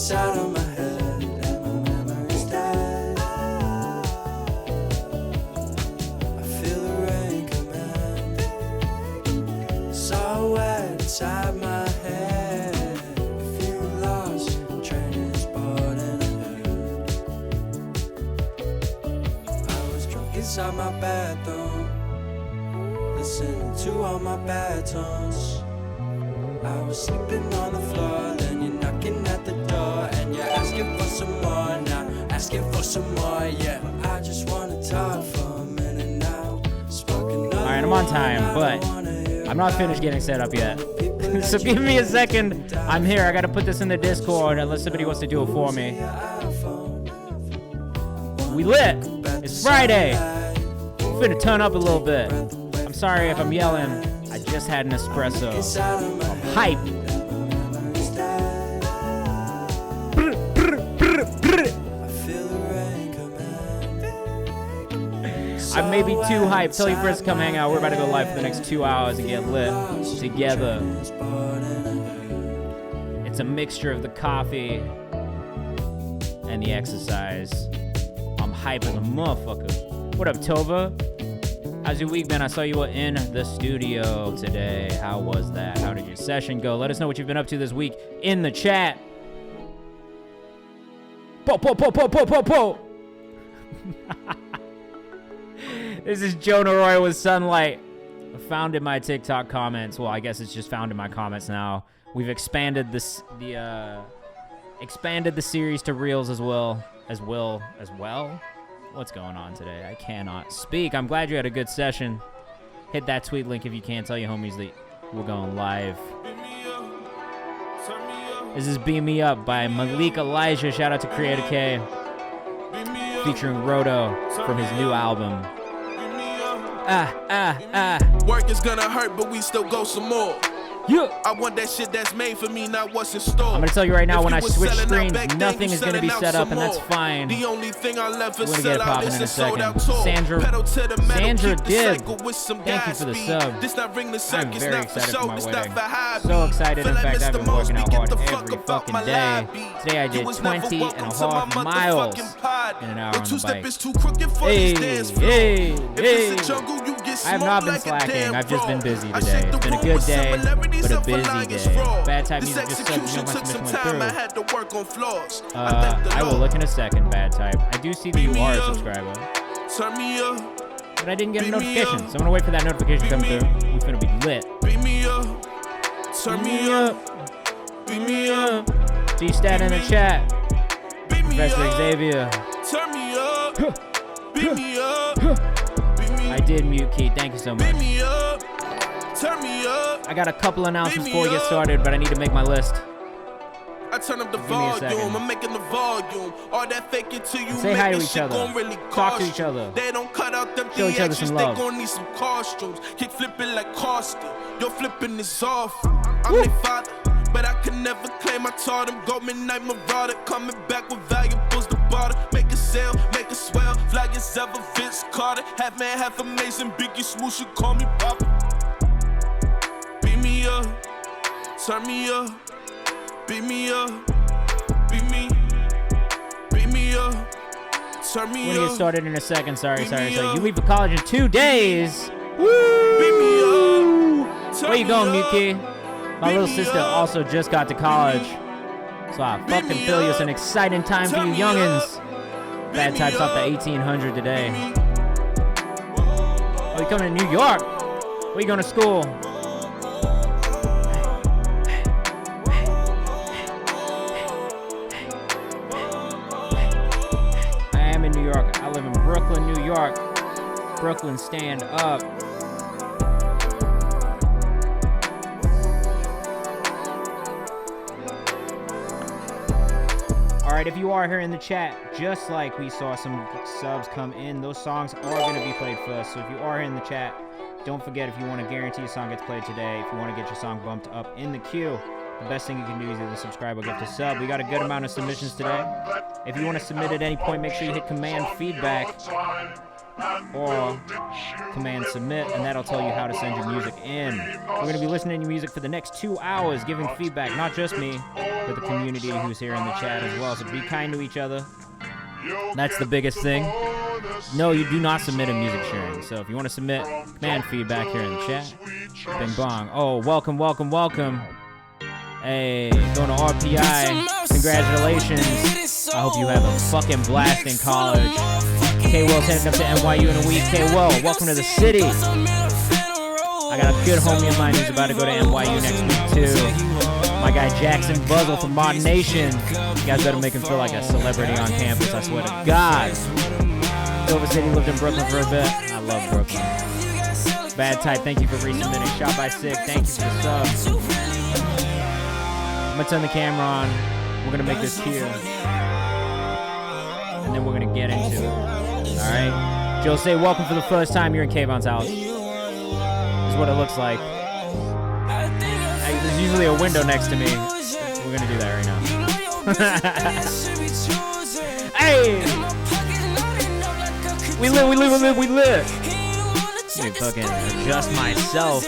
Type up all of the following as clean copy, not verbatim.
It's out of my head and my memory's dead. I feel the rain coming. It's all wet inside my head. I feel lost, train is bored in a hood. I was drunk inside my bathroom, listening to all my bad tones. I was sleeping on the floor, then you're knocking at the door, and you're asking for some more, now asking for some more, yeah. I just wanna talk for a minute now. Alright, I'm on time, but I'm not finished getting set up yet. So give me a second. I'm here. I gotta put this in the Discord unless somebody wants to do it for me. We lit. It's Friday. We're finna turn up a little bit. I'm sorry if I'm yelling. I just had an espresso. I'm hype. I may be too hyped. Tell your friends to come hang out. We're about to go live for the next 2 hours and get lit together. It's a mixture of the coffee and the exercise. I'm hype as a motherfucker. What up, Tova? How's your week been? I saw you were in the studio today. How was that? How did your session go? Let us know what you've been up to this week in the chat. Po. This is Jonah Roy with Sunlight. Found in my TikTok comments. Well, I guess it's just found in my comments now. We've expanded expanded the series to Reels as well. What's going on today? I cannot speak. I'm glad you had a good session. Hit that tweet link if you can. Tell your homies that we're going live. This is Beam Me Up by Malik Elijah. Shout out to Creator K. Featuring Roto from his new album. Work is gonna hurt, but we still go some more. Yeah. I want that shit that's made for me, not what's in store. I'm gonna tell you right now, when I switch screens, nothing is gonna be set up, and that's fine. The only thing I left We're gonna get it popping in a second. Sandra Dibb, thank you for the sub. I'm very excited for my wedding. So excited, in fact, I've been working out hard every fucking day. Today I did 20.5 miles in an hour on the bike. Hey. I have not been slacking, I've just been busy today. It's been a good day, but a busy day. Bad Type Music just said, you know, my submission went through. I will look in a second, Bad Type. I do see that you are a subscriber, but I didn't get a notification, so I'm gonna wait for that notification to come through. We're gonna be lit. Beam me up. G-Stat in the chat. Professor Xavier. I did mute Keith, thank you so much. I got a couple announcements before we get started, but I need to make my list. I turn up the volume, I'm making the volume. All that fake it to you, say hi to each other. Really talk to each other. They don't cut out them show each other some love. They gon' need some costumes. Kick flipping like Costa. Your flipping is off. I'm their father, but I can never claim I taught him. Go midnight marauder, coming back with valuables to barter. Make a sale, make a swell. Fly yourself a Vince Carter. Half man, half amazing. Biggie Smooth should call me Papa. Beat me up, turn me up. Beat me up, beat me up, turn me up. We're gonna get started in a second. Sorry. You leave for college in 2 days. Woo! Beat me up, where you going, Muki? My little sister also just got to college, so I fucking feel you. It's an exciting time for you youngins. Bad Types off the 1800 today. Oh, you coming to New York? Where you going to school? New York. I live in Brooklyn, New York. Brooklyn, stand up. Alright, if you are here in the chat, just like we saw some subs come in, those songs are going to be played first. So if you are here in the chat, don't forget, if you want to guarantee a song gets played today, if you want to get your song bumped up in the queue, the best thing you can do is either subscribe or gift a sub. We got a good amount of submissions today. If you want to submit at any point, make sure you hit command feedback. or command submit, and that'll tell you how to send your music in. We're going to be listening to your music for the next 2 hours, giving feedback, not just me, but the community who's here in the chat as well. So be kind to each other. That's the biggest thing. No, you do not submit a music sharing. So if you want to submit command feedback here in the chat, bing bong. Oh, welcome, welcome, welcome. Hey, going to RPI. Congratulations. I hope you have a fucking blast in college. K-Will's heading up to NYU in a week. K-Will, welcome to the city. I got a good homie of mine who's about to go to NYU next week too. My guy Jackson Buzzle from Modern Nation. You guys better make him feel like a celebrity on campus, I swear to God. Silver City, lived in Brooklyn for a bit. I love Brooklyn. Bad Type, thank you for resubmitting. Shot by Sick, thank you for the sub. I'm gonna turn the camera on. We're gonna make this cue. And then we're gonna get into it. Alright? Joe, say welcome for the first time you're in Kayvan's house. This is what it looks like. There's usually a window next to me. We're gonna do that right now. Hey! We live. Let me fucking adjust myself.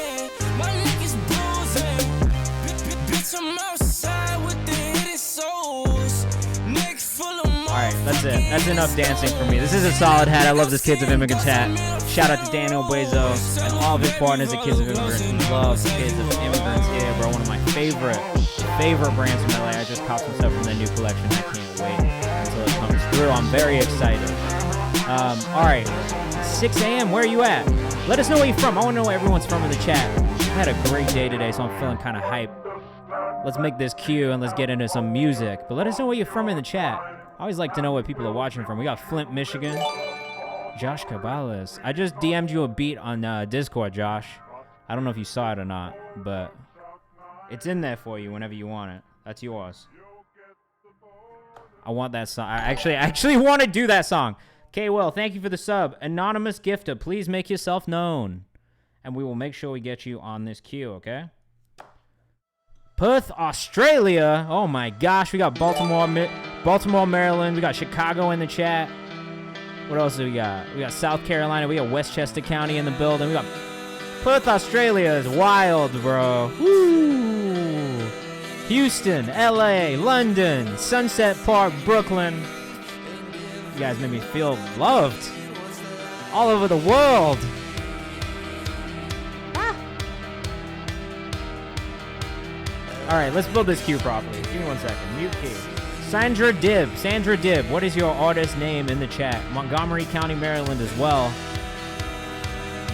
Alright, that's it. That's enough dancing for me. This is a solid hat. I love this Kids of Immigrants hat. Shout out to Daniel Buezo and all of his partners at Kids of Immigrants. He loves Kids of Immigrants. Yeah, bro. One of my favorite brands from LA. I just copped some stuff from their new collection. I can't wait until it comes through. I'm very excited. Alright. 6 a.m. Where are you at? Let us know where you're from. I want to know where everyone's from in the chat. I had a great day today, so I'm feeling kind of hype. Let's make this cue and let's get into some music. But let us know where you're from in the chat. I always like to know where people are watching from. We got Flint, Michigan. Josh Cabales. I just DM'd you a beat on Discord, Josh. I don't know if you saw it or not, but it's in there for you whenever you want it. That's yours. I want that song. I actually want to do that song. K-Will, thank you for the sub. Anonymous gifter, please make yourself known. And we will make sure we get you on this queue, okay? Perth, Australia. Oh my gosh, we got Baltimore, Maryland. We got Chicago in the chat. What else do we got? We got South Carolina. We got Westchester County in the building. We got Perth, Australia is wild, bro. Woo! Houston, LA, London, Sunset Park, Brooklyn. You guys made me feel loved all over the world. Ah. All right, let's build this queue properly. Give me 1 second. Mute key. Sandra Dibb, what is your artist name in the chat? Montgomery County, Maryland as well.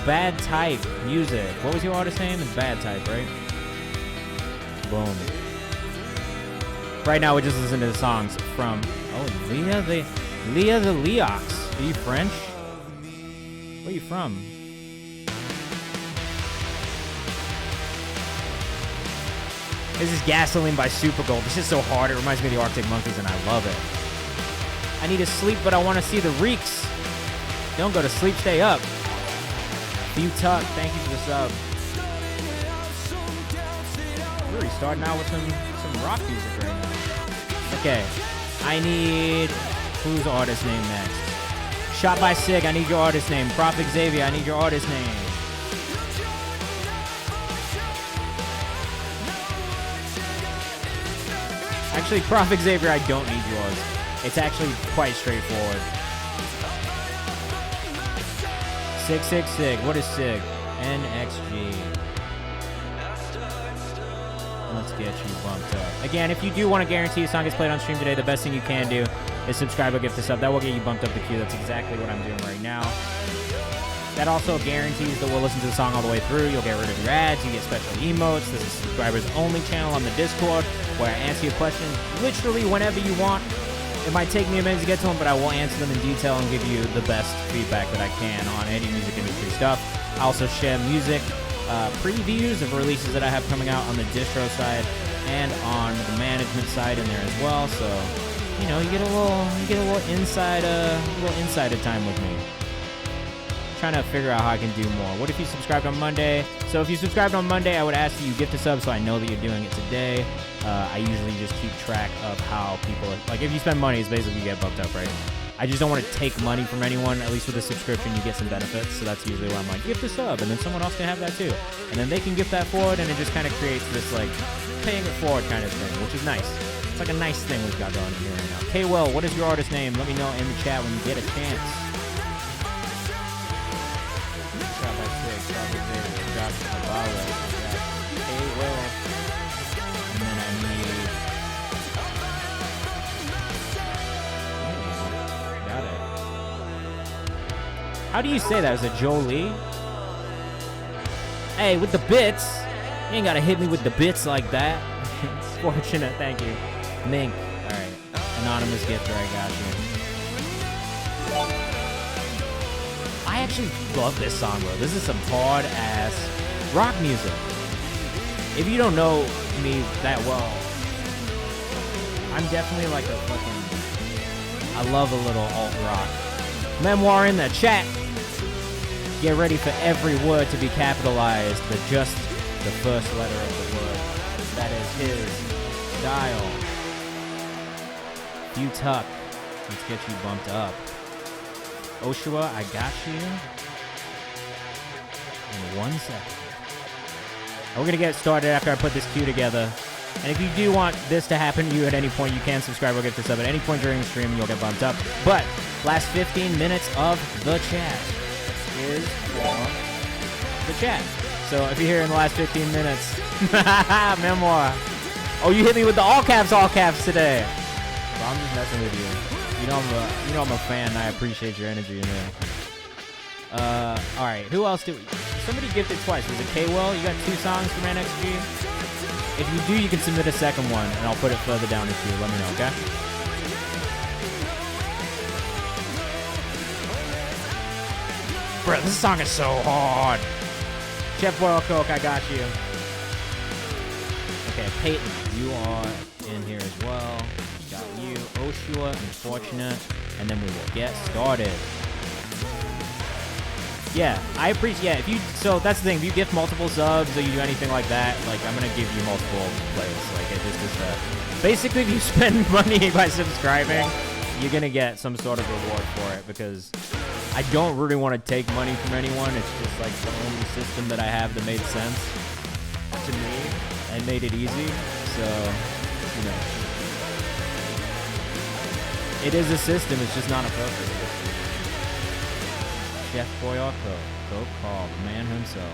Bad Type Music. What was your artist name? It's Bad Type, right? Boom. Right now, we're just listening to the songs from, Leah the Leox. Are you French? Where are you from? This is Gasoline by Supergold. This is so hard. It reminds me of the Arctic Monkeys, and I love it. I need to sleep, but I want to see the reeks. Don't go to sleep. Stay up. You Tuck, thank you for the sub. We're already starting out with some rock music right now. Okay. I need... Who's artist name next? Shot by Sig, I need your artist name. Prophet Xavier, I need your artist name. Actually, Prophet Xavier, I don't need yours. It's actually quite straightforward. Sig. What is Sig? NXG. Let's get you bumped up. Again, if you do want to guarantee a song gets played on stream today, the best thing you can do is subscribe or gift a sub. That will get you bumped up the queue. That's exactly what I'm doing right now. That also guarantees that we'll listen to the song all the way through. You'll get rid of your ads. You get special emotes. This is a subscribers only channel on the Discord where I answer your questions literally whenever you want. It might take me a minute to get to them, but I will answer them in detail and give you the best feedback that I can on any music industry stuff. I also share music previews of releases that I have coming out on the distro side and on the management side in there as well. So, you know, you get a little insider time with me. Trying to figure out how I can do more. What if you subscribed on Monday? So if you subscribed on Monday, I would ask that you gift a sub so I know that you're doing it today. I usually just keep track of how people are, like if you spend money, it's basically you get bumped up, right? I just don't want to take money from anyone. At least with a subscription, you get some benefits. So that's usually why I'm like, gift a sub, and then someone else can have that too. And then they can gift that forward, and it just kind of creates this like paying it forward kind of thing, which is nice. It's like a nice thing we've got going on here right now. K-Will, what is your artist name? Let me know in the chat when you get a chance. K-Will. And then I need... Got it. How do you say that? Is it Jolie? Hey, with the bits. You ain't gotta hit me with the bits like that. It's fortunate, thank you. Mink. Alright. Anonymous gifter, I got you. I actually love this song, bro. This is some hard-ass rock music. If you don't know me that well, I'm definitely like a fucking... I love a little alt-rock. Memoir in the chat. Get ready for every word to be capitalized, but just the first letter of the word. That is his style. You tuck. Let's get you bumped up. Oshua, I got you. In 1 second. We're going to get started after I put this cue together. And if you do want this to happen to you at any point, you can subscribe or get this up at any point during the stream and you'll get bumped up. But last 15 minutes of the chat is for the chat. So if you're here in the last 15 minutes, memoir. Oh, you hit me with the all caps today. So I'm just messing with you. You know I'm a fan and I appreciate your energy in there. All right, who else somebody gifted twice. Was it K-Will? You got 2 songs from NXG? If you do, you can submit a second one and I'll put it further down the queue. Let me know, okay? Bro, this song is so hard. Chef Boyle Coke, I got you. Okay, Peyton, you are in here as well. Got you. Oshua, Unfortunate. And then we will get started. Yeah, I appreciate, so that's the thing, if you gift multiple subs or you do anything like that, like, I'm gonna give you multiple plays, like, it just is basically, if you spend money by subscribing, you're gonna get some sort of reward for it, because I don't really want to take money from anyone, it's just, like, the only system that I have that made sense to me, and made it easy, so, you know, it is a system, it's just not a perfect system. Chef Boyarko, go call the man himself.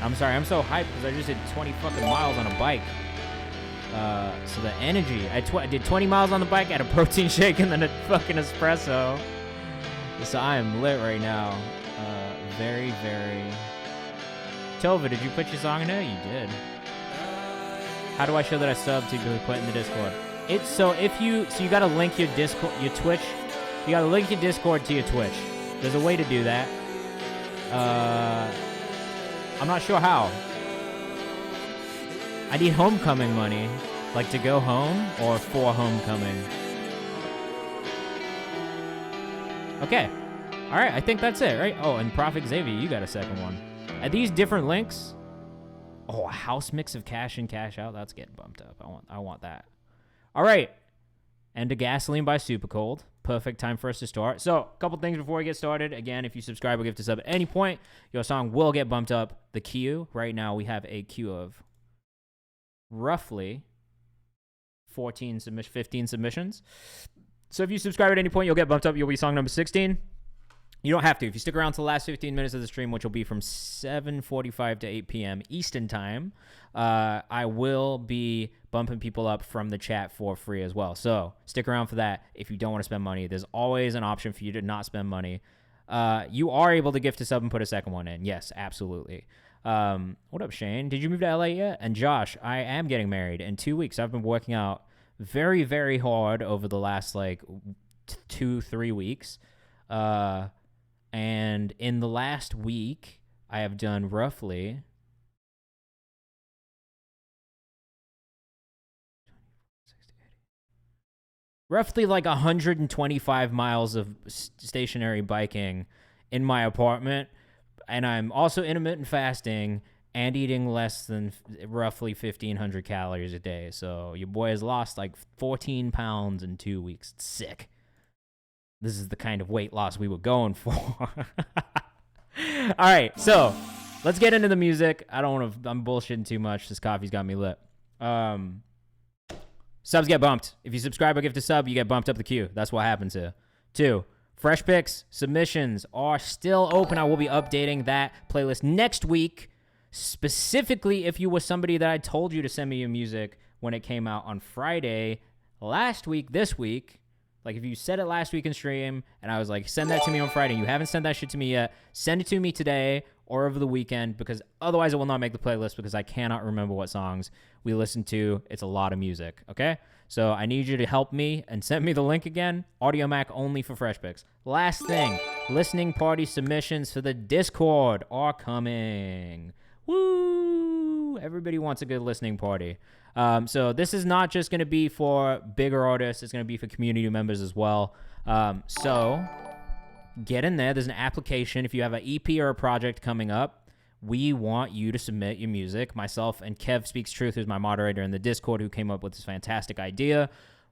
I'm sorry, I'm so hyped because I just did 20 fucking miles on a bike. So the energy, I did 20 miles on the bike, had a protein shake and then a fucking espresso. So I am lit right now. Very, very... Tova, did you put your song in there? You did. How do I show that I subbed to be put in the Discord? So you gotta link your Discord, your Twitch. You gotta link your Discord to your Twitch. There's a way to do that. I'm not sure how. I need homecoming money. Like to go home or for homecoming. Okay. Alright, I think that's it, right? Oh, and Prophet Xavier, you got a second one. Are these different links? Oh, a house mix of cash in, cash out. That's getting bumped up. I want that. Alright. And a gasoline by Super Cold. Perfect time for us to start. So, a couple things before we get started. Again, if you subscribe or gift a sub at any point, your song will get bumped up the queue. Right now, we have a queue of roughly 15 submissions. So, if you subscribe at any point, you'll get bumped up. You'll be song number 16. You don't have to. If you stick around to the last 15 minutes of the stream, which will be from 7:45 to 8 p.m. Eastern time, I will be bumping people up from the chat for free as well. So stick around for that. If you don't want to spend money, there's always an option for you to not spend money. You are able to gift a sub and put a second one in. Yes, absolutely. What up, Shane? Did you move to LA yet? And Josh, I am getting married in 2 weeks. I've been working out very, very hard over the last like 2-3 weeks. And in the last week, I have done roughly like 125 miles of stationary biking in my apartment. And I'm also intermittent fasting and eating less than roughly 1,500 calories a day. So your boy has lost like 14 pounds in 2 weeks. It's sick. this is the kind of weight loss we were going for. All right, so let's get into the music. I'm bullshitting too much. This coffee's got me lit. Subs get bumped. If you subscribe or gift a sub, you get bumped up the queue. That's what happens here. 2, fresh picks, submissions are still open. I will be updating that playlist next week. Specifically, if you were somebody that I told you to send me your music when it came out on Friday, last week, this week, like if you said it last week in stream and I was like, send that to me on Friday, and you haven't sent that shit to me yet, send it to me today or over the weekend, because otherwise it will not make the playlist because I cannot remember what songs we listened to. It's a lot of music, okay? So I need you to help me and send me the link again. Audio Mac only for fresh picks. Last thing, listening party submissions for the Discord are coming. Woo! Everybody wants a good listening party. So this is not just going to be for bigger artists. It's going to be for community members as well. So get in there. There's an application. If you have an EP or a project coming up, we want you to submit your music. Myself and Kev Speaks Truth, who's my moderator in the Discord, who came up with this fantastic idea.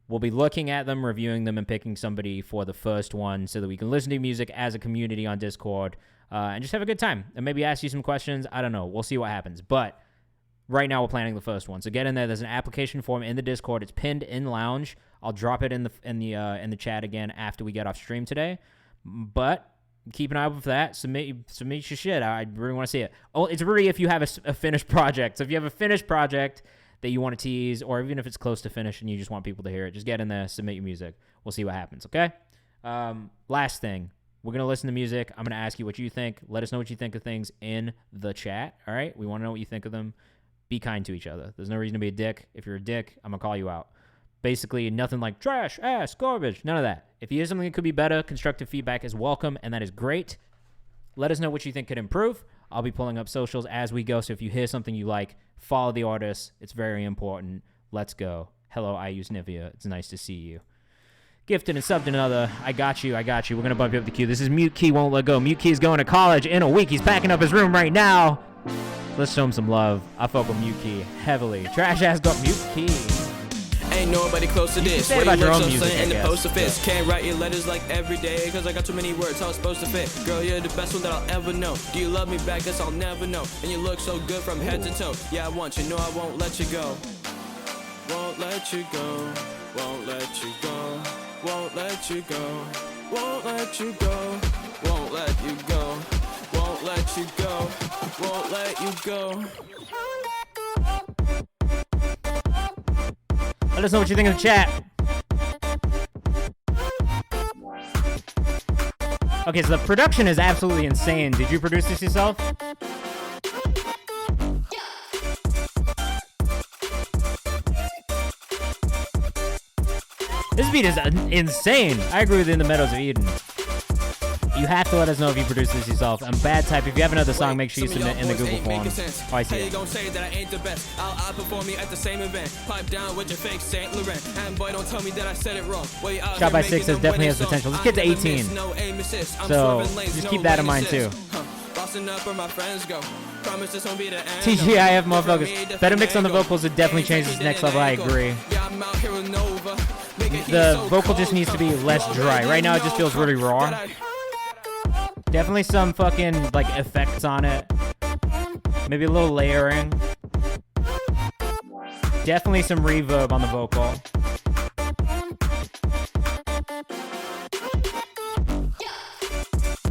We'll be looking at them, reviewing them, and picking somebody for the first one so that we can listen to music as a community on Discord and just have a good time and maybe ask you some questions. I don't know. We'll see what happens. But right now we're planning the first one. So get in there. There's an application form in the Discord. It's pinned in Lounge. I'll drop it in the chat again after we get off stream today. But keep an eye out for that. Submit your shit. I really want to see it. Oh, it's really if you have a finished project. So if you have a finished project that you want to tease, or even if it's close to finish and you just want people to hear it, just get in there, submit your music. We'll see what happens, okay? Last thing, we're going to listen to music. I'm going to ask you what you think. Let us know what you think of things in the chat, all right? We want to know what you think of them. Be kind to each other. There's no reason to be a dick. If you're a dick, I'm going to call you out. Basically, nothing like trash, ass, garbage, none of that. If you hear something that could be better, constructive feedback is welcome, and that is great. Let us know what you think could improve. I'll be pulling up socials as we go, so if you hear something you like, follow the artist. It's very important. Let's go. Hello, I use Nivea. It's nice to see you. Gifted and subbed another. I got you. We're going to bump you up the queue. This is Mute Key Won't Let Go. Mute Key is going to college in a week. He's packing up his room right now. Let's show him some love. I fuck with Mute Key heavily. Trash ass got Mute Key. Ain't nobody close to this. Say about your own music, in the post office. Can't write your letters like every day, cause I got too many words, how it's supposed to fit. Girl, you're the best one that I'll ever know. Do you love me back? Guess I'll never know. And you look so good from head to toe. Yeah, I want you, know I won't let you go. Won't let you go. Won't let you go. Won't let you go. Won't let you go. Won't let you go. Won't let you go. Won't let you go. Let us know what you think in the chat. Okay, so the production is absolutely insane. Did you produce this yourself? This beat is insane. I agree with you in the Meadows of Eden. You have to let us know if you produce this yourself. I'm bad type. If you have another song, make sure you submit in the Google form. Oh, I see it. Gonna say that I ain't the best. I'll outperform you at the same event. Pipe down with your fake Saint Laurent. And boy, don't tell me that I said it wrong. Shot by 6 says definitely has potential. This kid's 18. So just keep that in mind too. TGIF motherfuckers. Better mix on the vocals would definitely change this next level. I agree. The vocal just needs to be less dry. Right now it just feels really raw. Definitely some fucking like effects on it. Maybe a little layering. Definitely some reverb on the vocal.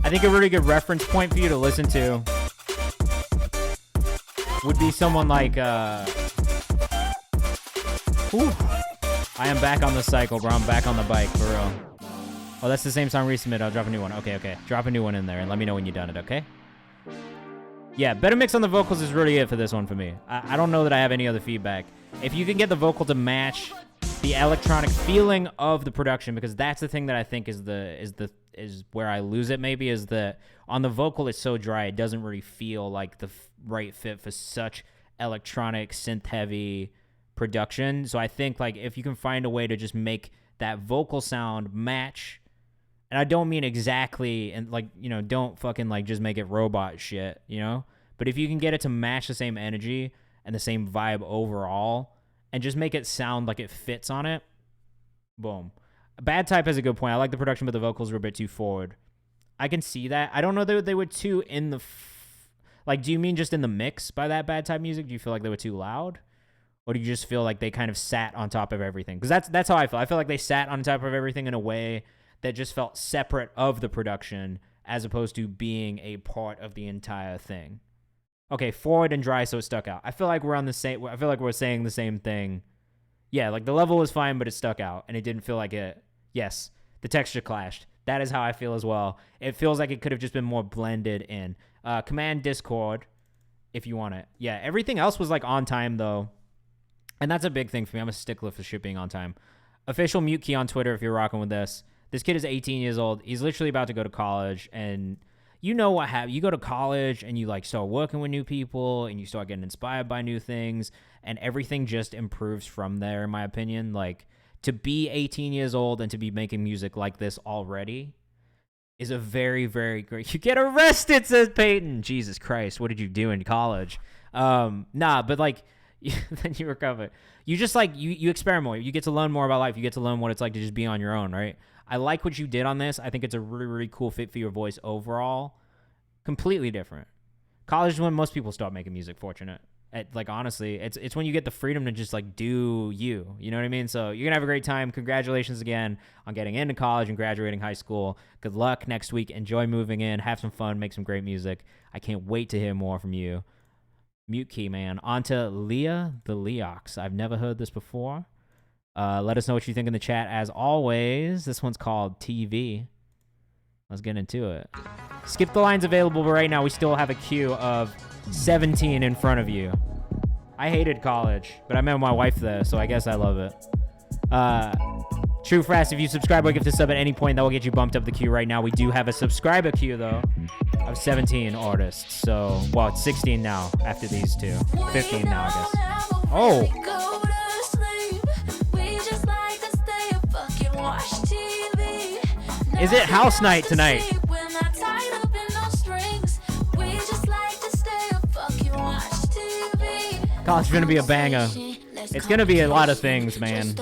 I think a really good reference point for you to listen to would be someone like ooh, I am back on the cycle, bro. I'm back on the bike for real. Oh, that's the same song resubmit. I'll drop a new one. Okay. Drop a new one in there and let me know when you've done it, okay? Yeah, better mix on the vocals is really it for this one for me. I don't know that I have any other feedback. If you can get the vocal to match the electronic feeling of the production, because that's the thing that I think is where I lose it maybe, is that on the vocal it's so dry it doesn't really feel like the right fit for such electronic synth heavy production. So I think like if you can find a way to just make that vocal sound match. And I don't mean exactly, and like, you know, don't fucking like just make it robot shit, you know? But if you can get it to match the same energy and the same vibe overall and just make it sound like it fits on it, boom. Bad Type has a good point. I like the production, but the vocals were a bit too forward. I can see that. I don't know that they were too in the... Like, do you mean just in the mix by that Bad Type music? Do you feel like they were too loud? Or do you just feel like they kind of sat on top of everything? Because that's how I feel. I feel like they sat on top of everything in a way that just felt separate of the production as opposed to being a part of the entire thing. Okay, forward and dry, so it stuck out. I feel like we're on the same... I feel like we're saying the same thing. Yeah, like the level was fine, but it stuck out, and it didn't feel like it... Yes, the texture clashed. That is how I feel as well. It feels like it could have just been more blended in. Command Discord, if you want it. Yeah, everything else was like on time, though. And that's a big thing for me. I'm a stickler for shit being on time. Official mute key on Twitter if you're rocking with this. This kid is 18 years old. He's literally about to go to college, and you know what happens. You go to college, and you like start working with new people, and you start getting inspired by new things, and everything just improves from there, in my opinion. Like, to be 18 years old and to be making music like this already is a very, very great... You get arrested, says Peyton. Jesus Christ, what did you do in college? Nah, but like... then you recover. You just like you experiment more. You get to learn more about life. You get to learn what it's like to just be on your own, right? I like what you did on this. I think it's a really, really cool fit for your voice overall. Completely different. College is when most people start making music. Fortunate. Like honestly, it's when you get the freedom to just like do you. You know what I mean? So you're gonna have a great time. Congratulations again on getting into college and graduating high school. Good luck next week. Enjoy moving in. Have some fun. Make some great music. I can't wait to hear more from you. Mute key, man. On to Leah the Leox. I've never heard this before. Let us know what you think in the chat. As always, this one's called TV. Let's get into it. Skip the lines available, but right now we still have a queue of 17 in front of you. I hated college, but I met my wife there, so I guess I love it. True Fast, if you subscribe or gift a sub at any point, that will get you bumped up the queue right now. We do have a subscriber queue, though, of 17 artists. So, well, it's 16 now after these two. 15 now, I guess. Oh! Is it house night tonight? College is going to be a banger. It's going to be a lot of things, man.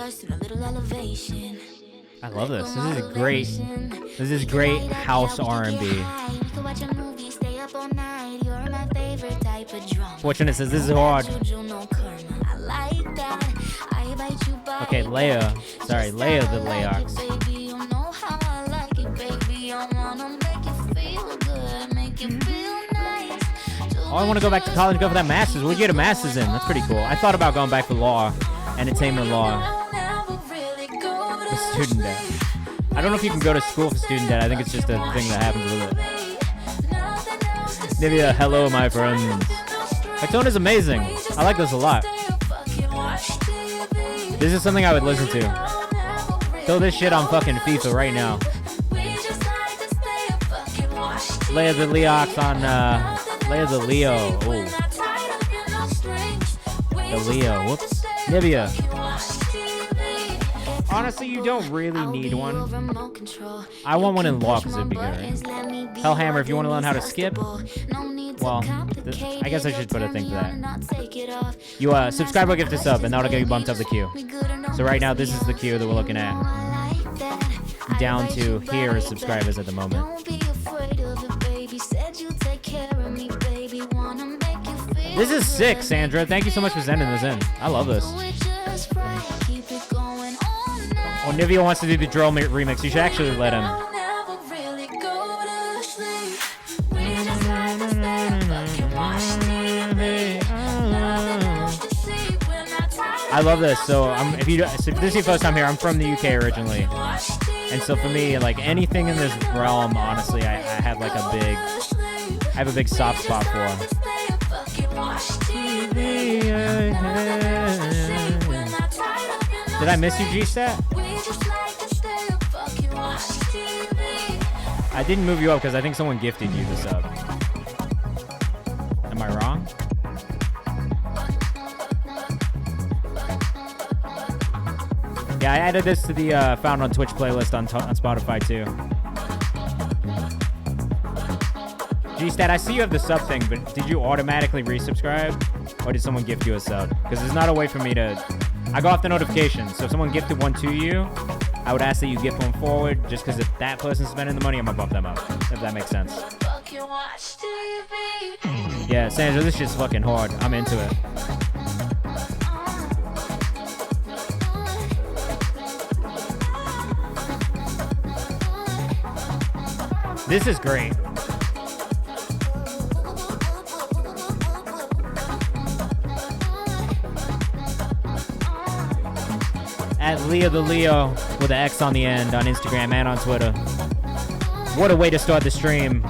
I love this. This is great house R&B. Fortunate says this is hard. Okay, Leia. Sorry, Leia the Leox. Oh, I want to go back to college and go for that master's. We'll get a master's in. That's pretty cool. I thought about going back for law, entertainment law. For student debt. I don't know if you can go to school for student debt. I think it's just a thing that happens with it. Nivea, hello, my friends. My tone is amazing. I like this a lot. This is something I would listen to. Throw this shit on fucking FIFA right now. Leia the Leox on, Leia the Leo. Oh. The Leo. Whoops. Nivea. Honestly, you don't really need one. I want one in law because it'd be good. Hellhammer, if you want to learn how to skip, well, I guess I should put a thing for that. You subscribe or gift a sub, and that'll get you bumped up the queue. So right now, this is the queue that we're looking at. Down to here is subscribers at the moment. This is sick, Sandra. Thank you so much for sending this in. I love this. Oh, Nivea wants to do the drill remix. You should actually let him. I love this. So, if this is your first time here, I'm from the UK originally, and so for me, like anything in this realm, honestly, I have like a big soft spot for. Did I miss you, G-Stat? I didn't move you up because I think someone gifted you the sub. Am I wrong? Yeah, I added this to the Found on Twitch playlist on Spotify too. G-Stat, I see you have the sub thing, but did you automatically resubscribe? Or did someone gift you a sub? Because there's not a way for me to... I go off the notifications, so if someone gifted one to you, I would ask that you get them forward just because if that person's spending the money, I'm going to bump them up, if that makes sense. Yeah, Sandra, this shit's fucking hard. I'm into it. This is great. At Leo the Leo with an X on the end on Instagram and on Twitter. What a way to start the stream.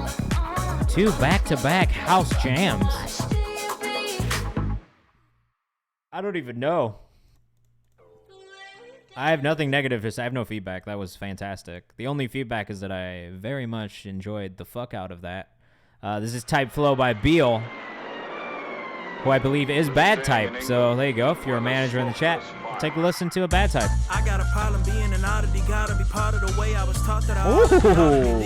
2 back-to-back house jams. I don't even know. I have nothing negative to say. I have no feedback. That was fantastic. The only feedback is that I very much enjoyed the fuck out of that. This is Type Flow by Beal, who I believe is Bad Type. So there you go. If you're a manager in the chat, take a listen to a Bad Type. I got a problem being an oddity. Gotta be part of the way I was taught that I ought to be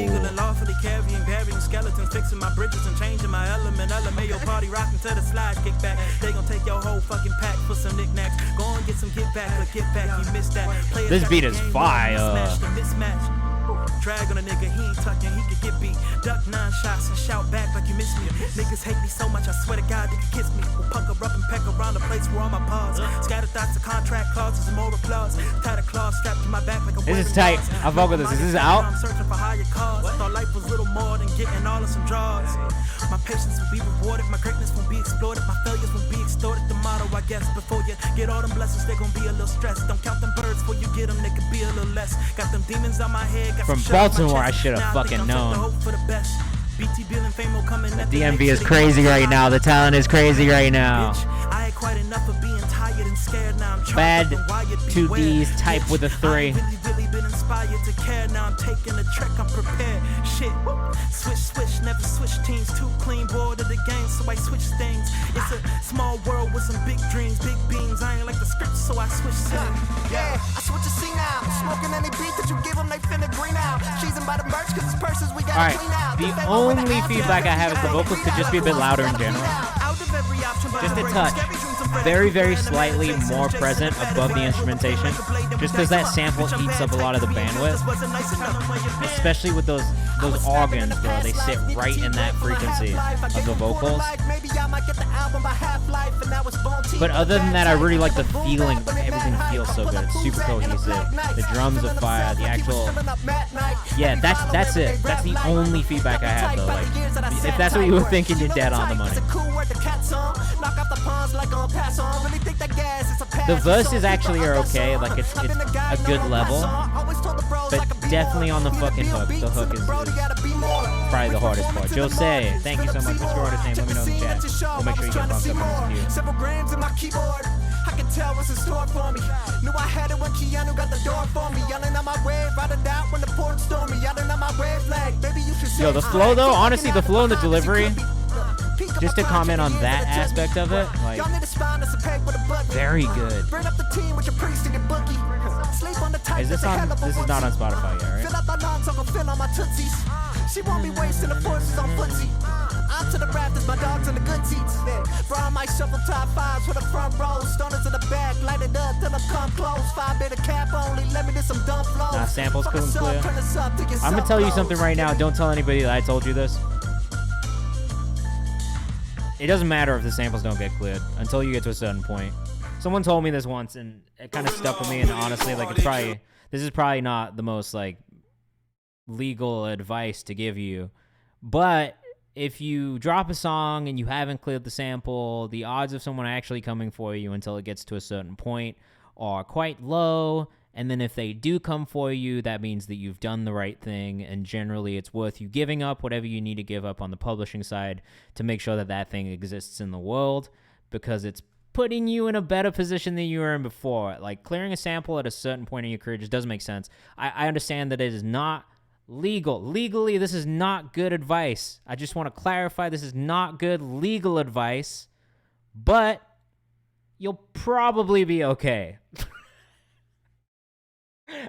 legal and lawfully carrying, burying skeletons, fixing my bridges and changing my element. LMAO party rocking to the slide kick back. They gon' take your whole fucking pack for some knickknacks. Go and get some get back or get back. You missed that. This beat is fire. Smash the mismatch. Drag on a nigga, he ain't tucking, he could get beat. Duck 9 shots and shout back like you miss me. Niggas hate me so much, I swear to God they could kiss me. We'll pucker up and peck around the place where all my paws. Scattered thoughts of contract clauses and more applause. Tied a claw strapped to my back like a This is tight. I fuck with this. Is this out? I'm searching for higher cause. Thought life was little more than getting all of some draws. My patience will be rewarded, my greatness won't be exploited, my failures won't be extorted. The motto, I guess, before you get all them blessings, they gon' be a little stressed. Don't count them birds before you get them, they could be a little less. Got them demons on my head, got from Baltimore, I should have fucking known. The DMV is crazy right now. The talent is crazy right now. Bad 2Ds, Type with a 3. To care now, I'm taking a trek, I'm prepared. Shit, switch, never switch teams. Too clean, bored of the game, so I switch things. It's a small world with some big dreams, big beams. I ain't like the script, so I switch scenes. Yeah, I switch to C now. Smoking any beat that you give them, they finna green out. Cheesing by the merch, cause it's purses we gotta clean out. The only feedback I have is the vocals could just be a bit louder in general. Just a touch. Very, very slightly more present above the instrumentation. Just because that sample eats up a lot of the bandwidth. Especially with those organs, bro. They sit right in that frequency of the vocals. But other than that, I really like the feeling. Everything feels so good. It's super cohesive. The drums are fire. The actual... Yeah, that's it. That's the only feedback I have, though. Like, if that's what you were thinking, you're dead on the money. The verses actually are okay. Like, it's a good level. But definitely on the fucking hook. The hook is probably the hardest part. Jose, thank you so much. What's your artist name? Let me know in the chat. We'll make sure you get bumped up on this queue. Several grams in my keyboard. I can tell what's in store for me. Knew I had it when Keanu got the door for me. Yelling on my wave, routed out when the port stormy. Yelling on my wave flag. Baby, you should Yo, the flow though, honestly, the flow and the delivery. Just to comment on that aspect of it, like, very good. Is this on? This is not on Spotify yet, right? She won't be wasting the forces on footsie. I'm to the rafters, my dogs and the good teats. Bro, my shuffle top 5s for the front row. Stoners in the back, light it up till I'm come close. 5-bit a cap only, let me do some dumb flows. Nah, samples cool and clear. I'm gonna tell you something right now. Don't tell anybody that I told you this. It doesn't matter if the samples don't get cleared until you get to a certain point. Someone told me this once, and it kind of stuck with me. And honestly, like, this is probably not the most like legal advice to give you, but if you drop a song and you haven't cleared the sample, the odds of someone actually coming for you until it gets to a certain point are quite low. And then if they do come for you, that means that you've done the right thing. And generally, it's worth you giving up whatever you need to give up on the publishing side to make sure that that thing exists in the world, because it's putting you in a better position than you were in before. Like, clearing a sample at a certain point in your career just doesn't make sense. I understand that it is not legal. Legally, this is not good advice. I just want to clarify, this is not good legal advice, but you'll probably be okay.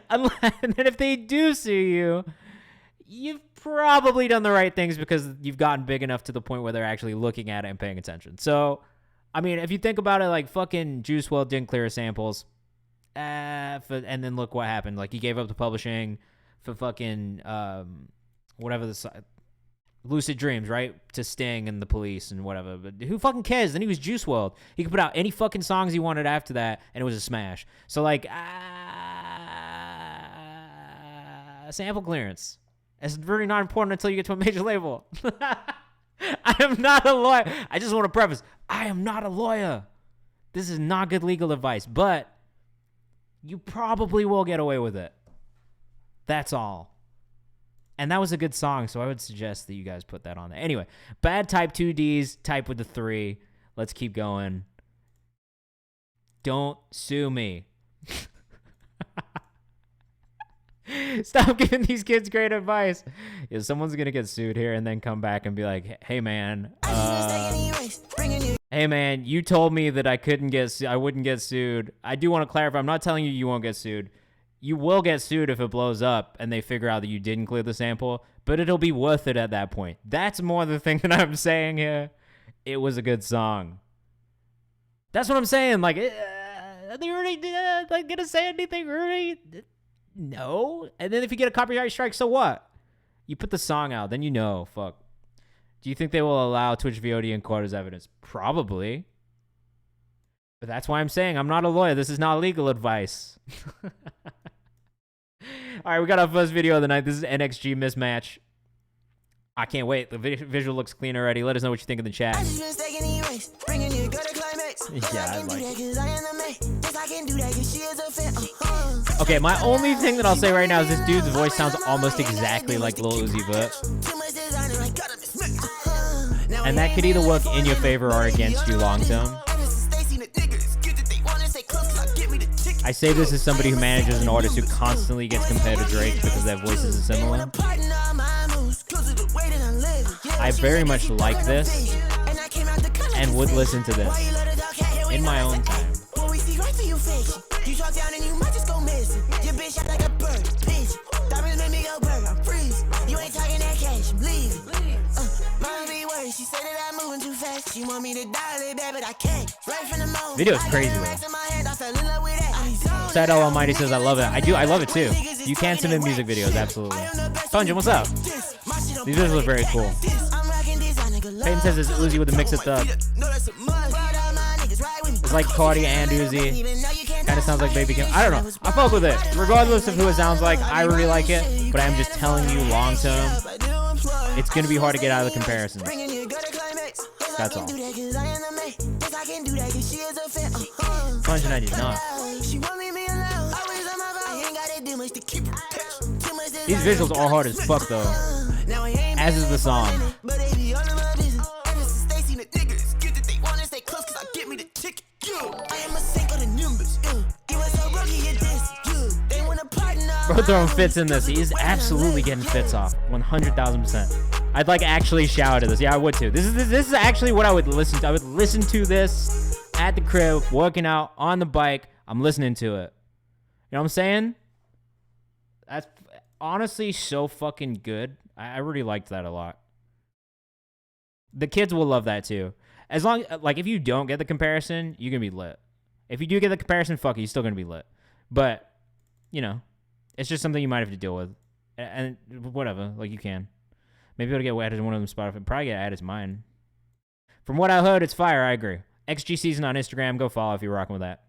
And then if they do sue you, you've probably done the right things because you've gotten big enough to the point where they're actually looking at it and paying attention. So, I mean, if you think about it, like, fucking Juice WRLD didn't clear his samples. and then look what happened. Like, he gave up the publishing for fucking whatever Lucid Dreams, right? To Sting and the Police and whatever. But who fucking cares? Then he was Juice WRLD. He could put out any fucking songs he wanted after that, and it was a smash. So, like, sample clearance. It's really not important until you get to a major label. I am not a lawyer. I just want to preface, I am not a lawyer. This is not good legal advice, but you probably will get away with it. That's all. And that was a good song, so I would suggest that you guys put that on there. Anyway, bad type 2Ds, type with the 3. Let's keep going. Don't sue me. Stop giving these kids great advice. Yeah, someone's going to get sued here and then come back and be like, hey, man. Hey, man, you told me that I wouldn't get sued. I do want to clarify. I'm not telling you won't get sued. You will get sued if it blows up and they figure out that you didn't clear the sample, but it'll be worth it at that point. That's more the thing that I'm saying here. It was a good song. That's what I'm saying. Like, are they really gonna say anything, really? No. And then if you get a copyright strike, so what? You put the song out, then you know. Fuck. Do you think they will allow Twitch VOD in court as evidence? Probably. But that's why I'm saying I'm not a lawyer. This is not legal advice. All right, we got our first video of the night. This is NXG Mismatch. I can't wait. The visual looks clean already. Let us know what you think in the chat. Yeah, I like it. Okay, my only thing that I'll say right now is this dude's voice sounds almost exactly like Lil Uzi Vert. And that could either work in your favor or against you long term. I say this as somebody who manages an artist who constantly gets compared to Drake because their voices are similar. I very much like this and would listen to this in my own time. Video is crazy though. Sad Almighty says I love it. I love it too. You can submit music videos, absolutely. Punjin, what's up? These visuals are very cool. Peyton says it's Uzi with a mix of thug. It's like Cardi and Uzi. Kind of sounds like Baby Kim. I don't know. I fuck with it. Regardless of who it sounds like, I really like it. But I'm just telling you, long term, it's going to be hard to get out of the comparisons. That's all. Punjin, I did not. These visuals are hard as fuck though. As is the song. Bro throwing fits in this. He is absolutely getting fits off. 100,000%. I'd like actually shout at this. Yeah, I would too. This is actually what I would listen to. I would listen to this at the crib, working out, on the bike. I'm listening to it. You know what I'm saying? That's honestly so fucking good. I really liked that a lot. The kids will love that too. As long, like, if you don't get the comparison, you're gonna be lit. If you do get the comparison, fuck it, you're still gonna be lit. But, you know, it's just something you might have to deal with. And whatever, like, you can. Maybe it'll get added to one of them Spotify. Probably get added to mine. From what I heard, it's fire. I agree. XG Season on Instagram. Go follow if you're rocking with that.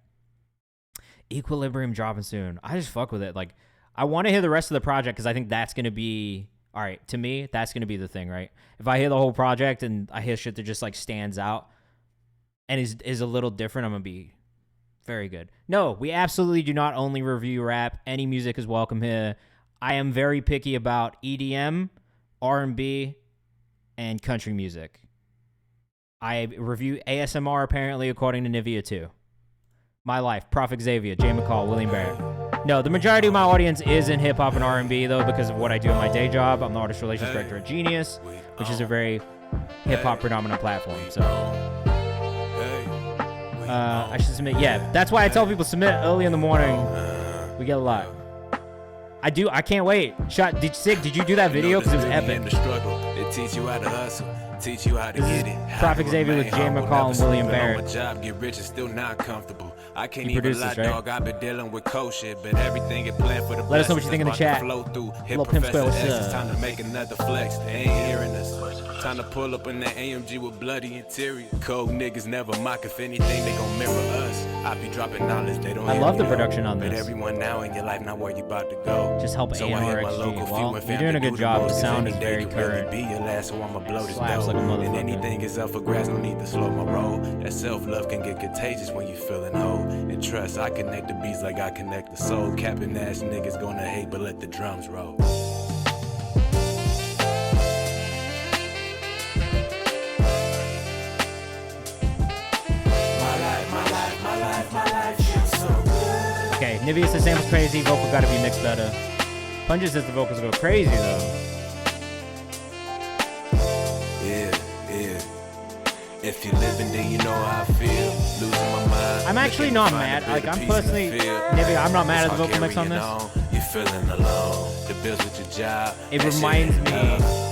Equilibrium dropping soon. I just fuck with it. Like, I want to hear the rest of the project because I think that's going to be... All right, to me, that's going to be the thing, right? If I hear the whole project and I hear shit that just, like, stands out and is a little different, I'm going to be very good. No, we absolutely do not only review rap. Any music is welcome here. I am very picky about EDM, R&B, and country music. I review ASMR, apparently, according to Nivea, too. My Life, Prophet Xavier, Jay McCall, William Barrett. No, the majority of my audience is in hip-hop and R&B, though, because of what I do in my day job. I'm the Artist Relations Director at Genius, which is a very hip-hop predominant platform. So, I should submit. Yeah, that's why I tell people submit early in the morning. We get a lot. I can't wait. Did you do that video? Because it was epic. It teach you how to hustle. Teach you how to get it. Prophet Xavier with Jay McCall and William Barrett. Job, get rich and still not comfortable. I can't even lie, dog. I've been dealing with cold shit, but everything is planned for the Let us know what you think in the chat. Little Pimp Square, what's up? It's time to make another flex. They ain't hearing us. Time to pull up in that AMG with bloody interior. Cold niggas never mock. If anything, they gon' mirror us. I be dropping knowledge. They don't. I love the production on this. But everyone now in your life, not where you about to go. Just help AMRXG. Well, you're doing a good job. The sound is very current. Be your last, so I'ma blow this Slaps like a motherfucker. And anything is up for grabs. No need to slow my roll. That self-love can get contagious when you feeling whole. And trust, I connect the beats like I connect the soul. Capping ass niggas gonna hate, but let the drums roll. Okay, Nivea says sample's crazy, vocal gotta be mixed better. Punches says the vocals go crazy though. Yeah. If you living, then you know how I feel. Losing my mind. I'm actually not mad. Like, I'm personally, Nivea, I'm not mad at the vocal mix on this. You feeling alone. The bills with your job. It reminds me.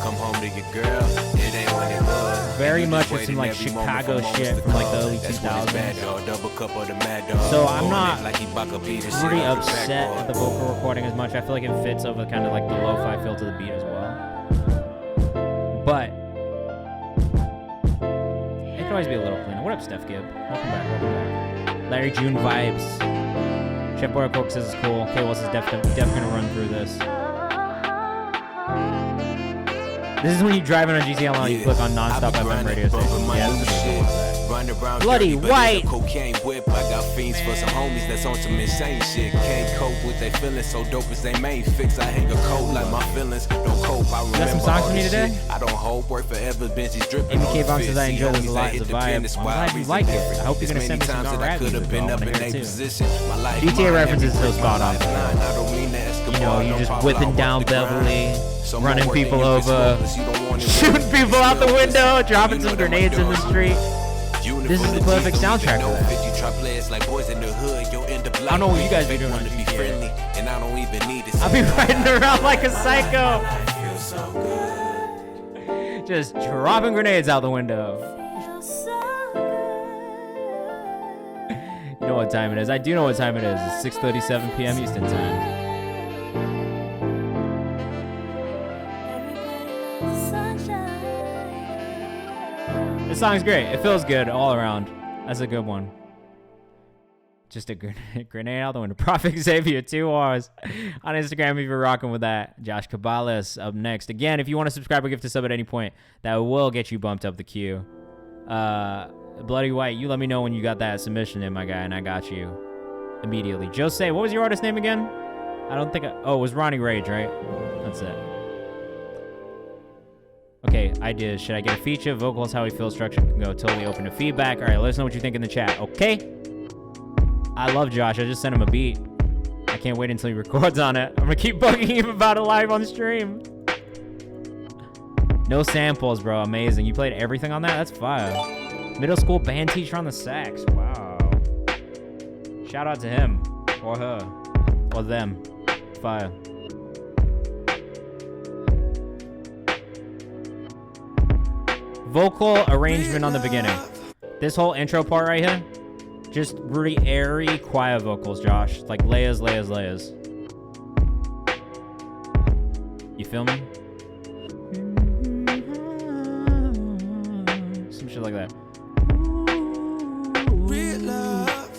Come home to your girl. It ain't what it was. Very much of some like Chicago shit from like the early 2000s. So I'm not really upset at the vocal recording as much. I feel like it fits over kind of like the lo-fi feel to the beat as well. But it could always be a little cleaner. What up, Steph Gibb? Welcome back. Larry June vibes. Chef Boy Coke says it's cool. K-Wells is definitely gonna run through this. This is when you're driving on GTL and you click on non-stop FM radio station. Yeah, this is Bloody White. Cocaine whip. I got fiends for some homies that's on some insane shit. Can't cope with they feelings so dope as they main fix. I hang a coat like my feelings don't cope. I remember some songs for me today? I don't hold work forever. Benji's dripping. Amy K. says I enjoy this a lot. It's a vibe. I'm glad you like it. I hope you're gonna send me some rap music. I want to hear it too. GTA references is so spot on. You know, you're just whipping down Beverly, running people over, shooting people out the window, dropping some grenades in the street. This is the perfect soundtrack for that. I don't know what you guys be doing on GTA. I'll be riding around like a psycho. Just dropping grenades out the window. You know what time it is. I do know what time it is. It's 6:37 p.m. Eastern time. This song's great. It feels good all around. That's a good one. Just a grenade out the window. Prophet Xavier, 2 R's on Instagram if you're rocking with that. Josh Cabales up next. Again, if you want to subscribe or gift a sub at any point, that will get you bumped up the queue. Bloody White, you let me know when you got that submission in, my guy, and I got you immediately. Jose, what was your artist name again? I don't think it was Ronnie Rage, right? That's it. Okay, ideas. Should I get a feature? Vocals, how we feel, structure can go. Totally open to feedback. All right, let us know what you think in the chat, okay? I love Josh. I just sent him a beat. I can't wait until he records on it. I'm going to keep bugging him about it live on stream. No samples, bro. Amazing. You played everything on that? That's fire. Middle school band teacher on the sax. Wow. Shout out to him. Or her. Or them. Fire. Vocal arrangement on the beginning. This whole intro part right here, just really airy, quiet vocals, Josh. Like layers. You feel me? Some shit like that. Real love.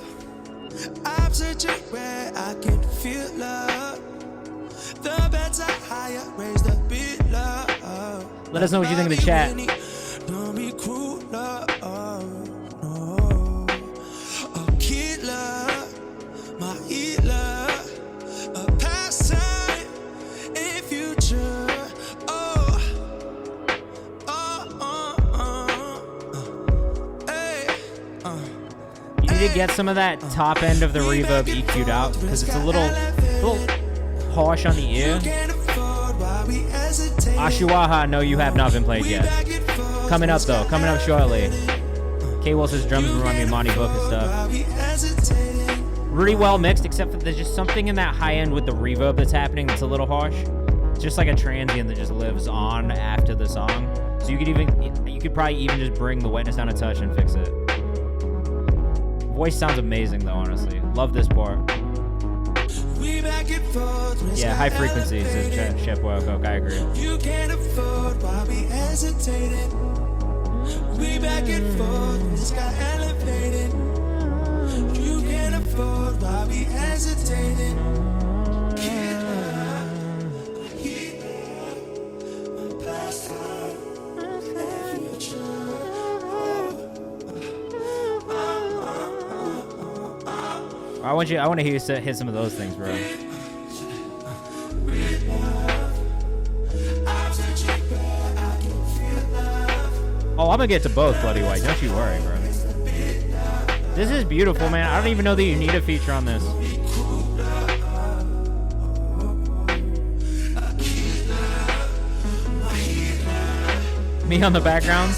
I'm searching where I can feel love. The better, higher, raise the beat love. Let us know what you think in the chat. Don't be cruel, love, no. A killer, my healer, a past time, a future. You need to get some of that top end of the reverb EQ'd out because it's a little harsh on the ear. Ashiwaha, I know you have not been played yet. Coming up though, coming up shortly. K-Wilson's drums remind me of Monty Book and stuff. Really well mixed, except that there's just something in that high end with the reverb that's happening that's a little harsh. It's just like a transient that just lives on after the song. So you could probably even just bring the wetness down a touch and fix it. Voice sounds amazing though, honestly. Love this part. Yeah, high frequency, says Chef Boycock. I agree. You can't afford why we hesitated. We back and forth, this got elevated. You can't afford why we hesitated. I want to hear you hit some of those things, bro. Oh, I'm gonna get to both, Bloody White. Don't you worry, bro. This is beautiful, man. I don't even know that you need a feature on this. Me on the background.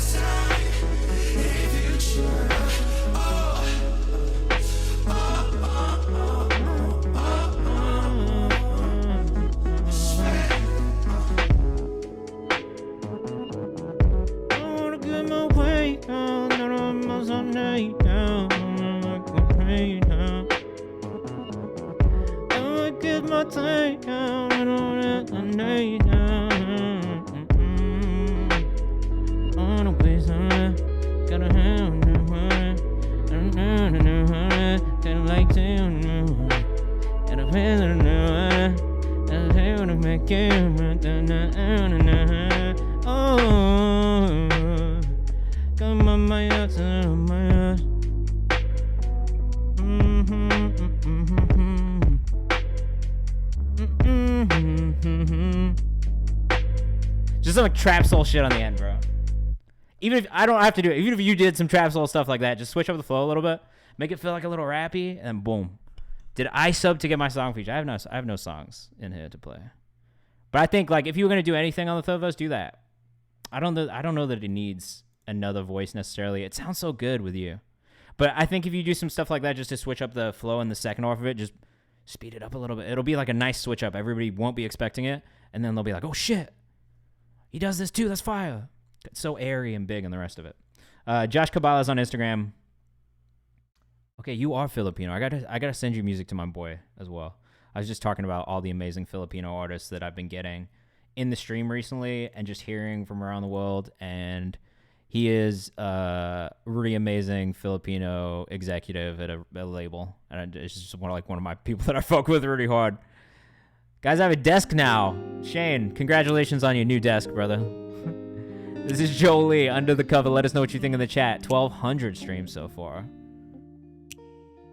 Just some like trap soul shit on the end, bro. Even if I don't have to do it, even if you did some trap soul stuff like that, just switch up the flow a little bit, make it feel like a little rappy, and boom. Did I sub to get my song feature? I have no songs in here to play. But I think like if you were gonna do anything on the third verse, do that. I don't know that it needs another voice necessarily. It sounds so good with you. But I think if you do some stuff like that just to switch up the flow in the second half of it, just speed it up a little bit. It'll be like a nice switch up. Everybody won't be expecting it, and then they'll be like, "Oh shit, he does this too. That's fire." It's so airy and big, and the rest of it. Josh Cabala's on Instagram. Okay, you are Filipino. I gotta send you music to my boy as well. I was just talking about all the amazing Filipino artists that I've been getting in the stream recently, and just hearing from around the world. And he is a really amazing Filipino executive at a label, and it's just one of my people that I fuck with really hard. Guys, I have a desk now. Shane, congratulations on your new desk, brother. This is Jolie, Under the Cover. Let us know what you think in the chat. 1,200 streams so far.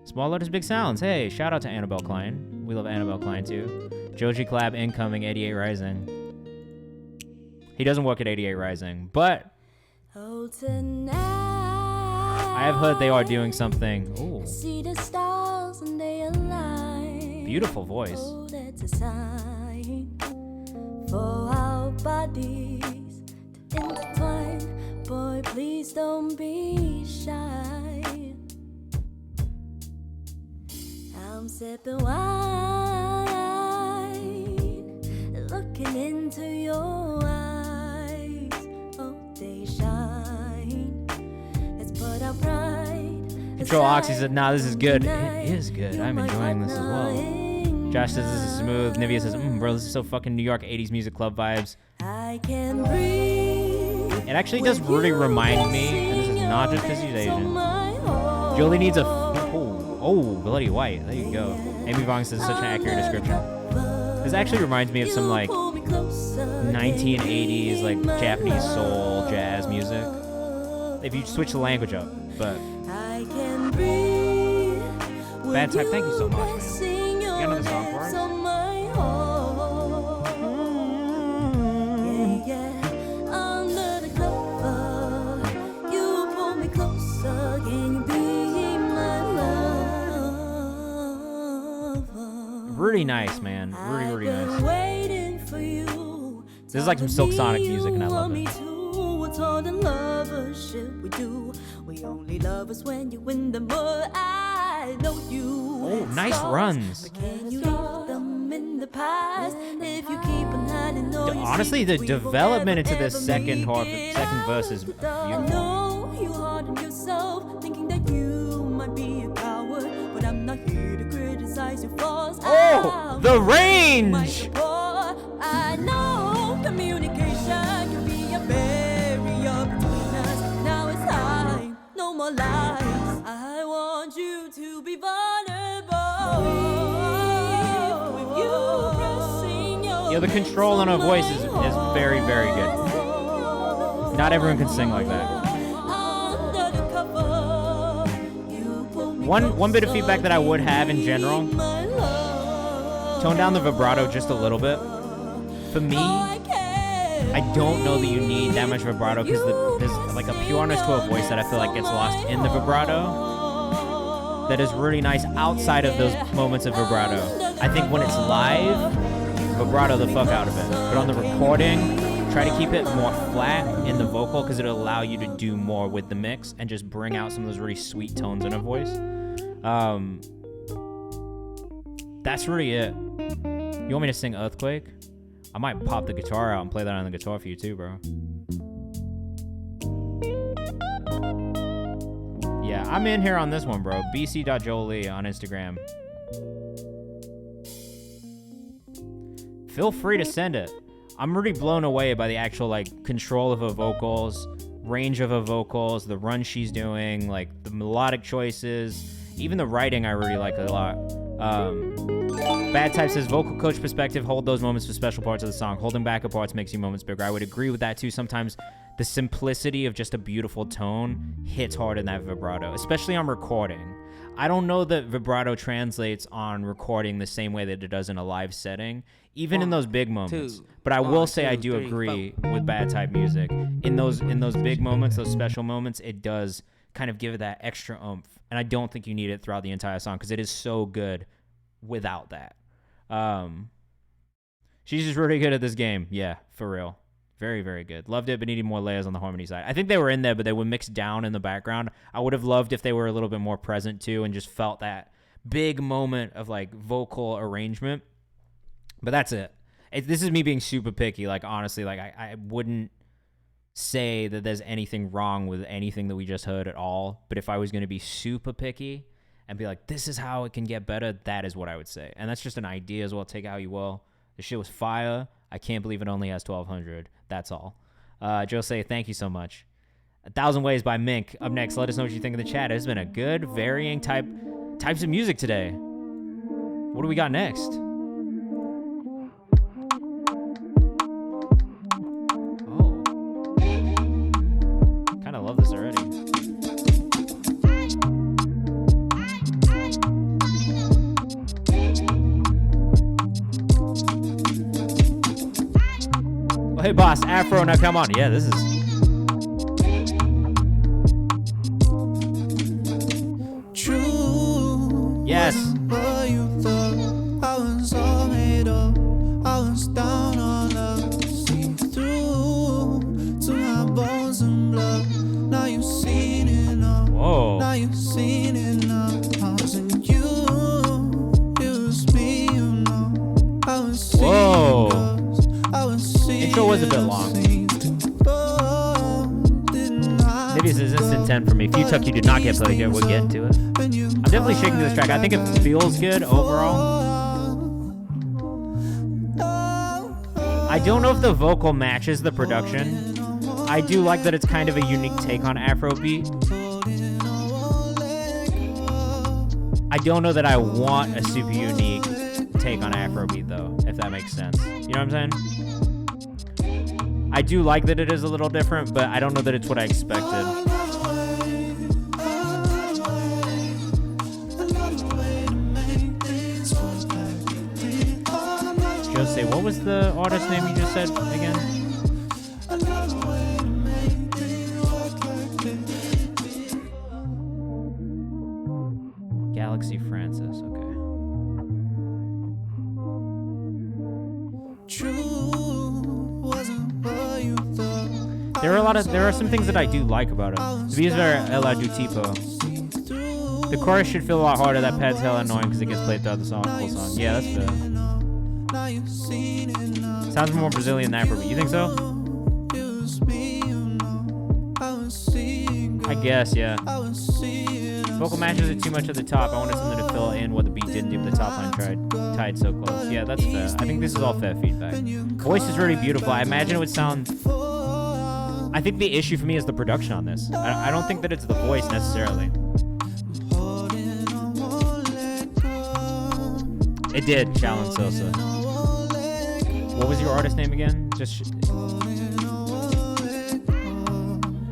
Small Lotus Big Sounds. Hey, shout out to Annabelle Klein. We love Annabelle Klein too. Joji Clab incoming, 88 Rising. He doesn't work at 88 Rising, but I have heard they are doing something. Ooh. Beautiful voice. For our bodies to intertwine, boy, please don't be shy. I'm sipping wine, looking into your eyes. Oh, they shine. Let's put our pride. Control Oxy said, nah, this is good. It is good. I'm enjoying this as well. Josh says this is smooth. Nivea says, bro, this is so fucking New York 80s music club vibes. I can breathe. It actually does really remind me, and this is not just because he's Asian. Jolie needs a... Oh, Bloody White. There you go. Amy Vong says such an accurate description. This actually reminds me of some like 1980s like Japanese soul jazz music. If you switch the language up, but... Bad Type, thank you so much, man. You got another song for us? Really nice, man. Really nice. This is like some Silk Sonic music, and I love it. We only love us when you win the more. I know you. Oh, nice runs. Honestly, the development into this second verse is beautiful. not here to criticize your flaws. Oh, the range! I know communication can be a barrier between us. Now it's time, no more lies. I want you to be vulnerable. With you pressing your Yeah, the control on her voice is very, very good. Not everyone can sing like that. under the cover. You pull me One bit of feedback that I would have in general, my love. tone down the vibrato just a little bit. For me, I don't know that you need that much vibrato because there's like a pureness to a voice that I feel like gets lost in the vibrato that is really nice outside of those moments of vibrato. I think when it's live, vibrato the fuck out of it. But on the recording, try to keep it more flat in the vocal because it'll allow you to do more with the mix and just bring out some of those really sweet tones in a voice. That's really it. You want me to sing Earthquake? I might pop the guitar out and play that on the guitar for you too, bro. Yeah, I'm in here on this one, bro. bc.jolie on Instagram. Feel free to send it. I'm really blown away by the actual like control of her vocals, range of her vocals, the run she's doing, like the melodic choices, even the writing I really like a lot. Bad Type says, vocal coach perspective, hold those moments for special parts of the song. Holding back parts makes you moments bigger. I would agree with that too. Sometimes the simplicity of just a beautiful tone hits hard in that vibrato, especially on recording. I don't know that vibrato translates on recording the same way that it does in a live setting, even in those big moments. But I will say I do agree with Bad Type music. In those big moments, those special moments, it does kind of give it that extra oomph. And I don't think you need it throughout the entire song because it is so good without that. She's just really good at this game. Yeah, for real. Very, very good. Loved it, but needed more layers on the harmony side. I think they were in there, but they were mixed down in the background. I would have loved if they were a little bit more present too and just felt that big moment of like vocal arrangement. But that's it. This is me being super picky. Like, honestly, like I wouldn't say that there's anything wrong with anything that we just heard at all. But if I was going to be super picky and be like, this is how it can get better, that is what I would say. And that's just an idea as well. Take it how you will. The shit was fire. I can't believe it only has 1,200. That's all. Joe say, thank you so much. 1,000 Ways by Mink. Up next, let us know what you think in the chat. It's been a good, varying types of music today. What do we got next? Oh. Kind of love this already. Hey boss, Afro, now come on. Yeah, this is true. Yes. What you thought I was all made up. I was down on love. See through to my bones and blood. Now you've seen it now. Whoa. Now you've seen it now. I wasn't you. It was me, you know. I was seeing Whoa. ghosts. I was seeing Intro was a bit long. Maybe this is instant 10 for me. Few Tuck, you did not get played yet. We'll get into it. I'm definitely shaking this track. I think it feels good overall. I don't know if the vocal matches the production. I do like that it's kind of a unique take on Afrobeat. I don't know that I want a super unique take on Afrobeat though, if that makes sense. You know what I'm saying? I do like that it is a little different, but I don't know that it's what I expected. Jose, what was the artist name you just said again? Galaxy Francis, okay. There are some things that I do like about it. These are Ela du Tipo. The chorus should feel a lot harder. That pad's hella annoying because it gets played throughout the whole song. Yeah, that's fair. Sounds more Brazilian than Afrobeat. You think so? I guess, yeah. Vocal matches it too much at the top. I wanted something to fill fill in what the beat didn't do, but the top line tied so close. Yeah, that's fair. I think this is all fair feedback. Voice is really beautiful. I imagine it would sound... I think the issue for me is the production on this. I don't think that it's the voice necessarily. It did, Shalon Sosa. What was your artist name again?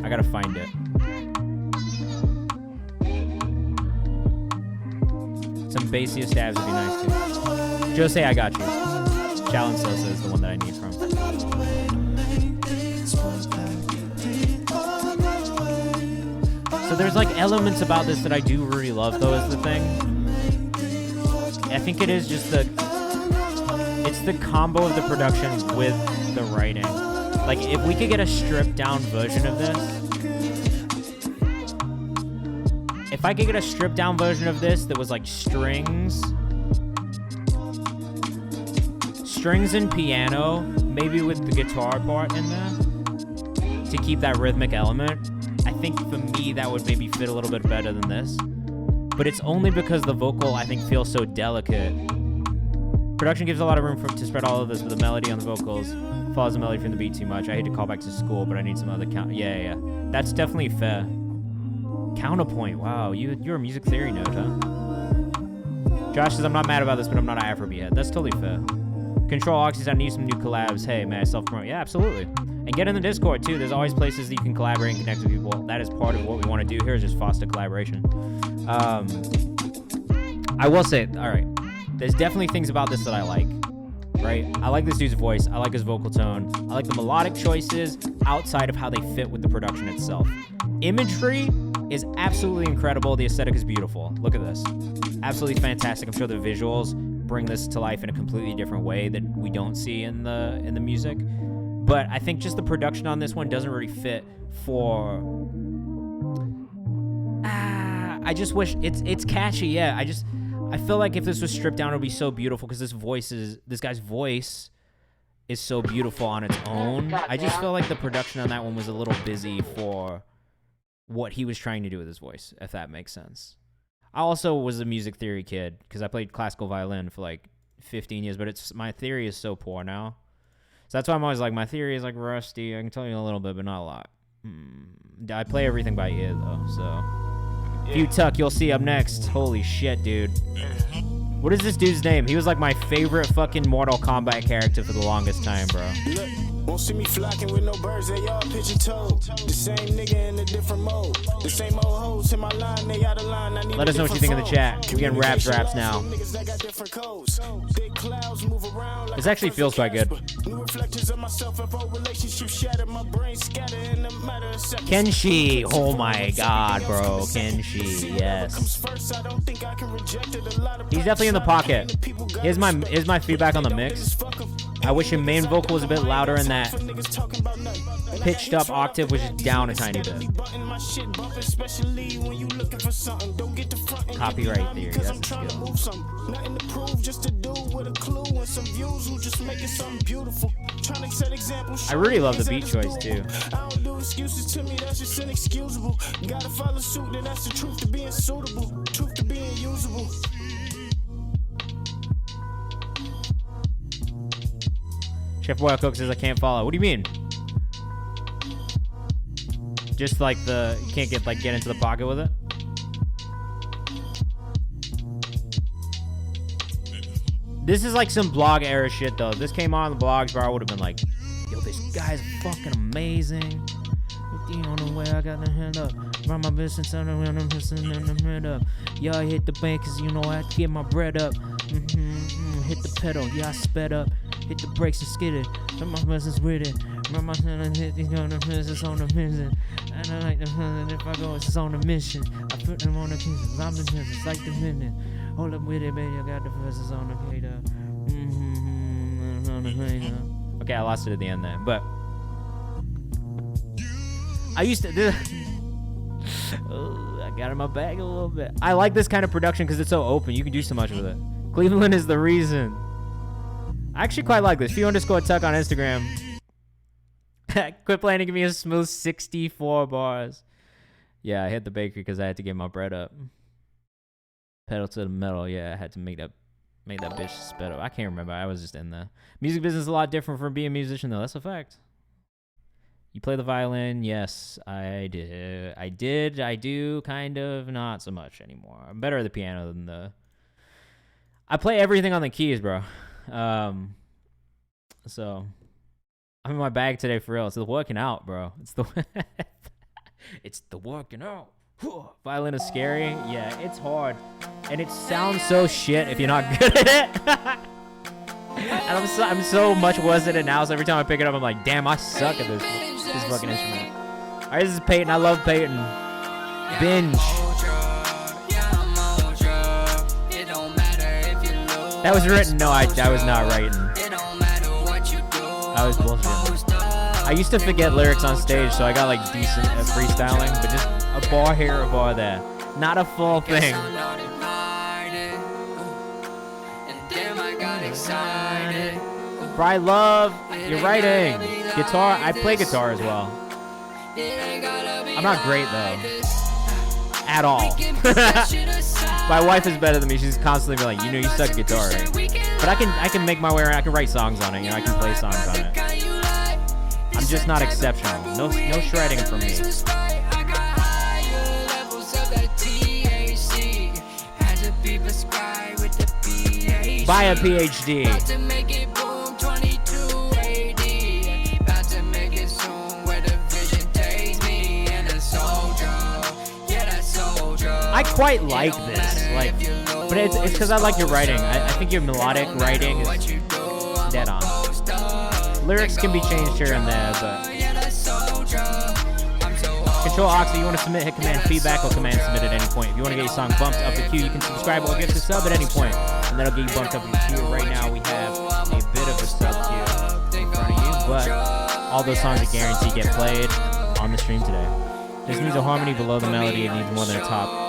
I gotta find it. Some bassier stabs would be nice too. Jose, I got you. Shalon Sosa is the one that I need from. So there's like elements about this that I do really love though, is the thing. I think it is just it's the combo of the production with the writing. Like, if we could get a stripped down version of this, if I could get a stripped down version of this that was like strings and piano, maybe with the guitar part in there, to keep that rhythmic element, I think for me that would maybe fit a little bit better than this. But it's only because the vocal, I think, feels so delicate. Production gives a lot of room to spread all of this, but the melody on the vocals follows the melody from the beat too much. I hate to call back to school, but I need some other count. Yeah. That's definitely fair. Counterpoint. Wow, you're a music theory nerd, huh? Josh says, I'm not mad about this, but I'm not an Afrobeat head. That's totally fair. Control Oxys, I need some new collabs. Hey, may I self-promote? Yeah, absolutely. And get in the Discord, too. There's always places that you can collaborate and connect with people. That is part of what we want to do here, is just foster collaboration. I will say, all right, there's definitely things about this that I like, right? I like this dude's voice. I like his vocal tone. I like the melodic choices outside of how they fit with the production itself. Imagery is absolutely incredible. The aesthetic is beautiful. Look at this. Absolutely fantastic. I'm sure the visuals bring this to life in a completely different way that we don't see in the music. But I think just the production on this one doesn't really fit for... I just wish... It's catchy, yeah. I feel like if this was stripped down, it would be so beautiful, because this guy's voice is so beautiful on its own. I just feel like the production on that one was a little busy for what he was trying to do with his voice, if that makes sense. I also was a music theory kid, because I played classical violin for like 15 years, but my theory is so poor now. So that's why I'm always like, my theory is like rusty. I can tell you a little bit, but not a lot. I play everything by ear, though, so... If you tuck, you'll see up next. Holy shit, dude. What is this dude's name? He was like my favorite fucking Mortal Kombat character for the longest time, bro. Look, won't see me flocking with no birds, they all pigeon toed. The same nigga in a different mode. The same old hoes in my line, they out of line. I need Let us know what you think in the chat. We're getting raps now. This actually feels quite good. Kenshi, oh my god, bro. Kenshi, yes. He's definitely in the pocket. Here's my feedback on the mix. I wish your main vocal was a bit louder and that pitched up octave was just down a tiny bit. Copyright theory, that's a skill. I really love the beat choice too. Gotta follow suit, and that's the truth to being suitable, truth to being usable. Chef Boyle Cook says I can't follow. What do you mean? Just like you can't get into the pocket with it? This is like some blog era shit though. If this came on the blogs, bro, I would have been like, yo, this guy's fucking amazing. On the way, I got the hand up. Run my business on the way, I'm missing in the head up. Yeah, I hit the bank, cause you know I get my bread up. Hit the pedal, yeah, I sped up. Hit the brakes and skid it. Run my business with it. Run my hit these on the business on the mission. And I like the feeling if I go, it's on the mission. I put them on the pieces, I'm the business, like the minute. Hold up with it, baby, I got the business on the hater. Okay, I lost it at the end there, but I used to I got in my bag a little bit. I like this kind of production because it's so open. You can do so much with it. Cleveland is the reason. I actually quite like this. Few_tuck on Instagram. Quit playing to give me a smooth 64 bars. Yeah, I hit the bakery because I had to get my bread up. Pedal to the metal. Yeah, I had to make that bitch sped up. I can't remember. I was just in the music business. A lot different from being a musician, though. That's a fact. You play the violin? Yes, I did. I do, kind of, not so much anymore. I'm better at the piano than the... I play everything on the keys, bro. So, I'm in my bag today for real. It's the working out, bro. It's the... it's the working out. Violin is scary. Yeah, it's hard. And it sounds so shit if you're not good at it. And I'm so much worse at it now, so every time I pick it up, I'm like, damn, I suck at this fucking instrument. All right, this is Peyton. I love Peyton. Binge. That was written. No, I was not writing. I was bullshit. I used to forget lyrics on stage, so I got like decent at freestyling, but just a bar here, a bar there. Not a full thing. But I love your writing. Guitar, I play guitar as well. I'm not great though. At all. My wife is better than me. She's constantly be like, you know you suck at guitar, right? But I can make my way around. I can write songs on it. You know, I can play songs on it. I'm just not exceptional. No shredding for me. Buy a PhD. I quite like this, like, but it's because I like your writing. I think your melodic writing is dead on. Lyrics can be changed here and there, but Control Oxy, you want to submit, hit command feedback or command submit at any point. If you want to get your song bumped up the queue, you can subscribe or gift a sub at any point, and that'll get you bumped up the queue. Right now, we have a bit of a sub queue in front of you, but all those songs are guaranteed get played on the stream today. This needs a harmony below the melody. It needs more than a top.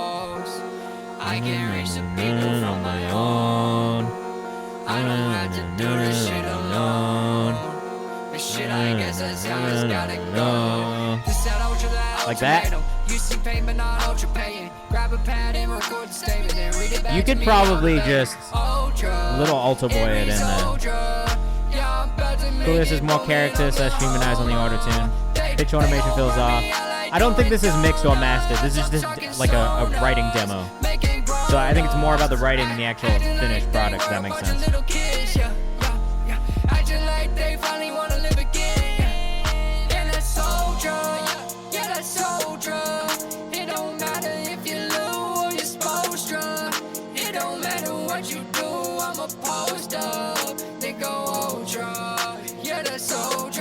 I can't reach the beat on my own. I don't have to do this shit alone. This shit I guess that's how it's gotta go. Like that? You could probably just little alto boy it in there. Cool, this is more character / humanized on the auto-tune. Pitch automation feels off. I don't think this is mixed or mastered. This is just like a writing demo. So I think it's more about the writing than the actual finished product, if that makes sense.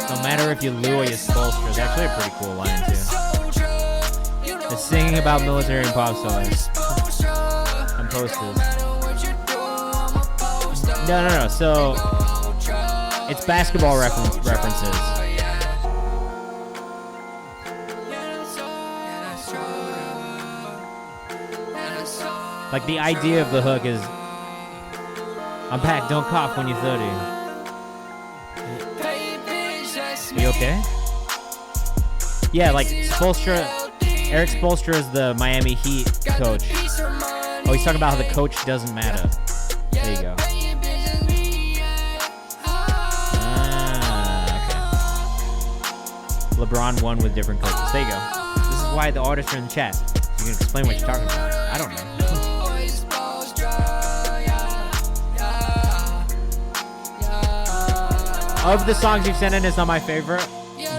No matter if you Lou or you Spolstra. It's actually a pretty cool line, too. It's singing about military and pop stars. And posters. No. So, it's basketball references. Like, the idea of the hook is, I'm back, don't cough when you're 30. You okay? Yeah, like Spolstra, Eric Spolstra is the Miami Heat coach. Oh, he's talking about how the coach doesn't matter. There you go. Okay. LeBron won with different coaches. There you go. This is why the artists are in the chat. So you can explain what you're talking about. I don't know. Of the songs you've sent in, it's not my favorite,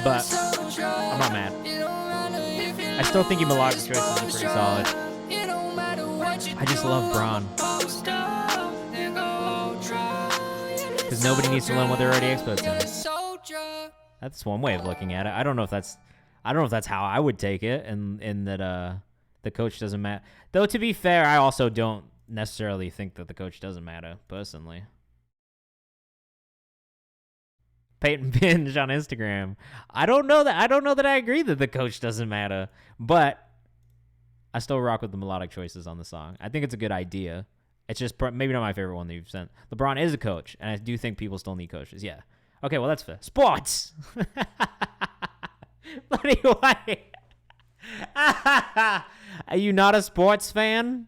but I'm not mad. I still think your melodic choices are pretty solid. I just love Braun. Because nobody needs to learn what they're already experts in. That's one way of looking at it. I don't know if that's how I would take it, and that the coach doesn't matter. Though to be fair, I also don't necessarily think that the coach doesn't matter personally. Peyton Binge on Instagram. I don't know that I agree that the coach doesn't matter, but I still rock with the melodic choices on the song. I think it's a good idea. It's just maybe not my favorite one that you've sent. LeBron is a coach, and I do think people still need coaches. Yeah. Okay, well, that's fair. Sports! Bloody White! Are you not a sports fan?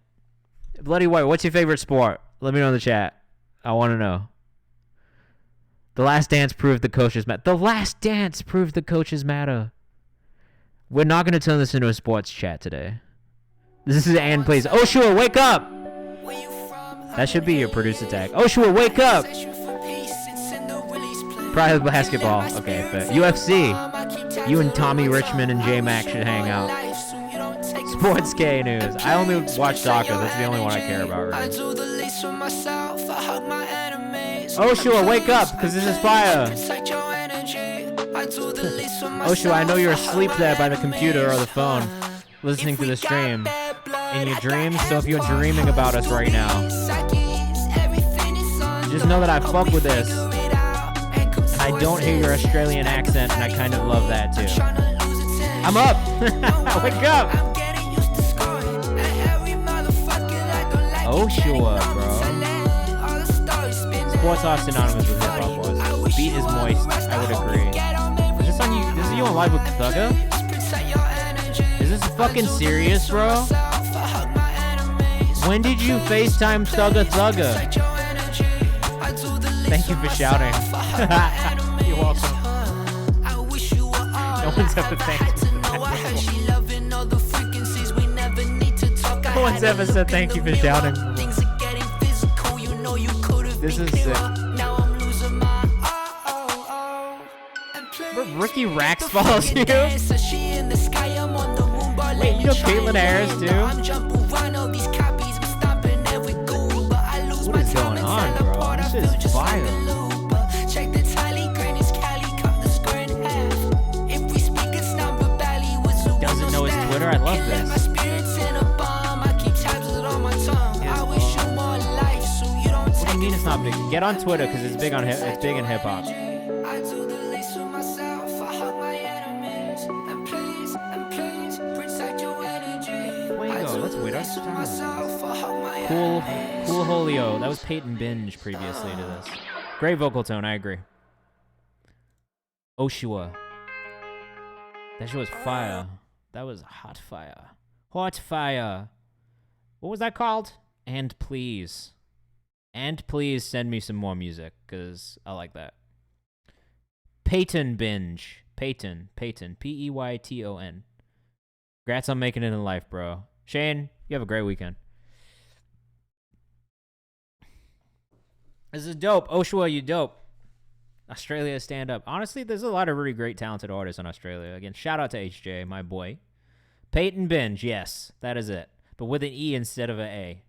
Bloody White, what's your favorite sport? Let me know in the chat. I want to know. The Last Dance proved the coaches matter. The Last Dance proved the coaches matter. We're not going to turn this into a sports chat today. This is Ann, please. Oshua, wake up! That should be your producer tag. Oshua, wake up! Probably basketball. Okay, fair. UFC. You and Tommy Richmond and J-Mac should hang out. Sports K news. I only watch soccer. That's the only one I care about, right? Oshua, wake up, because this is fire. Oshua, I know you're asleep there by the computer or the phone, listening to the stream. In your dreams, so if you're dreaming about us right now, just know that I fuck with this. And I don't hear your Australian accent, and I kind of love that too. I'm up! Wake up! Oshua, bro. Sports are synonymous with hip-hop boys. Beat is moist, I would agree. Is this on you? This is you on live with Thugger? Is this fucking serious, bro? When did you FaceTime Thugger? Thank you for shouting. You're welcome. No one's ever thanked me. No one's ever said thank you for shouting. This is sick. Ricky Rax follows you? Wait, you know Caitlin Harris too? What is going on, bro? This is fire. Doesn't know his Twitter? I love this. What do you mean it's not big? Get on Twitter because it's big on it's big in hip hop. Let's wait. Cool Holio. That was Peyton Binge previously to this. Great vocal tone, I agree. Oshua. That shit was fire. That was hot fire. Hot fire. What was that called? And please send me some more music, because I like that. Peyton Binge. Peyton. Peyton. Congrats on making it in life, bro. Shane, you have a great weekend. This is dope. Oshua, you dope. Australia, stand up. Honestly, there's a lot of really great, talented artists in Australia. Again, shout out to HJ, my boy. Peyton Binge, yes, that is it. But with an E instead of an A.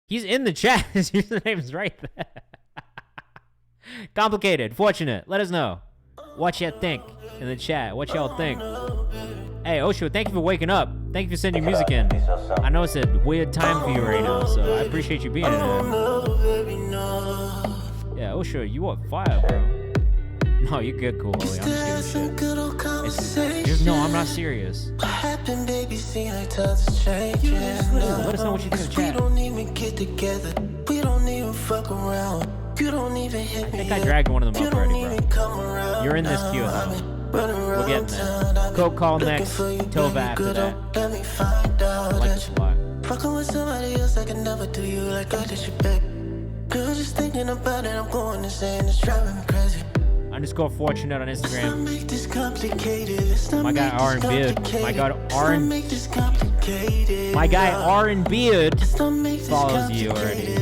He's in the chat. His username's right there. Complicated, fortunate. Let us know what you think in the chat. What y'all think. Hey, Oshua, thank you for waking up. Thank you for sending your music in. I know it's a weird time for you right now, so I appreciate you being in there. Yeah, Oshua, you on fire, bro. No, you're good, cool, Holly. I'm just giving shit. No, I'm not serious. Let us know what you think in the chat. We don't even fuck around. You don't even hit I think I dragged one of them up already, bro. You're in this queue, though. We'll get in there. Coke call next. Tova after that. I like this a lot. Fucking with somebody else, I can never do you like I did you, babe. Girl, just thinking about it, I'm going insane. It's driving me crazy. Underscore Fortunate on Instagram. My guy R and Beard. My guy R and Beard follows you already.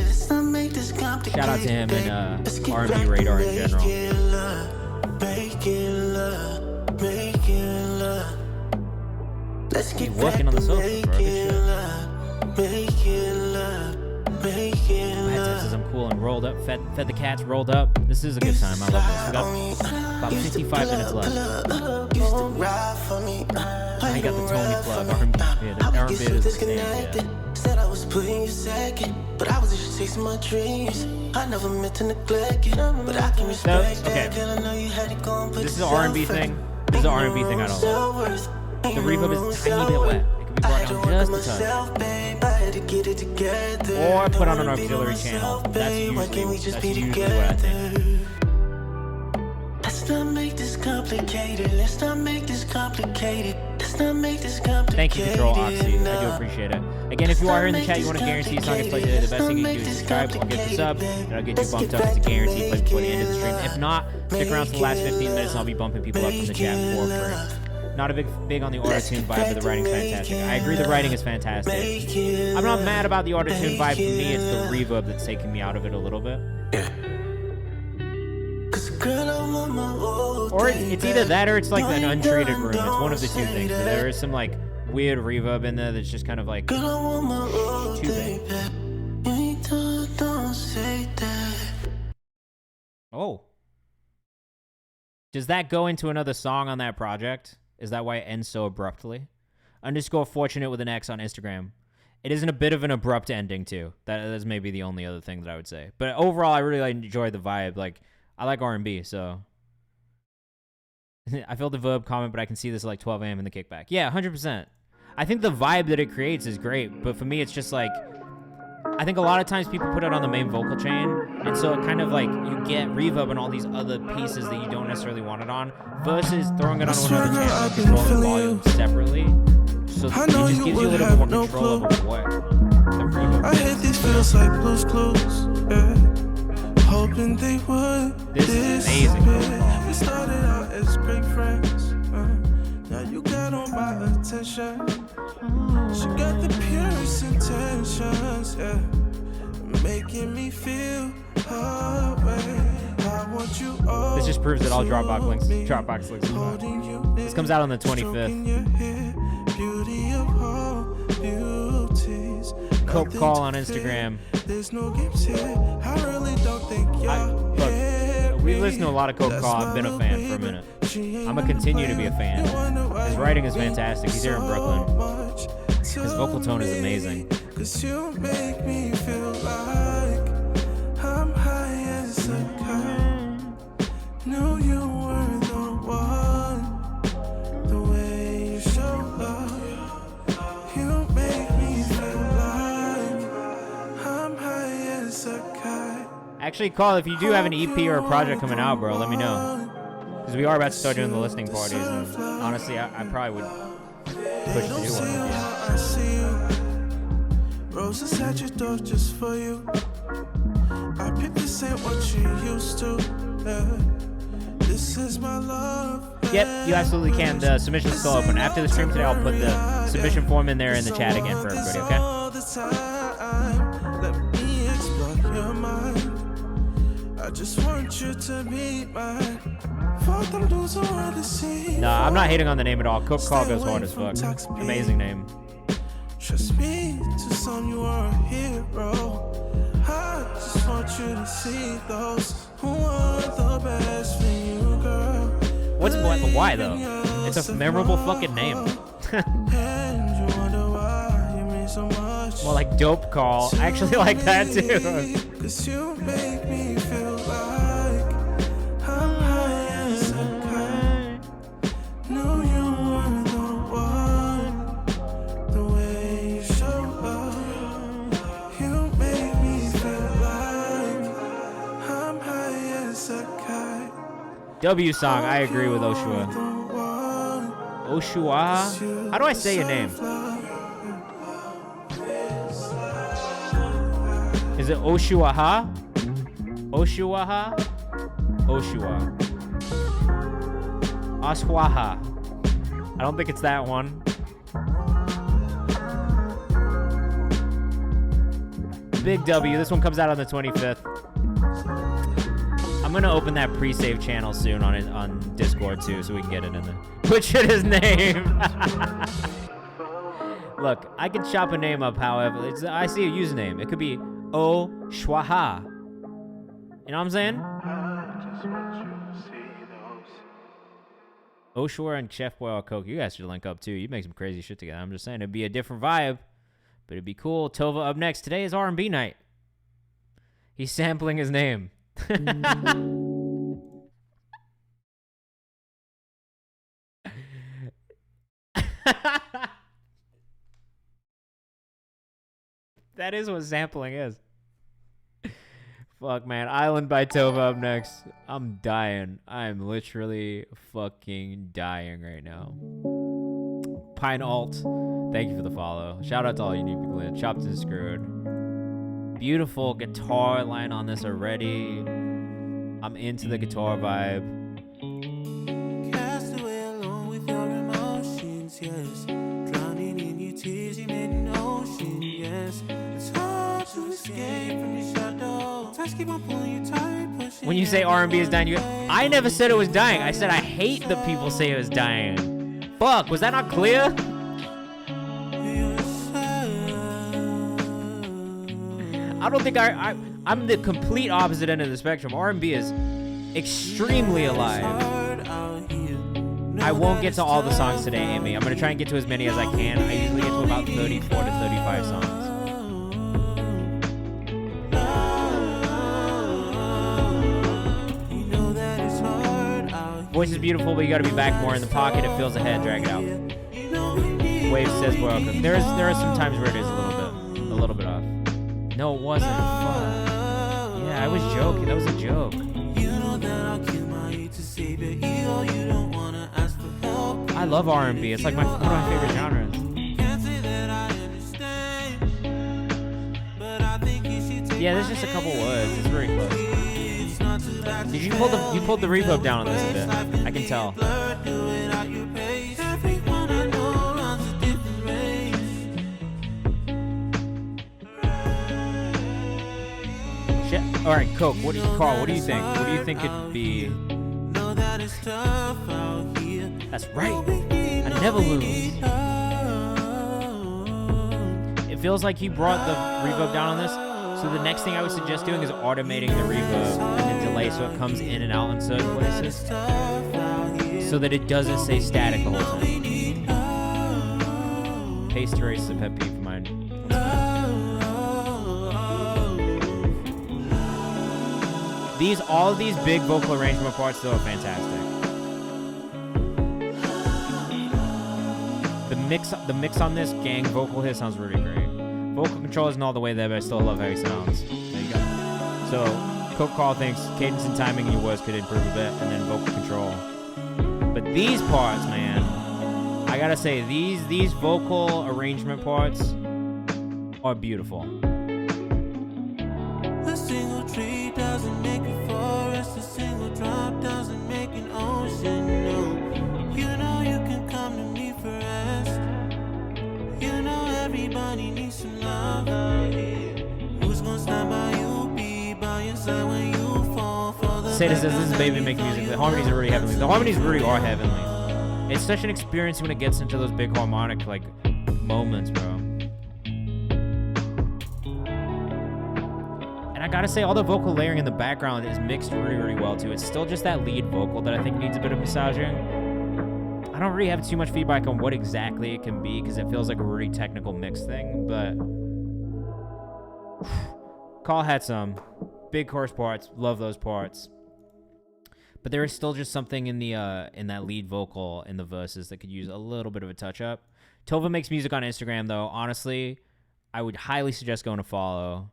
Shout out to him and R&B Radar in general. Keep working on the social, bro. Good shit. Matt says I'm cool and rolled up. Fed the cats, rolled up. This is a good time. I love this. We got about 55 minutes left. I got the Tony plug. R&B is the same, yeah. Said I was putting you second, but I was just chasing my dreams. I never meant to neglect you, but I can respect that. This is an R&B thing. This is an R&B thing I don't like. The reverb is a tiny bit wet. It can be brought down just a touch. Or put on an auxiliary channel. That's usually what I think. Let's not make this complicated. Let's not make this complicated. Let's not make this complicated. Thank you, Control Oxy. I do appreciate it. Again, if you are here in the chat, you want to guarantee a song gets played today, the best thing you can do is subscribe. I'll get the sub, and I'll get you bumped up. It's a guarantee play before the end of the stream. If not, stick around for the last 15 minutes, and I'll be bumping people up from the chat for free. Not a big on the auto-tune vibe, but the writing's fantastic. I agree the writing is fantastic. I'm not mad about the auto-tune vibe. For me, it's the reverb that's taking me out of it a little bit. Or it's either that or it's like an untreated room. It's one of the two things. So there is some like weird reverb in there that's just kind of like too big. Oh. Does that go into another song on that project? Is that why it ends so abruptly? _fortunate with an X on Instagram. It isn't a bit of an abrupt ending too. That is maybe the only other thing that I would say. But overall, I really enjoy the vibe. Like, I like R&B, so. I feel the verb comment, but I can see this at like 12 a.m. in the kickback. Yeah, 100%. I think the vibe that it creates is great, but for me, it's just like, I think a lot of times people put it on the main vocal chain, and so it kind of like, you get reverb and all these other pieces that you don't necessarily want it on, versus throwing it on another channel and controlling the volume separately, so it just gives you a little bit more control over what the reverb is. I hate these feels like Blue's Clues, yeah. Hoping they would. This is amazing. We started out as great friends, now you got on my attention. She got the purest intentions, yeah. Making me feel her way. I want you all. This just proves that all Dropbox links are fine. This comes out on the 25th. Beauty of all beauties. Cope Call on Instagram. There's no games here. I really don't think Look, we listen to a lot of Cope Call. I've been a fan for a minute. I'm gonna continue to be a fan. His writing is fantastic. He's here in Brooklyn. His vocal tone is amazing. Cause you make me feel like I'm high as a kite. Knew you were the one. The way you show up, you make me feel like I'm high as a kite. Actually, Call, if you do have an EP or a project coming out, bro, let me know. Because we are about to start doing the listening parties, and honestly, I probably would push to do one with you. Roses at your door just for you. I picked this ain't what you used to. This is my love. Yep, you absolutely can. The submission's still open. After the stream today, I'll put the submission form in there in the chat again for everybody, okay? Let me explore your mind. I just want you to be mine. Nah, I'm not hating on the name at all. Cook Call goes hard as fuck. Amazing name. Trust me, to some you are a hero. I just want you to see those who want the best for you, girl. What's the why though? It's a memorable fucking name. And you wonder why you mean so much. Well, like Dope Call. I actually like that too. Cause you make me feel like I'm high as a kite. Knew you were the one. The way you show up, you make me feel like I'm high as a kite. W song, I agree with Oshua. Oshua? How do I say your name? Is it Oshuaha? Oshuaha? Oshua. Oshuaha. I don't think it's that one. Big W. This one comes out on the 25th. I'm gonna open that pre-save channel soon on Discord too, so we can get it in there. Butchered his name. Look, I can chop a name up. However, I see a username. It could be O Shwaha. You know what I'm saying? Oshua and Chef Boy Coke. You guys should link up too. You make some crazy shit together. I'm just saying it'd be a different vibe, but it'd be cool. Tova up next. Today is R&B night. He's sampling his name. That is what sampling is. Fuck, man. Island by Tova up next. I'm dying. I'm literally fucking dying right now. Pine Alt, thank you for the follow. Shout out to all you new people in. Chopped and Screwed. Beautiful guitar line on this already. I'm into the guitar vibe. Cast away alone with your emotions, yes. Drowning in your tears, you made an ocean, yes. It's hard to escape from your shadow. Touch keep on pulling you tight, pushing. When you say R&B is dying, I never said it was dying. I said I hate the people say it was dying. Fuck, was that not clear? I don't think I'm the complete opposite end of the spectrum. R&B is extremely alive. I won't get to all the songs today, Amy. I'm going to try and get to as many as I can. I usually get to about 34 to 35 songs. Voice is beautiful, but you got to be back more in the pocket. It feels ahead. Drag it out. Wave says welcome. There are some times where it is a little bit off. No, it wasn't. Fuck. Yeah, I was joking. That was a joke. I love R&B. It's like one of my favorite genres. Yeah, there's just a couple words. It's very close. Did you pulled the reverb down on this a bit? I can tell. Shit. All right, Coke. Carl, what do you think? What do you think it'd be? That's right. I never lose. It feels like he brought the reverb down on this. So the next thing I would suggest doing is automating the reverb and the delay so it comes in and out in certain places, so that it doesn't stay static the whole time. Pace to race is a pet peeve of mine. All of these big vocal arrangement parts though are fantastic. The mix on this gang vocal here sounds really great. Vocal control isn't all the way there, but I still love how he sounds. There you go. So, Coke Carl thinks cadence and timing in your words could improve a bit, and then vocal control. But these parts, man, I gotta say, these vocal arrangement parts are beautiful. A single tree doesn't make a forest, a single drop doesn't make an ocean, no. You know you can come to me for rest. You know everybody needs some love out here. Who's gonna stand by you, be by your side when you fall for the Seda says, this is baby making music. The harmonies are really heavenly. The harmonies really are heavenly. It's such an experience when it gets into those big harmonic, like, moments, bro. And I gotta say, all the vocal layering in the background is mixed really, really well, too. It's still just that lead vocal that I think needs a bit of massaging. I don't really have too much feedback on what exactly it can be, because it feels like a really technical mix thing, but... Call had some. Big chorus parts. Love those parts. But there is still just something in the in that lead vocal in the verses that could use a little bit of a touch-up. Tova makes music on Instagram, though. Honestly, I would highly suggest going to follow.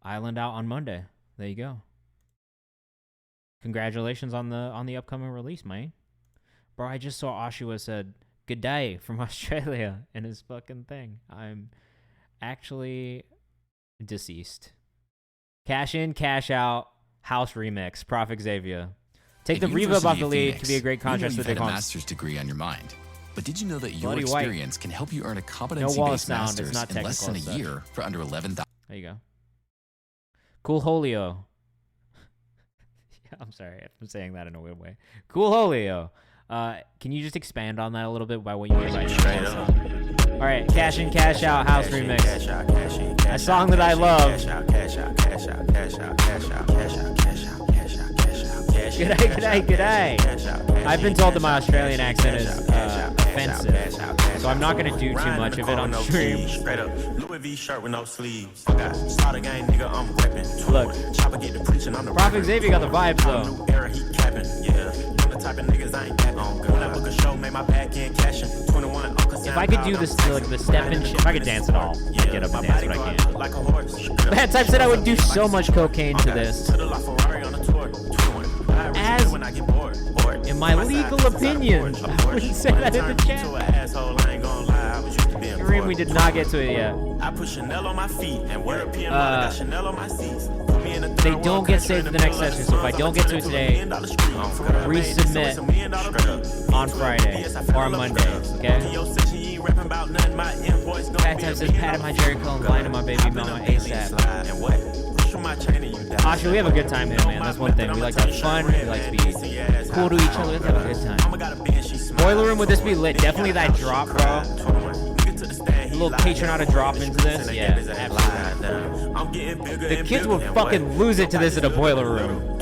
Island out on Monday. There you go. Congratulations on the upcoming release, man. Bro, I just saw Oshua said, good day from Australia in his fucking thing. I'm actually deceased. Cash in, cash out, house remix, Prophet Xavier. Take the reverb off the lead to be a great contrast to the big a master's degree on your mind. But did you know that your experience can help you earn a competency-based master's in less than a year for under $11,000? There you go. Cool Holio. Yeah, I'm sorry. I'm saying that in a weird way. Cool Holio. Can you just expand on that a little bit by what you mean by straight up? All right, cash in, cash out, house remix. A song that I love. G'day. I've been told that my Australian accent is offensive, so I'm not gonna do too much of it on stream. Look, Prophet Xavier got the vibes though. If I could do this, like the step and shit, if I could dance at all, I'd get up and dance, but I can't. Bad Type said I would do so much cocaine to this. as, in my legal opinion, I wouldn't say that in the chat. Kareem, we did not get to it yet. I put Chanel on my feet and European got Chanel on my seats. They don't get saved in the next session, so if I don't get to it today, resubmit on Friday or on Monday, okay? Bad Time says, pat my Jerry Cullen, blind to my baby mama ASAP. Actually, we have a good time here, man. That's one thing. We like to have fun. We like to be cool to each other. We like to have a good time. Boiler Room, would this be lit? Definitely that drop, bro. A little Patreon drop into this. Yeah, absolutely. The kids would fucking lose it to this in a Boiler Room.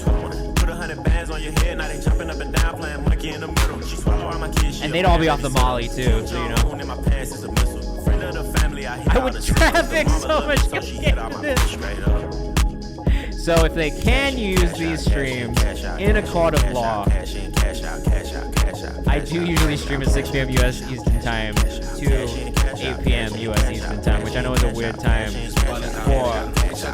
And they'd all be off the molly too, so you know. I would traffic so much to get to this. So if they can use these streams in a court of law, I do usually stream at 6 p.m. U.S. Eastern Time to 8 p.m. U.S. Eastern Time, which I know is a weird time for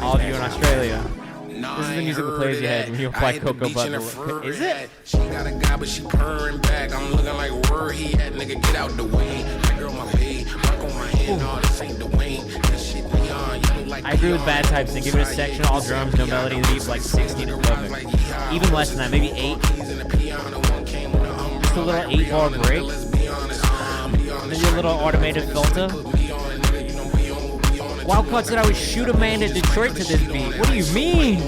all of you in Australia. This is the music that plays your head when you apply cocoa butter. Is it? She got a guy, but she purring back. I'm looking like where he at, nigga. Get out the way. My girl, my babe, rock on my head. No, this ain't the Wayne. This shit Leon. You look like I agree with Bad Types and give it a section, all drums, no melody, leave like 16 is perfect. Even less than that, maybe 8. Just a little 8-bar break. Maybe a little automated filter. Wildcard said I would shoot a man in Detroit to this beat. What do you mean?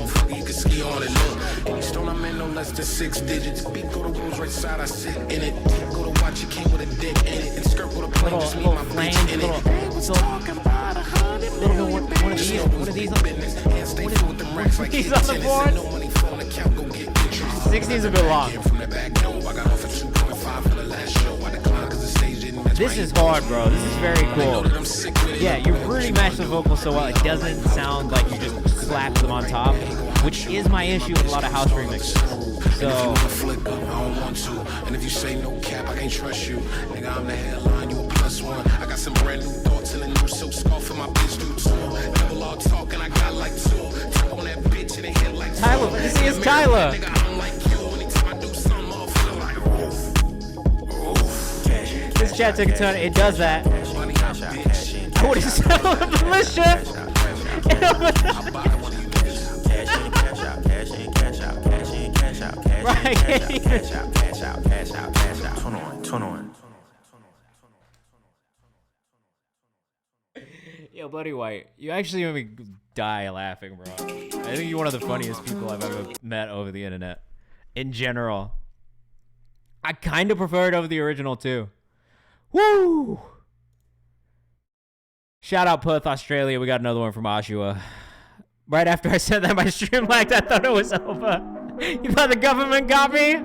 Stone, I'm in no less than 6 digits. Beat go to Rose right side, I sit in it. Go to watch, you came with a dick in it. And skirt with a plane, just leave my bleach in it. One of these on the board. 16's a bit long. This is hard, bro. This is very cool. Yeah, you really match the vocals so well. It doesn't sound like you just slap them on top, which is my issue with a lot of house remixes. So, and if you say no cap, I can't trust you. Nigga, I'm the headline, you a +1. I got some brand new thoughts and a new silk scarf in my bitch do too. Double all talk and I got like 2. Tap on that bitch and it hit like Tyler, this is Tyler. Nigga, I'm like you. Anytime I do something, I'll feel like this chat took a ton. It does that. What is that? Militia. Right. Yo, Bloody White, you actually made me die laughing, bro. I think you're one of the funniest people I've ever met over the internet. In general. I kind of prefer it over the original, too. Woo! Shout out Perth, Australia. We got another one from Oshawa. Right after I said that, my stream lagged. I thought it was over. You thought the government got me?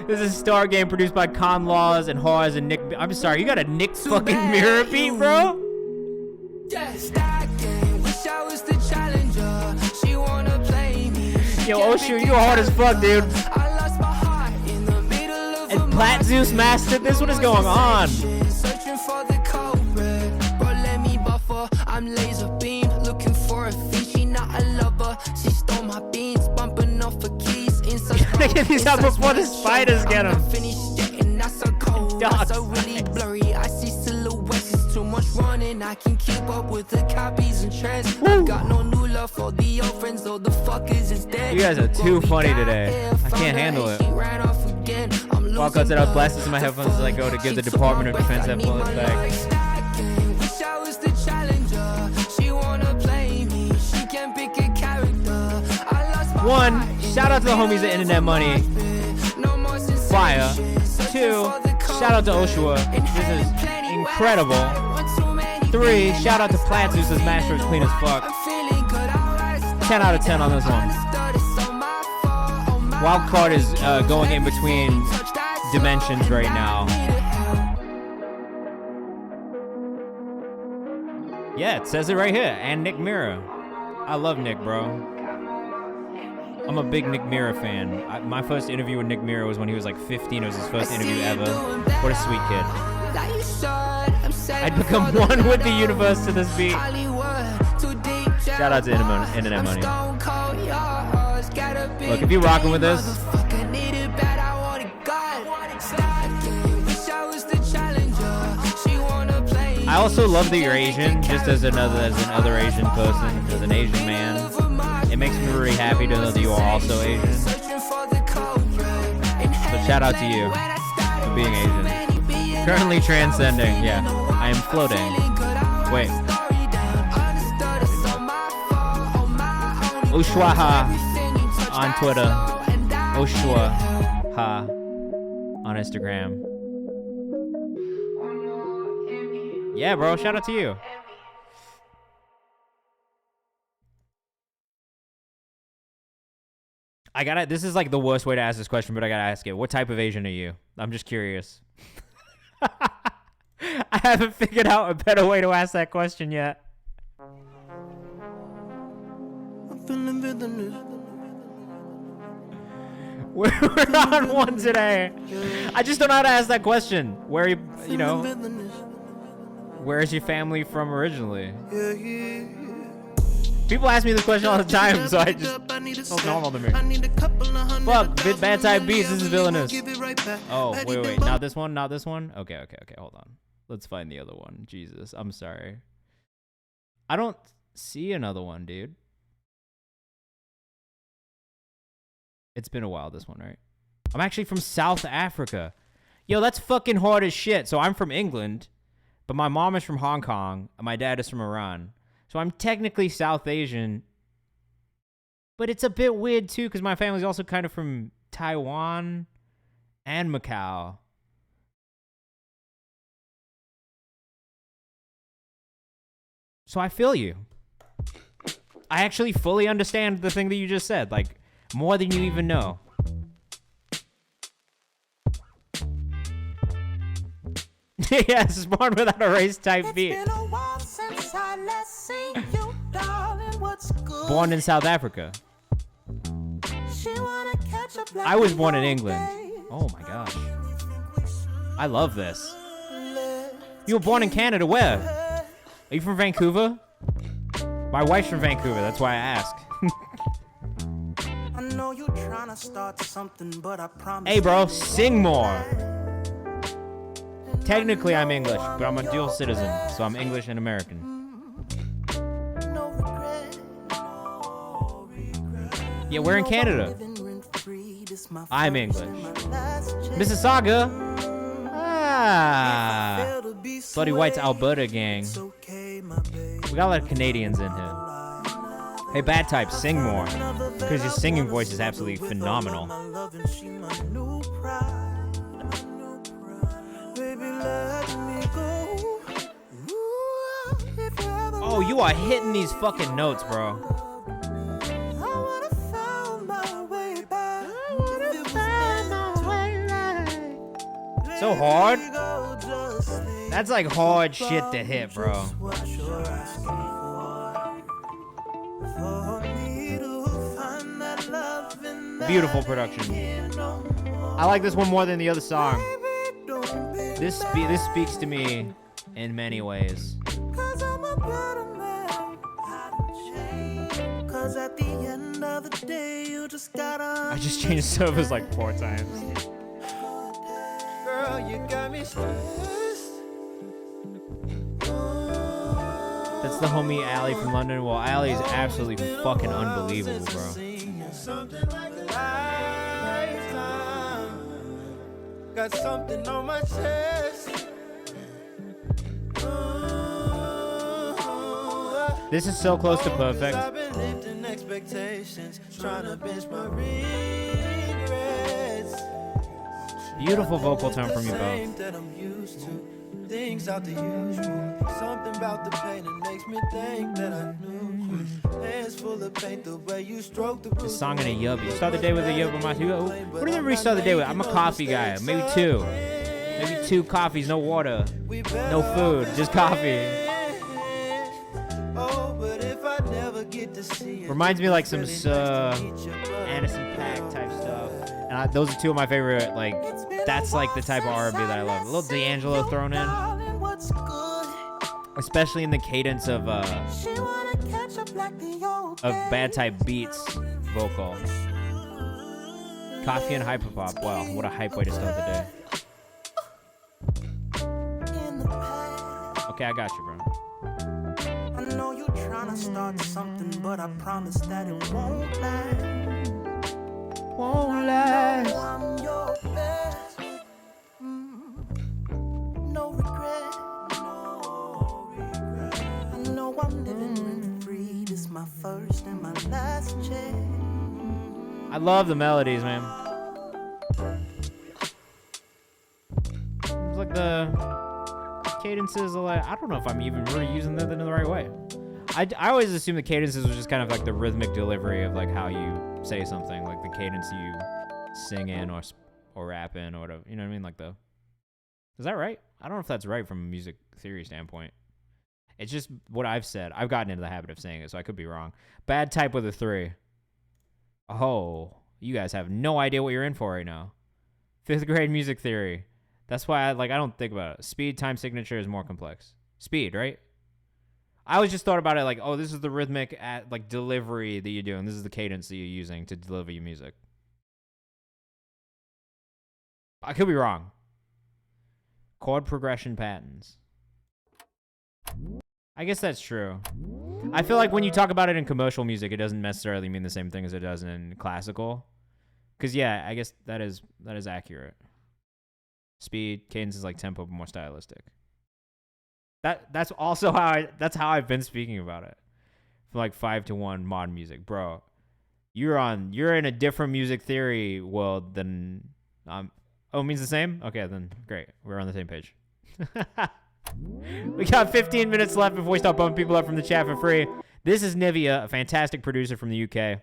This is a Star game produced by Con Laws and Hawes and Nick. I'm sorry, you got a Nick fucking Mirror beat, bro? Yo, Oshu, you hard as fuck, dude. And Plat Zeus mastered this. What is going on? I'm laser beam, looking for a fish. She not a lover. She stole my beans, bumping off her keys. Gotta get these out before the spiders get them. Dogs. Really blurry. I see silhouettes. It's too much running. I can keep up with the copies and trends. I got no new love for the old friends. All the fuckers is dead. You guys are too funny today. I can't handle it. Walcott said I'll blast this in my headphones as I go to give the Department of Defense that bullet back. One, shout out to the homies at Internet Money. Fire. 2, shout out to Oshawa. This is incredible. 3, shout out to Plat Zeus. This master is clean as fuck. 10 out of 10 on this one. Wildcard is going in between dimensions right now. Yeah, it says it right here. And Nick Mirror. I love Nick, bro. I'm a big Nick Mirror fan. My first interview with Nick Mirror was when he was like 15. It was his first interview ever. What a sweet kid. I'd become one with the universe to this beat. Shout out to Internet Money. Look, if you're rocking with this, I also love that you're Asian, just as another Asian person, as an Asian man. It makes me really happy to know that you are also Asian. So shout out to you for being Asian. Currently transcending, yeah. I am floating. Wait. Ushwaha on Twitter. Ushwaha on Instagram. Yeah, bro. Shout out to you. This is like the worst way to ask this question, but I gotta ask it. What type of Asian are you? I'm just curious. I haven't figured out a better way to ask that question yet. We're on one today. I just don't know how to ask that question. Where you know, where is your family from originally? People ask me this question all the time, so I just it's normal to me. Fuck, bad type beats. This is villainous. Oh, wait. Not this one. Okay. Hold on. Let's find the other one. Jesus, I'm sorry. I don't see another one, dude. It's been a while, this one, right? I'm actually from South Africa. Yo, that's fucking hard as shit. So I'm from England, but my mom is from Hong Kong, and my dad is from Iran. So I'm technically South Asian, but it's a bit weird, too, because my family's also kind of from Taiwan and Macau. So I feel you. I actually fully understand the thing that you just said, like, more than you even know. Yes, born without a race type beat. Born in South Africa. I was born in England. Oh my gosh. I love this. You were born in Canada, where? Are you from Vancouver? My wife's from Vancouver, that's why I ask. I know you trying to start something, but I promise. Hey bro, sing more. Technically I'm English, but I'm a dual citizen, so I'm English and American. Yeah, we're in Canada. I'm English. Mississauga. Ah. Bloody White's Alberta gang. We got a lot of Canadians in here. Hey, bad type, sing more. Because your singing voice is absolutely phenomenal. Oh, you are hitting these fucking notes, bro. So hard. That's like hard shit to hit, bro. Beautiful production. I like this one more than the other song. This speaks to me in many ways. I just changed servers like 4 times. Girl, you got me stressed. That's the homie Ali from London. Well, Ali is absolutely fucking unbelievable, bro. Got something on my chest. This is so close to perfect. I've been lifting expectations, trying to bench my regrets. Beautiful vocal tone from you both. Things out the usual. Something about the pain that makes me think that I knew. Hands full of paint, the way you stroke the this song in a yub. You start the day with a yub. What do you ever start the day with? I'm a coffee guy. Maybe 2. Maybe 2 coffees, no water, no food, just coffee. Reminds me like some Anderson .Paak type stuff. And those are 2 of my favorite, like, that's like the type of R&B that I love. A little D'Angelo thrown in. Especially in the cadence of bad type beats vocal. Coffee and hyperpop. Wow, what a hype way to start the day. Okay, I got you, bro. I know you're trying to start something, but I promise that it won't last. Won't last. I'm your best. No regret. No regret. I know I'm living rent free. This my first and my last chance. I love the melodies, man. It's like the cadences are like, I don't know if I'm even really using them in the right way. I always assume the cadences was just kind of like the rhythmic delivery of like how you say something, like the cadence you sing in or rap in or whatever. You know what I mean? Like the, is that right? I don't know if that's right from a music theory standpoint. It's just what I've said. I've gotten into the habit of saying it, so I could be wrong. Bad type with a 3. Oh, you guys have no idea what you're in for right now. 5th grade music theory. That's why I don't think about it. Speed, time signature is more complex. Speed, right? I always just thought about it like, oh, this is the rhythmic delivery that you're doing. This is the cadence that you're using to deliver your music. I could be wrong. Chord progression patterns. I guess that's true. I feel like when you talk about it in commercial music, it doesn't necessarily mean the same thing as it does in classical. Because, yeah, I guess that is accurate. Speed, cadence is like tempo, but more stylistic. That's also how I've been speaking about it. From like 5-1 modern music. Bro, you're in a different music theory world than oh, it means the same? Okay, then great. We're on the same page. We got 15 minutes left before we start bumping people up from the chat for free. This is Nivea, a fantastic producer from the UK.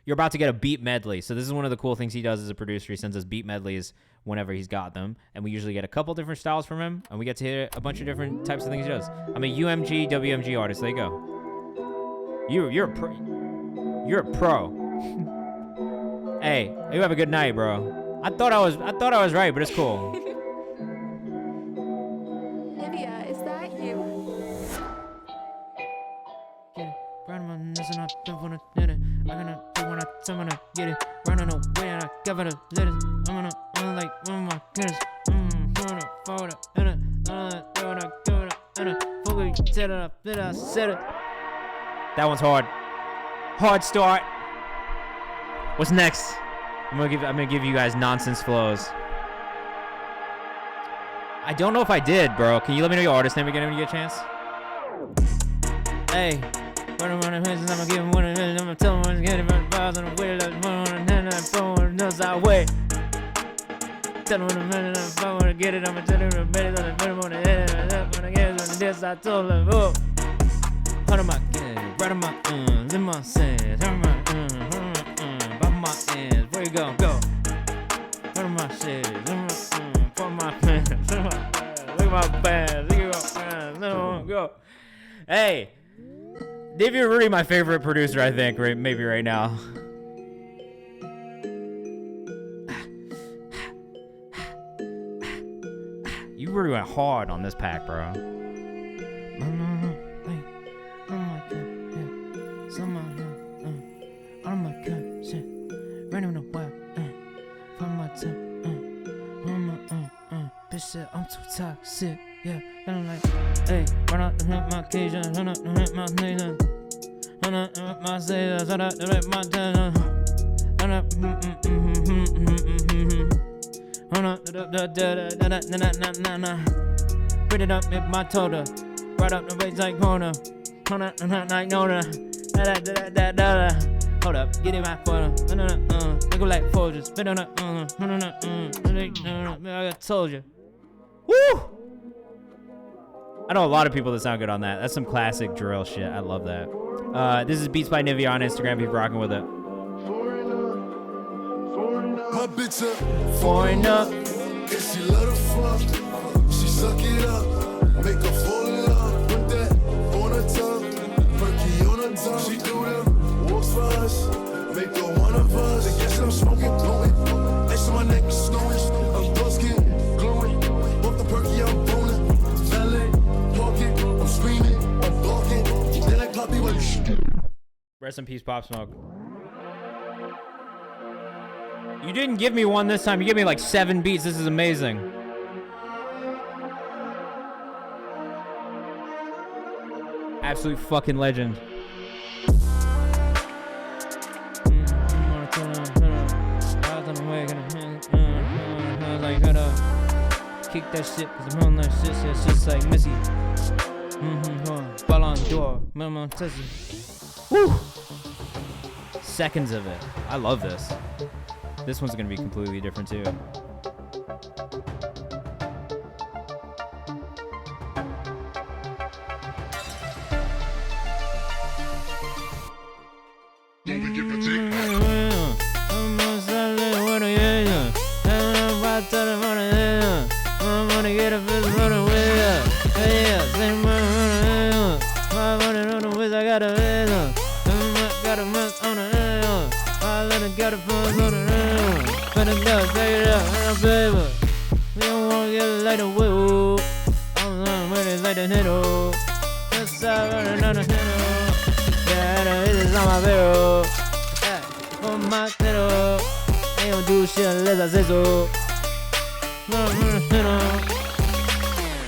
You're about to get a beat medley. So this is one of the cool things he does as a producer. He sends us beat medleys whenever he's got them. And we usually get a couple different styles from him. And we get to hear a bunch of different types of things he does. I'm a UMG, WMG artist. There you go. You're a pro. You're a pro. Hey, you have a good night, bro. I thought I was right, but it's cool. Nivea, is that you? I'm gonna do when I'm gonna get it. Running away and I cover the letters. I'm gonna like, oh my goodness. That one's hard. Hard start. What's next? I'm gonna give you guys nonsense flows. I don't know if I did, bro. Can you let me know your artist name again when you get a chance? Hey. I'm gonna give him one of them. I'm gonna tell him when he's getting my bars on the way. Like, and I'm throwing those out way. Tell him if I wanna get it, I'm gonna tell him to bet it on the minimum on the head. I'm gonna get it on this, I told him, oh. Part of my gas, right on my in my sense. By my ends, where you go? Go. Part of my shit, part of my pants. Look at my pants, look at my pants. No, go. Hey. Xavier really my favorite producer, I think, right? Maybe right now. You really went hard on this pack, bro. I'm too toxic, yeah. I'm like, hey, run out and hit my occasion, run out and hit my nation, run out and hit my sailors, run out and hit my tenor, run out, run out, put it up, make my total, right up the waist like corner, run out and hit like Nona, hold up, get it back for them, they go like Folgers, spit on it, I told you. Woo! I know a lot of people that sound good on that. That's some classic drill shit. I love that. This is Beats by Nivea on Instagram. Keep rocking with it. My bitch a foreigner. And she love the fuck. She suck it up. Make her fall in love. Put that on her tongue. Perky on her tongue. She do them walks for us. Make her one of us. I guess I'm smoking, blowing. Ice on my neck, snowing. I'm dark skin, glowing. Off the perky, I'm boning. Valet, talking. I'm screaming. I'm barking. Then I pop you like. Rest in peace, Pop Smoke. You didn't give me one this time. You gave me like 7 beats. This is amazing. Absolute fucking legend. Kick that shit, cause I'm on that shit, it's just like Missy. Ballon d'Or, Mama Tessie. Woo! Seconds of it. I love this. This one's gonna be completely different too.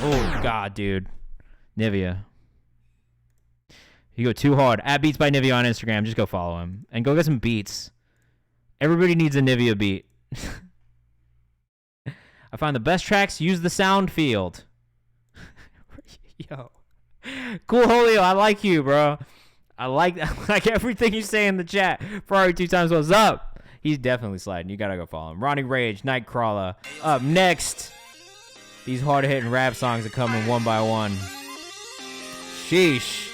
Oh God, dude. Nivea. You go too hard. At Beats by Nivea on Instagram. Just go follow him. And go get some beats. Everybody needs a Nivea beat. I find the best tracks, use the sound field. Yo. Cool Julio, I like you, bro. I like everything you say in the chat. Ferrari 2 times, what's up? He's definitely sliding. You gotta go follow him. Ronnie Rage, Nightcrawler. Up next. These hard-hitting rap songs are coming one by one. Sheesh.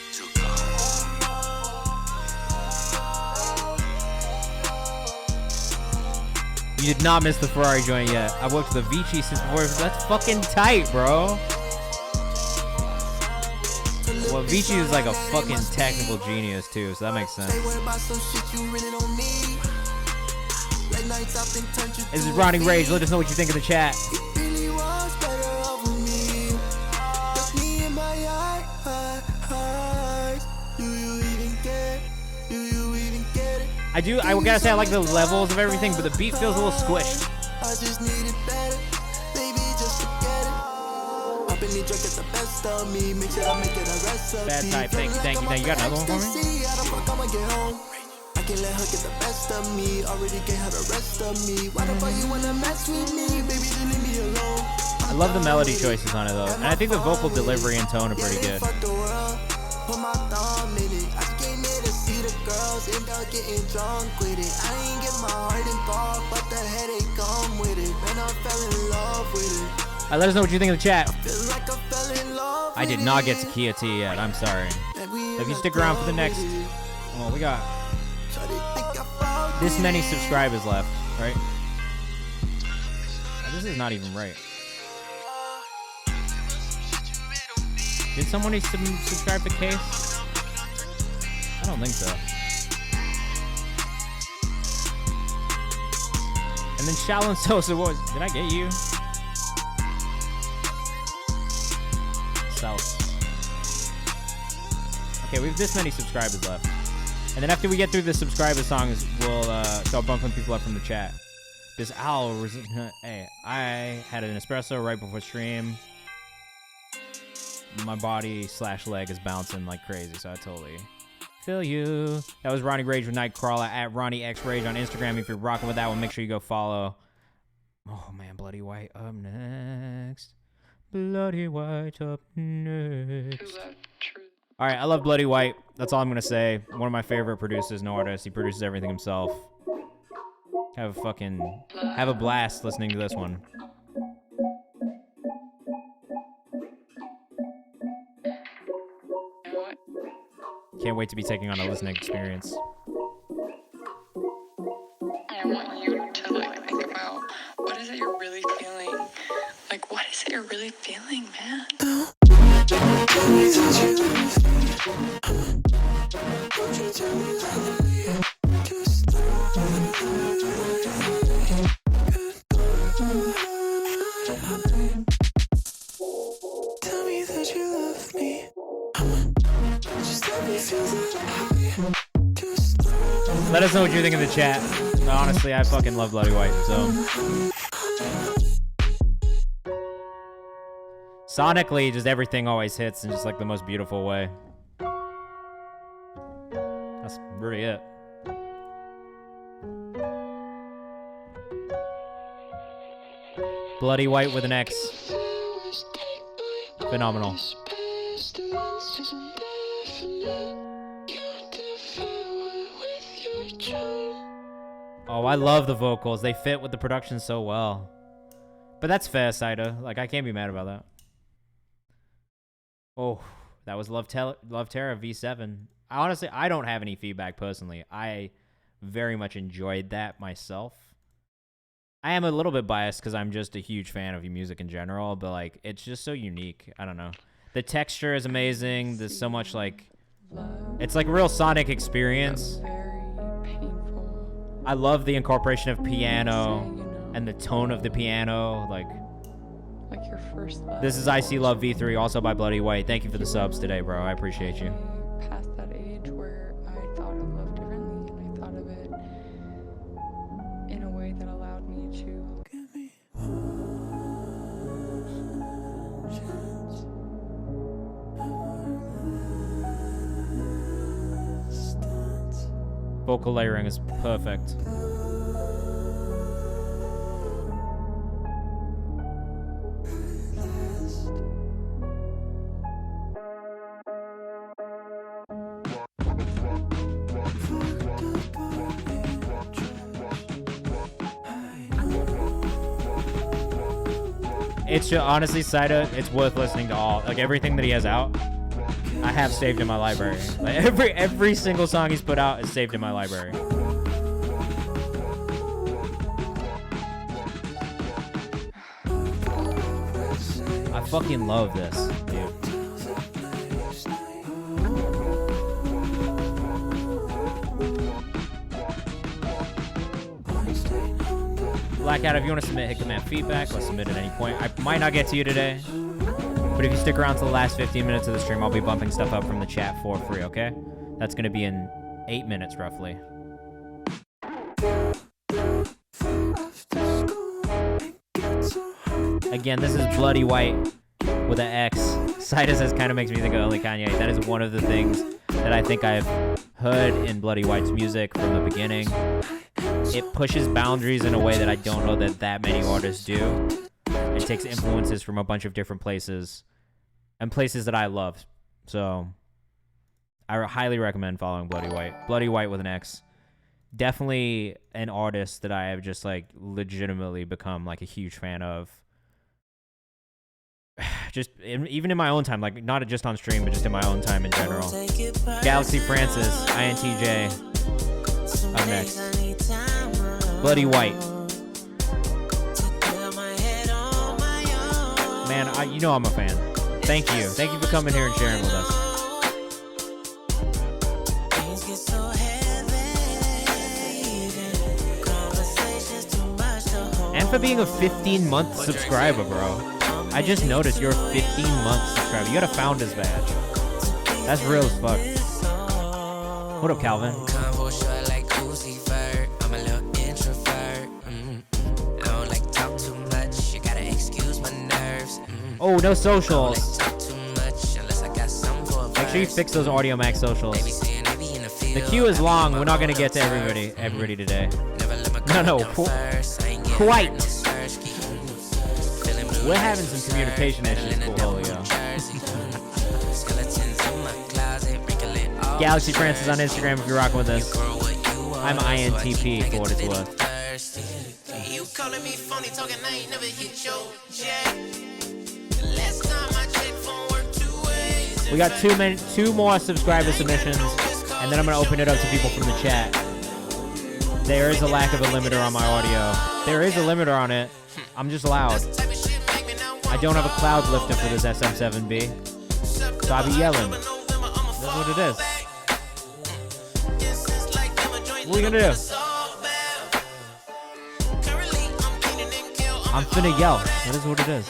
You did not miss the Ferrari joint yet. I've worked with Avicii since before. That's fucking tight, bro. Well, Avicii is like a fucking technical genius too, so that makes sense. This is Ronnie Rage. Let us know what you think in the chat. I gotta say I like the levels of everything, but the beat feels a little squished. I just need it better, baby, just forget it. I've been drunk at the best of me, make sure I make it a recipe. Bad type, thank you. You got another one for me? I can let her get the best of me, already get her the rest of me. Why the fuck you wanna mess with me, baby, just leave me alone. I love the melody choices on it though, and I think the vocal delivery and tone are pretty good. Put my thumb in it. I came here to see the girls, end up getting drunk with it. I ain't get my heart involved, but the headache come with it. Man, I fell in love with it. Alright, let us know what you think in the chat. Like I fell in love I did not get to Kia T yet, I'm sorry. If you stick around for the next, well, we got this many subscribers left, right? This is not even right. Did someone subscribe to Case? I don't think so. And then Shalom Sosa was. Did I get you? South. Okay, we have this many subscribers left. And then after we get through the subscriber songs, we'll start bumping people up from the chat. This owl was. Hey, I had an espresso right before stream. My body / leg is bouncing like crazy, so I totally feel you. That was Ronnie Rage with Nightcrawler at Ronnie X Rage on Instagram. If you're rocking with that one, make sure you go follow. Oh man, Bloody White up next. Bloody White up next. All right, I love Bloody White. That's all I'm gonna say. One of my favorite producers, no artist. He produces everything himself. Have a blast listening to this one. Can't wait to be taking on a listening experience. I want you to think about what is it you're really feeling? Like, what is it you're really feeling, man? Tell me that you love me. Let us know what you think in the chat. Honestly, I fucking love Bloody White, so. Sonically, just everything always hits in just like the most beautiful way. That's really it. Bloody White with an X. Phenomenal. Oh, I love the vocals. They fit with the production so well. But that's fair, Saida. Like, I can't be mad about that. Oh, that was Love Terror V7. Honestly, I don't have any feedback personally. I very much enjoyed that myself. I am a little bit biased because I'm just a huge fan of your music in general, but like it's just so unique. I don't know. The texture is amazing. There's so much like it's like a real sonic experience. I love the incorporation of piano and the tone of the piano. Like your first love. This is I See Love V3, also by Bloody White. Thank you for the subs today, bro. I appreciate you. Past that age where I thought of love differently, and I thought of it in a way that allowed me to give me Vocal layering is perfect. It's just, honestly, Saida, it's worth listening to all. Like, everything that he has out, I have saved in my library. Like, every single song he's put out is saved in my library. I fucking love this, dude. Blackout, if you want to submit, hit command feedback. Let's submit at any point. I might not get to you today, but if you stick around to the last 15 minutes of the stream, I'll be bumping stuff up from the chat for free, okay? That's going to be in 8 minutes, roughly. Again, this is Bloody White with an X. Saida says kind of makes me think of early Kanye. That is one of the things that I think I've heard in Bloody White's music from the beginning. It pushes boundaries in a way that I don't know that many artists do. It takes influences from a bunch of different places and places that I love. So I highly recommend following Bloody White. Bloody White with an X. Definitely an artist that I have just like legitimately become like a huge fan of. Just even in my own time, like not just on stream, but just in my own time in general. Galaxy Francis, INTJ. Up next. Bloody White. Man, you know I'm a fan. Thank you. Thank you for coming here and sharing with us. And for being a 15-month subscriber, bro. I just noticed you're a 15-month subscriber. You got a founder's badge. That's real as fuck. What up, Calvin? Oh, no socials. Make sure you fix those Audio Max socials. The queue is long. We're not gonna get to everybody today. No, quite. We're having some communication issues, Coolio. Galaxy Francis on Instagram if you're rocking with us. I'm INTP for what it's worth. You calling me funny, talking, I ain't never hit your jack. Last time I checked phone work 2 ways. We got two more subscriber submissions, and then I'm gonna open it up to people from the chat. There is a lack of a limiter on my audio. There is a limiter on it. I'm just loud. I don't have a cloud lifter for this SM7B, so I'll be yelling. That's what it is. What are we gonna do? I'm finna yell. That is what it is.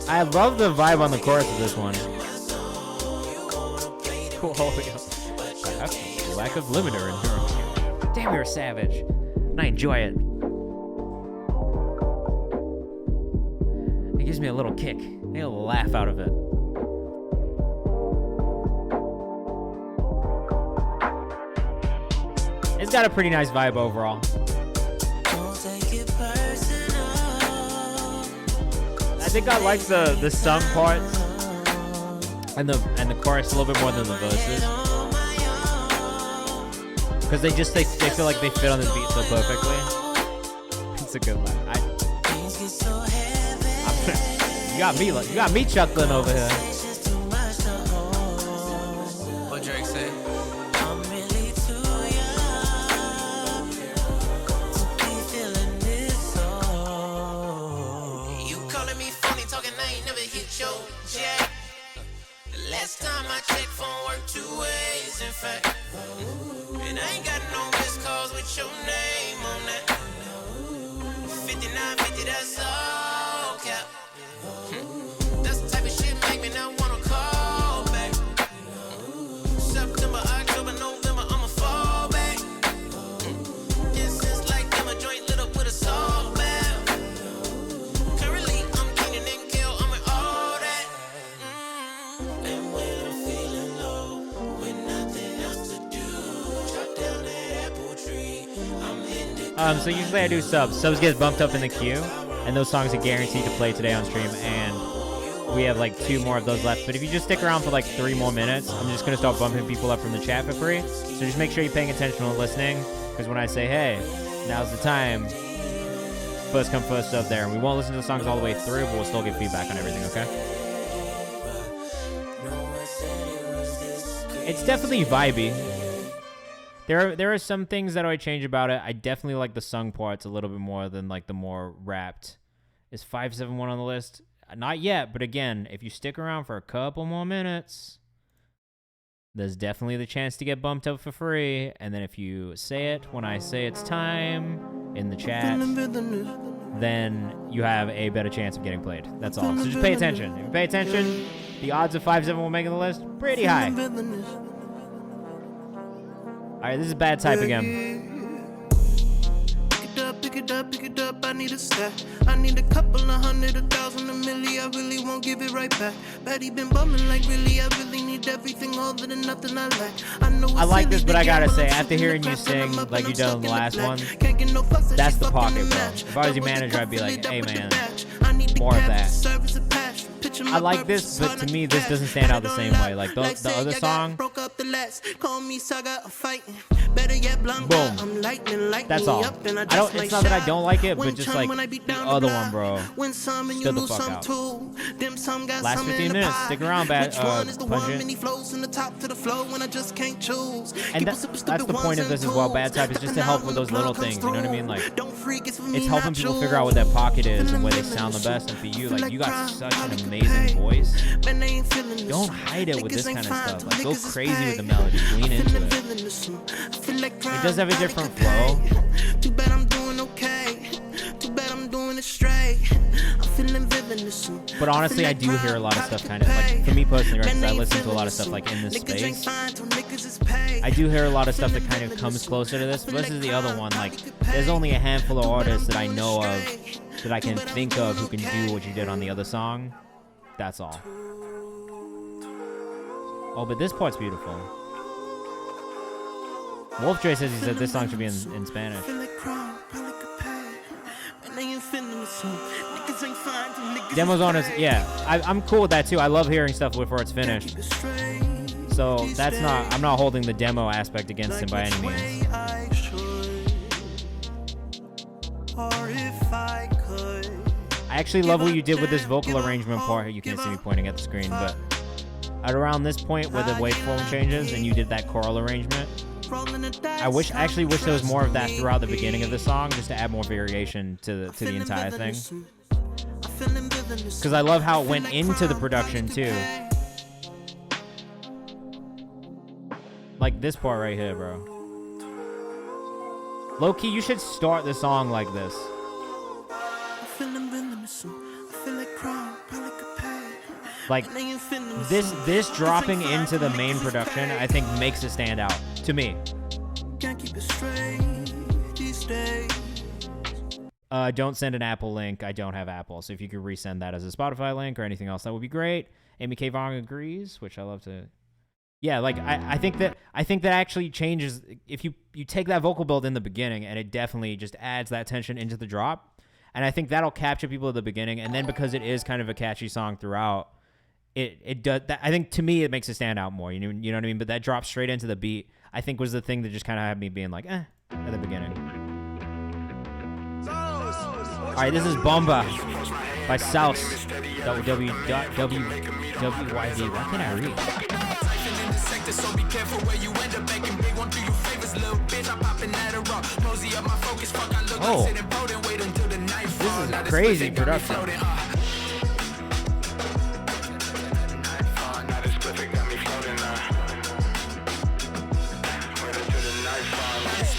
I love the vibe on the chorus of this one. Cool. Lack of limiter in here. Damn, you're a savage. And I enjoy it. It gives me a little kick. I get a little laugh out of it. It's got a pretty nice vibe overall. I think I like the sung parts and the chorus a little bit more than the verses, because they feel like they fit on this beat so perfectly. It's a good line. You got me chuckling over here. What Drake say? Last time I checked, phone work 2 ways, in fact. And I ain't got no missed calls with your name on that. 5950, that's all cap. That's the type of shit make me not wanna call back. September, October, November, I'ma fall back. Incense like them, a joint lit up with a salt bath. Currently, I'm cleaning and kill, I'm with all that. And when I'm feeling low, with nothing else to do, chop down that apple tree. I'm in the So usually I do subs. Subs get bumped up in the queue, and those songs are guaranteed to play today on stream, and we have like 2 more of those left. But if you just stick around for like 3 more minutes, I'm just gonna start bumping people up from the chat for free. So just make sure you're paying attention and listening, because when I say, hey, now's the time, first come, first serve there. And we won't listen to the songs all the way through, but we'll still get feedback on everything, okay? It's definitely vibey. There are some things that I would change about it. I definitely like the sung parts a little bit more than like the more rapped. Is 571 on the list? Not yet, but again, if you stick around for a couple more minutes, there's definitely the chance to get bumped up for free. And then if you say it when I say it's time in the chat, then you have a better chance of getting played. That's all. So just pay attention. If you pay attention, the odds of 571 making the list, pretty high. All right, this is Bad Type again. Pick it up, I need a stack. I need a couple of 100, 1,000, a million. I really won't give it right back. Betty been bumming like really, I really need everything other than nothing I lack. I like this, but I gotta say, after hearing you sing like you done on the last one, that's the pocket, bro. If I was your manager, I'd be like, hey man, more of that. I like this, but to me, this doesn't stand out the same way. Like the other song, boom. That's all. It's not that I don't like it, but just like the other one, bro. Stood the fuck out. Last 15 minutes, stick around, Pungent. And that's the point of this as well. Bad Type is just to help with those little things. You know what I mean? Like, it's helping people figure out what that pocket is and where they sound the best. And for you, like, you got such an amazing voice. Don't hide it with this kind of stuff. Like, go crazy with the melody. Lean into it. It does have a different flow. Too bad I'm doing okay. Too bad I'm doing it straight. I'm feeling villainous. But honestly, I do hear a lot of stuff kind of like, for me personally, right, because I listen to a lot of stuff like in this space. I do hear a lot of stuff that kind of comes closer to this. But this is the other one. Like, there's only a handful of artists that I know of that I can think of who can do what you did on the other song. That's all. Oh, but this part's beautiful. Wolfjoy says he said this song should be in Spanish. Demos on is, yeah, I'm cool with that too. I love hearing stuff before it's finished. So that's not, I'm not holding the demo aspect against him by any means. I actually love what you did with this vocal arrangement part. You can't see me pointing at the screen, but at around this point where the waveform changes and you did that choral arrangement, I actually wish there was more of that throughout the beginning of the song, just to add more variation to the entire thing. Because I love how it went into the production too. Like this part right here, bro. Low-key, you should start the song like this. Like this dropping into the main production, I think makes it stand out to me. Can't keep it straight these days. Don't send an Apple link. I don't have Apple, so if you could resend that as a Spotify link or anything else, that would be great. Amy K. Vong agrees, which I love to. Yeah, like I think that actually changes if you take that vocal build in the beginning, and it definitely just adds that tension into the drop, and I think that'll capture people at the beginning, and then because it is kind of a catchy song throughout, it does that. I think to me it makes it stand out more. You know what I mean? But that drop straight into the beat, I think was the thing that just kind of had me being like, at the beginning. All right, this is Bomba by South WWYD. Why can't I read? So be careful where you end up making big one. Do you favors, little bitch? I'm popping at a rock. Mosey up my focus. Fuck, I look like sitting boat and wait until the night falls. This is crazy production.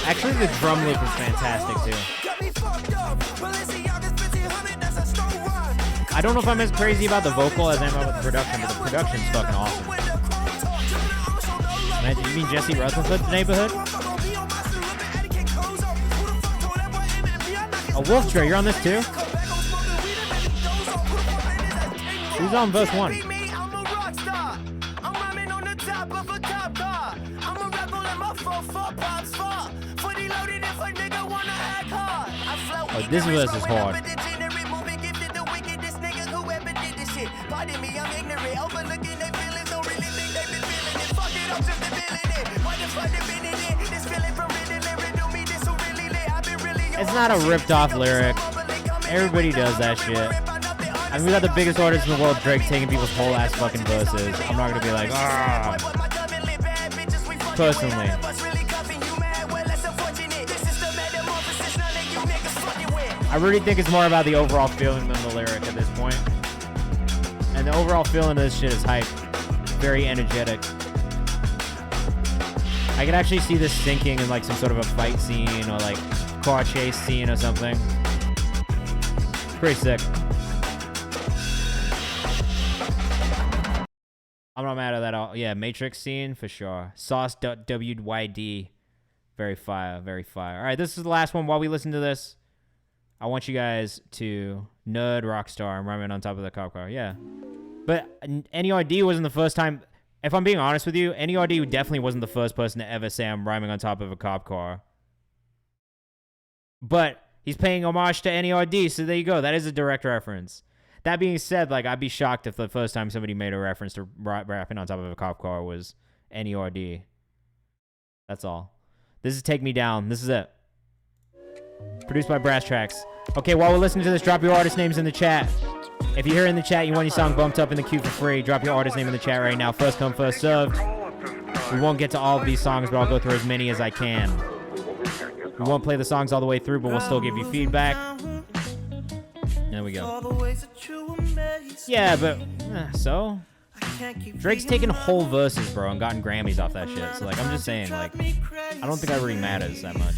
Actually, the drum loop is fantastic too. I don't know if I'm as crazy about the vocal as I am about the production, but the production's fucking awesome. Man, you mean Jesse Rutherford's Neighborhood? Oh, Wolf Tray, you're on this too? Who's on verse 1? Oh, this verse is hard. It's not a ripped off lyric. Everybody does that shit. I mean, we got the biggest artist in the world, Drake, taking people's whole ass fucking verses. I'm not gonna be like, ah. Personally. I really think it's more about the overall feeling than the lyric at this point. And the overall feeling of this shit is hype. Very energetic. I could actually see this sinking in like some sort of a fight scene or like car chase scene or something. Pretty sick. I'm not mad at that at all. Yeah, Matrix scene for sure. Sauce.wyd. Very fire, very fire. All right, this is the last one. While we listen to this, I want you guys to nerd Rockstar. I'm rhyming on top of the cop car. Yeah. But NERD wasn't the first time. If I'm being honest with you, NERD definitely wasn't the first person to ever say I'm rhyming on top of a cop car. But he's paying homage to NERD, so there you go. That is a direct reference. That being said, like, I'd be shocked if the first time somebody made a reference to rapping on top of a cop car was NERD. That's all. This is Take Me Down. This is it. Produced by Brass Tracks. Okay, while we're listening to this, drop your artist names in the chat. If you're here in the chat, you want your song bumped up in the queue for free, drop your artist name in the chat right now. First come, first served. We won't get to all of these songs, but I'll go through as many as I can. We won't play the songs all the way through, but we'll still give you feedback. There we go. Yeah, but so Drake's taken whole verses, bro, and gotten Grammys off that shit. So like, I'm just saying, like, I don't think that really matters that much.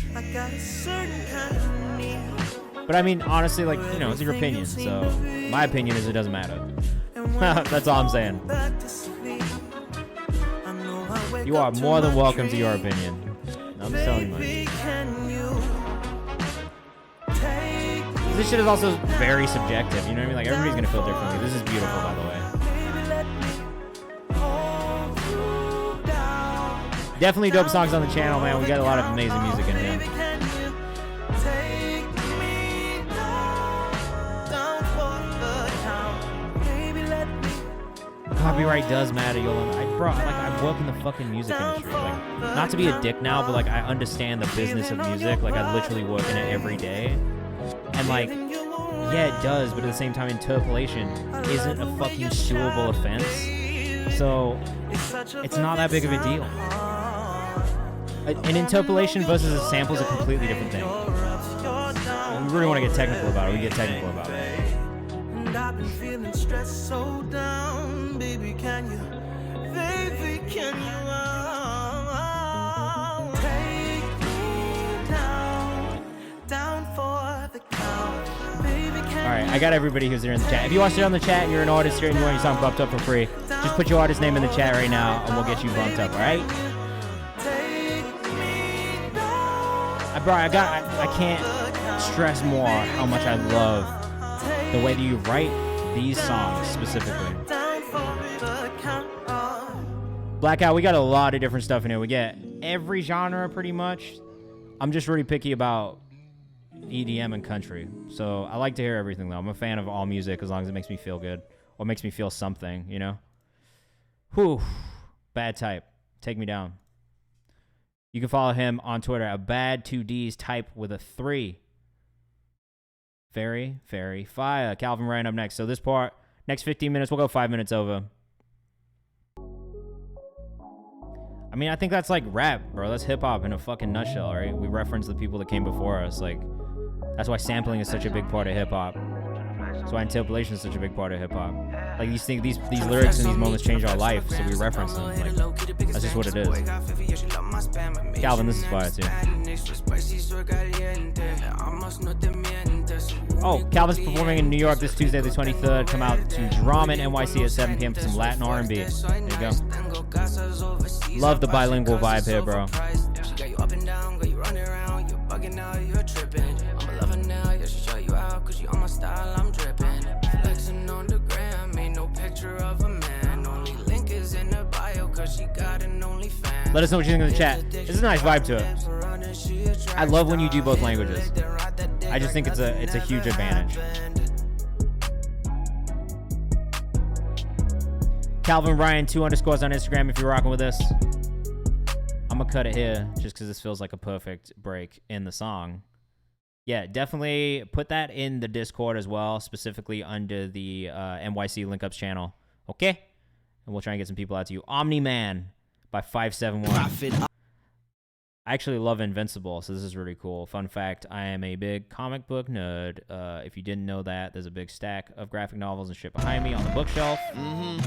But I mean, honestly, like, you know, it's your opinion. So my opinion is it doesn't matter. That's all I'm saying. You are more than welcome to your opinion. I'm just telling you. This shit is also very subjective, you know what I mean? Like, everybody's gonna feel differently. This is beautiful, by the way. Definitely dope songs on the channel, man. We got a lot of amazing music in here. Copyright does matter, Yolan. I work in the fucking music industry. Like, not to be a dick now, but like, I understand the business of music. Like, I literally work in it every day. And like, yeah, it does, but at the same time, interpolation isn't a fucking suable offense. So it's not that big of a deal. An interpolation versus a sample is a completely different thing. We really want to get technical about it. We get technical about it. And I've been feeling stressed so down, baby, can you take me down for the count, baby, can right, I got everybody who's there in the chat. If you want to sit on the chat and you're an artist here and you want your song bumped up for free, just put your artist name in the chat right now and we'll get you bumped up, all right? I can't stress more how much I love the way that you write these songs specifically. Blackout, we got a lot of different stuff in here. We get every genre pretty much. I'm just really picky about EDM and country. So I like to hear everything though. I'm a fan of all music as long as it makes me feel good or makes me feel something, you know? Whew. Bad type. Take me down. You can follow him on Twitter at bad2ds type with a 3. Very, very fire. Calvin Ryan up next. So this part, next 15 minutes, we'll go 5 minutes over. I mean, I think that's like rap, bro. That's hip-hop in a fucking nutshell, right? We reference the people that came before us. Like, that's why sampling is such a big part of hip-hop. That's why interpolation is such a big part of hip-hop. Like, these lyrics and these moments change our life, so we reference them. Like, that's just what it is. Calvin, this is fire, too. Oh, Calvin's performing in New York this Tuesday, the 23rd. Come out to Drama in NYC at 7 p.m. for some Latin R&B. There you go. Love the bilingual vibe here, bro. She got you up and down, got you running around, you're bugging out, you're tripping. I'm a lover now, yeah, she show you out, cause you on my style, I'm dripping. Flexing on the gram, ain't no picture of a man. Only link is in the bio, cause she got an OnlyFans. Let us know what you think in the chat. This is a nice vibe to it. I love when you do both languages. I just think it's a huge advantage. Calvin Ryan 2 underscores on Instagram if you're rocking with us. I'm gonna cut it here just because this feels like a perfect break in the song. Yeah, definitely put that in the Discord as well, specifically under the NYC Link-Ups channel. Okay? And we'll try and get some people out to you. Omni-Man by 571. I actually love Invincible, so this is really cool. Fun fact, I am a big comic book nerd. If you didn't know that, there's a big stack of graphic novels and shit behind me on the bookshelf.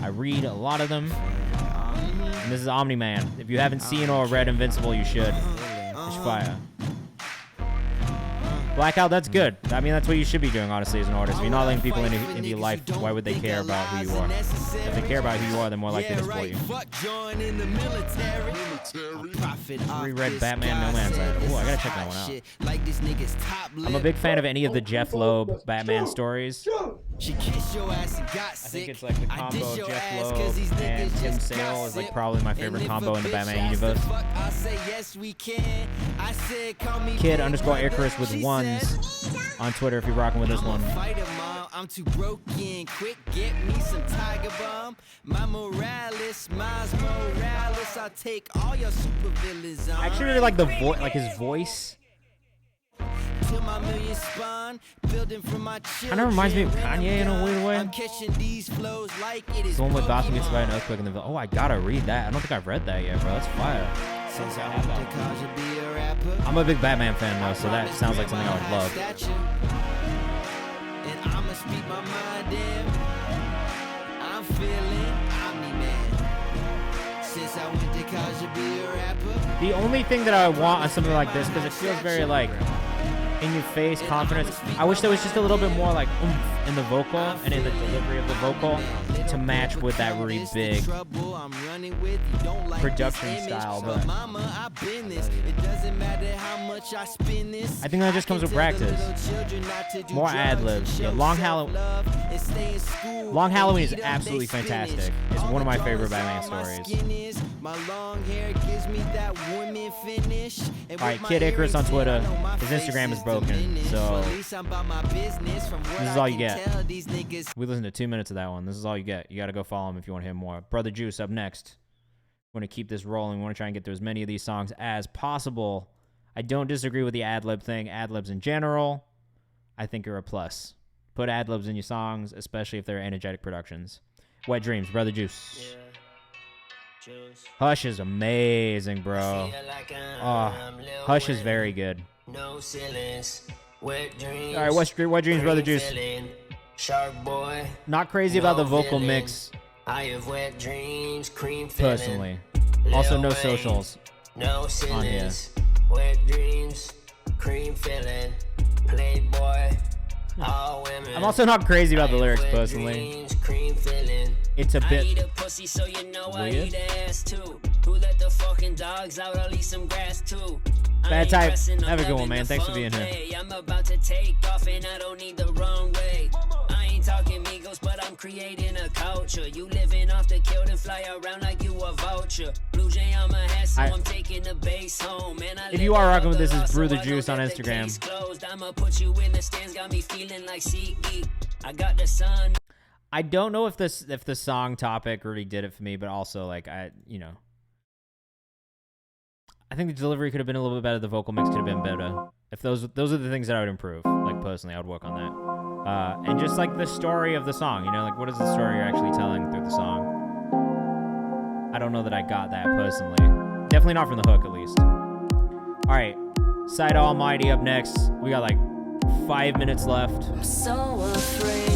I read a lot of them. And this is Omni-Man. If you haven't seen or read Invincible, you should. It's fire. Blackout, that's good. I mean, that's what you should be doing, honestly, as an artist. If you're not letting people into your life, why would they care about who you are? If they care about who you are, they're more likely to support you. Reread Batman No Man's Land. Oh, I gotta check that one out. I'm a big fan of any of the Jeff Loeb Batman stories. I think it's like the combo of Jeff Loeb and Tim Sale is like probably my favorite combo in the Batman universe. Kid underscore Icarus with ones on Twitter if you're rocking with this one. I'm too broken, quick get me some Tiger Bomb. My Morales, Miles Morales, I'll take all your supervillains on. I actually really like the voice, like his voice. Kind of reminds me of Kanye in a weird way. The one with Gotham gets by an earthquake in the oh, I gotta read that. I don't think I've read that yet, bro. That's fire. I'm a big Batman fan though, so that sounds like something I would love. And I'ma speak my mind in. I'm feeling Omni-Man. Since I went to college to be a rapper. The only thing that I want on something like this, because it feels very like in your face, confidence. I wish there was just a little bit more like oomph in the vocal and in the delivery of the vocal to match with that really big production style. But I think that just comes with practice. More ad-libs. Yeah, Long Halloween is absolutely fantastic. It's one of my favorite Batman stories. Alright, Kid Icarus on Twitter. His Instagram is broken, so this is all you get. We listened to 2 minutes of that one. This is all you get. You gotta go follow him if you want to hear more. Brother Juice up next. We want to keep this rolling. We want to try and get through as many of these songs as possible. I don't disagree with the ad-lib thing. Ad-libs in general, I think are a plus. Put ad-libs in your songs, especially if they're energetic productions. Wet Dreams, Brother Juice. Hush is amazing, bro. Oh, Hush is very good. No ceilings, wet dreams. All right, Wet Dreams, Brother Juice. Shark boy. Not crazy about the vocal mix. I have wet dreams, cream personally. Also, no socials no on here. Wet dreams, cream filling, playboy. All women I'm also not crazy about the lyrics personally. It's a bit weird. Bad type. Have a good one, man. Thanks for being here. I'm about to take off and I don't need the wrong way. I ain't talking Migos, but I'm creating a culture. You living off the kill and fly around like you a vulture. Blue Jay on my head, so I'm taking the base home. If you are rocking with this, is Brew the Juice on Instagram. I'ma put you in the stands, got me feeling like SeatGeek. I got the sun. I don't know if the song topic really did it for me, but also like I think the delivery could have been a little bit better. The vocal mix could have been better. If those are the things that I would improve. Like personally, I would work on that. And just like the story of the song, like what is the story you're actually telling through the song? I don't know that I got that personally. Definitely not from the hook, at least. All right, Side Almighty up next. We got like 5 minutes left. I'm so afraid.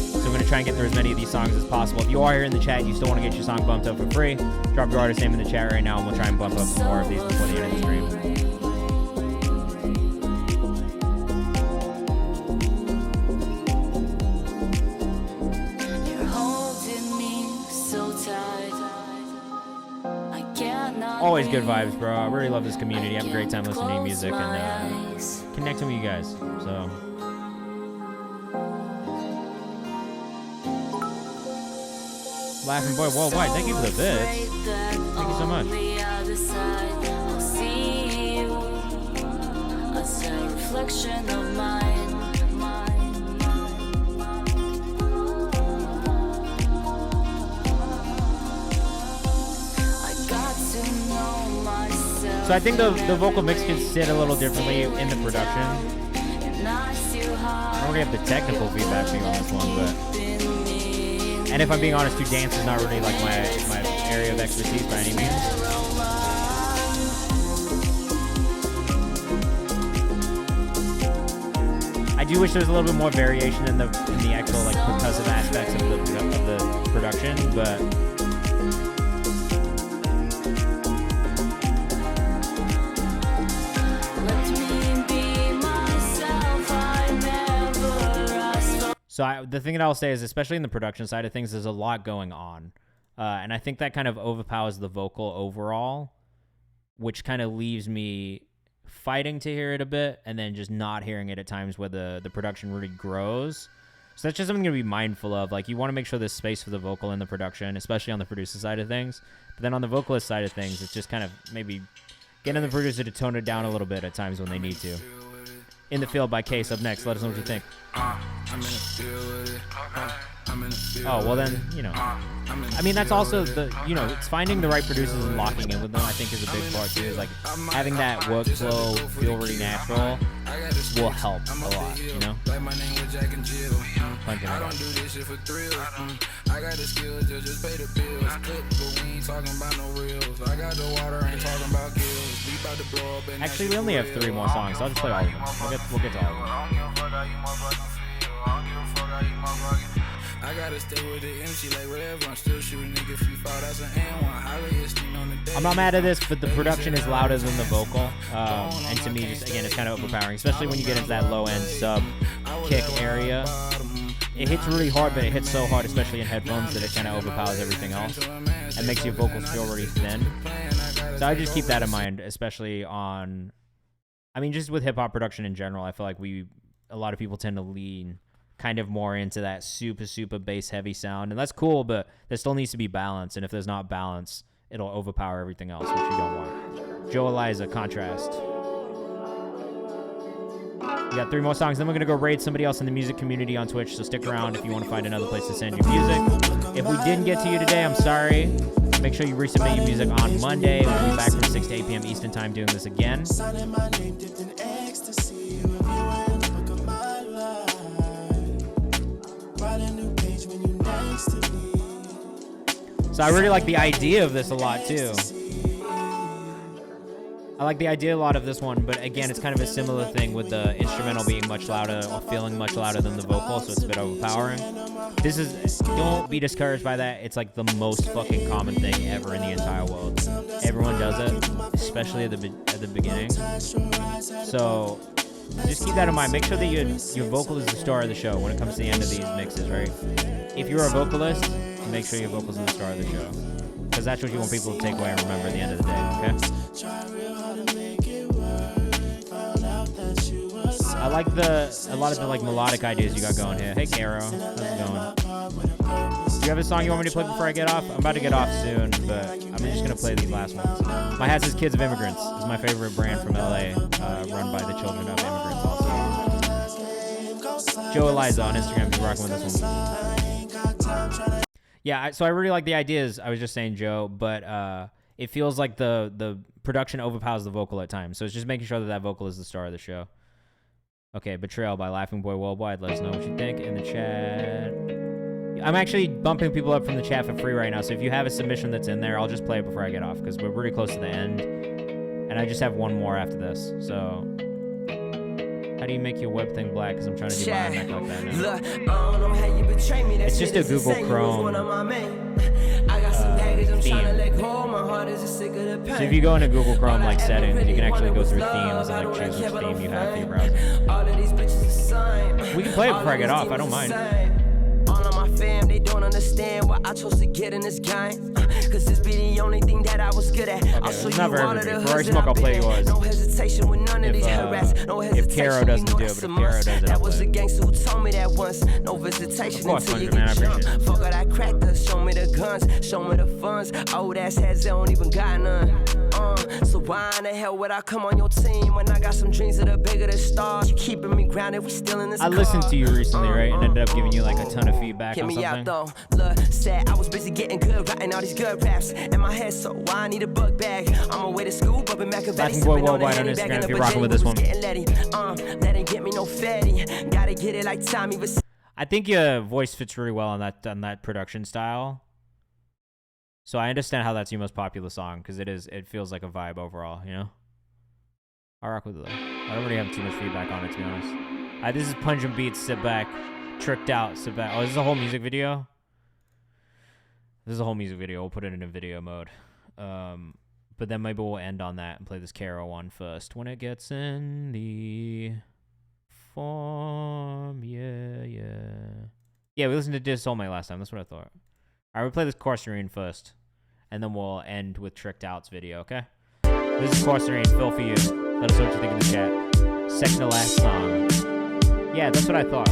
So I'm going to try and get through as many of these songs as possible. If you are here in the chat and you still want to get your song bumped up for free, drop your artist name in the chat right now and we'll try and bump up some more of these before the end of the stream. You're holding me so tight. I cannot. Always good vibes, bro. I really love this community. I have a great time listening to music and connecting with you guys. So... Laughing boy worldwide, thank you for the bits. Thank you so much. So I think the vocal mix can sit a little differently in the production. I don't really have the technical feedback for you on this one, but... And if I'm being honest, too, dance is not really like my area of expertise by any means. I do wish there was a little bit more variation in the actual like percussive aspects of the production, but so the thing that I'll say is, especially in the production side of things, there's a lot going on. And I think that kind of overpowers the vocal overall, which kind of leaves me fighting to hear it a bit and then just not hearing it at times where the production really grows. So that's just something to be mindful of. Like, you want to make sure there's space for the vocal in the production, especially on the producer side of things. But then on the vocalist side of things, it's just kind of maybe getting the producer to tone it down a little bit at times when they need to. In the Field by Case up next. Let us know what you think. Oh, well then, I mean, that's also it's finding the right producers and locking in with them, I think, is a big part too. Is like having that workflow feel really natural will help a lot, I don't do this shit for thrills. I got the skills, just pay the bills. Clip, but we ain't talking about no reels. I got the water, ain't talking about gills. We about to blow up. Actually, we only have 3 more songs, so I'll just play all of them. We'll get to all of them. I gotta stay with the MC like whatever. I'm still shooting nigga if you fall, that's an N1. I'm not mad at this, but the production is louder than the vocal. And to me, just again, it's kind of overpowering, especially when you get into that low end sub kick area. It hits really hard, but it hits so hard, especially in headphones, that it kind of overpowers everything else and makes your vocals feel really thin. So I just keep that in mind, especially on, I mean, just with hip hop production in general. I feel like a lot of people tend to lean kind of more into that super, super bass heavy sound. And that's cool, but there still needs to be balance. And if there's not balance, it'll overpower everything else, which you don't want. Joe Eliza, Contrast. We got 3 more songs. Then we're going to go raid somebody else in the music community on Twitch. So stick around if you want to find another place to send your music. If we didn't get to you today, I'm sorry. Make sure you resubmit your music on Monday. We'll be back from 6 to 8 p.m. Eastern time doing this again. So I really like the idea of this a lot too. I like the idea a lot of this one, but again, it's kind of a similar thing with the instrumental being much louder or feeling much louder than the vocal, so it's a bit overpowering. This is, don't be discouraged by that. It's like the most fucking common thing ever in the entire world. Everyone does it, especially at the beginning. So Just keep that in mind. Make sure that your vocal is the star of the show when it comes to the end of these mixes, right? If you're a vocalist, make sure your vocals are the star of the show. Because that's what you want people to take away and remember at the end of the day, okay? I like a lot of the like melodic ideas you got going here. Hey, Caro, how's it going? Do you have a song you want me to play before I get off? I'm about to get off soon, but I'm just gonna play these last ones. My hat says Kids of Immigrants. This is my favorite brand from LA, run by the children of immigrants also. Joe Eliza on Instagram, be rocking with this one. Yeah, so I really like the ideas. I was just saying, Joe, but it feels like the production overpowers the vocal at times. So it's just making sure that vocal is the star of the show. Okay, Betrayal by Laughing Boy Worldwide. Let us know what you think in the chat. I'm actually bumping people up from the chat for free right now, so if you have a submission that's in there, I'll just play it before I get off, because we're really close to the end, and I just have one more after this, so... How do you make your web thing black? Because I'm trying to do my neck like that now. Look, I don't know how you betray me. It's just a Google Chrome theme. So if you go into Google Chrome like settings, you can actually go through themes and like choose which theme you have for your browser. We can play it before I get off. I don't mind. Fam, they don't understand what I chose to get in this game. Cause this be the only thing that I was good at. Okay, I'll show you not for all of everybody. the Before I hoods smoke, that I'll play I've been yours. in. No hesitation with none of these harass. No If Caro doesn't do it, but if Caro does it, that was a gangster who told me that once. No visitation until you get jumped. Fuck all that crack dust. Show me the guns, show me the funds. Old ass heads, they don't even got none. So why in the hell would I come on your team when I got some dreams that are bigger than stars? You keeping me grounded, we still in this I listened to you recently, right? And ended up giving you like a ton of feedback Get on me something. out though. Look, sad, I was busy getting good, writing all these good raps in my head, so why I need a book bag? I'm away to school, bumping Machiavelli, Laughing Boy Worldwide on Instagram if you're rocking with this one. That ain't get me no fatty. Gotta get it like Tommy was. I think your voice fits really well on that production style. So I understand how that's your most popular song, because it feels like a vibe overall, you know? I'll rock with it though. I don't really have too much feedback on it, to be honest. This is Pungent Beats, Sit Back, Tricked Out, Sit Back. Oh, this is a whole music video? This is a whole music video. We'll put it in a video mode. But then maybe we'll end on that and play this Caro one first. When it gets in the form, yeah. Yeah, we listened to Diz Soulmate last time. That's what I thought. All right, we'll play this Corserine first. And then we'll end with Tricked Out's video, okay? This is Corserine, Phil for you. Let us know what you think in the chat. Second to last song. Yeah, that's what I thought.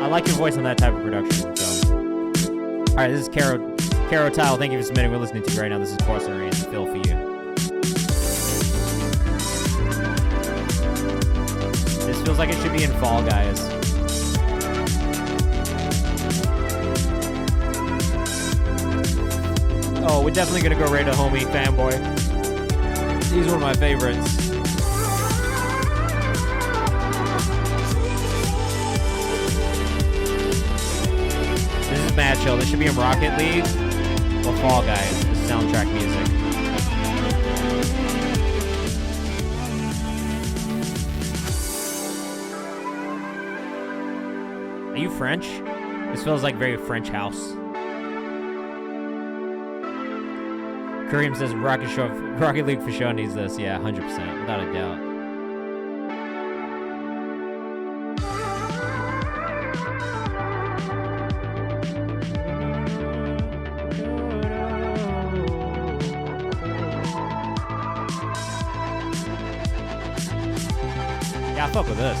I like your voice on that type of production, so. All right, this is Caro Tile. Thank you for submitting. We're listening to you right now. This is Corserine, Phil for you. This feels like it should be in Fall Guys. Oh, we're definitely gonna go raid a homie fanboy. He's one of my favorites. This is mad chill. This should be in Rocket League or Fall Guys. This is soundtrack music. Are you French? This feels like very French house. Kareem says Rocket League for sure needs this. Yeah, 100%, without a doubt. Yeah, I fuck with this.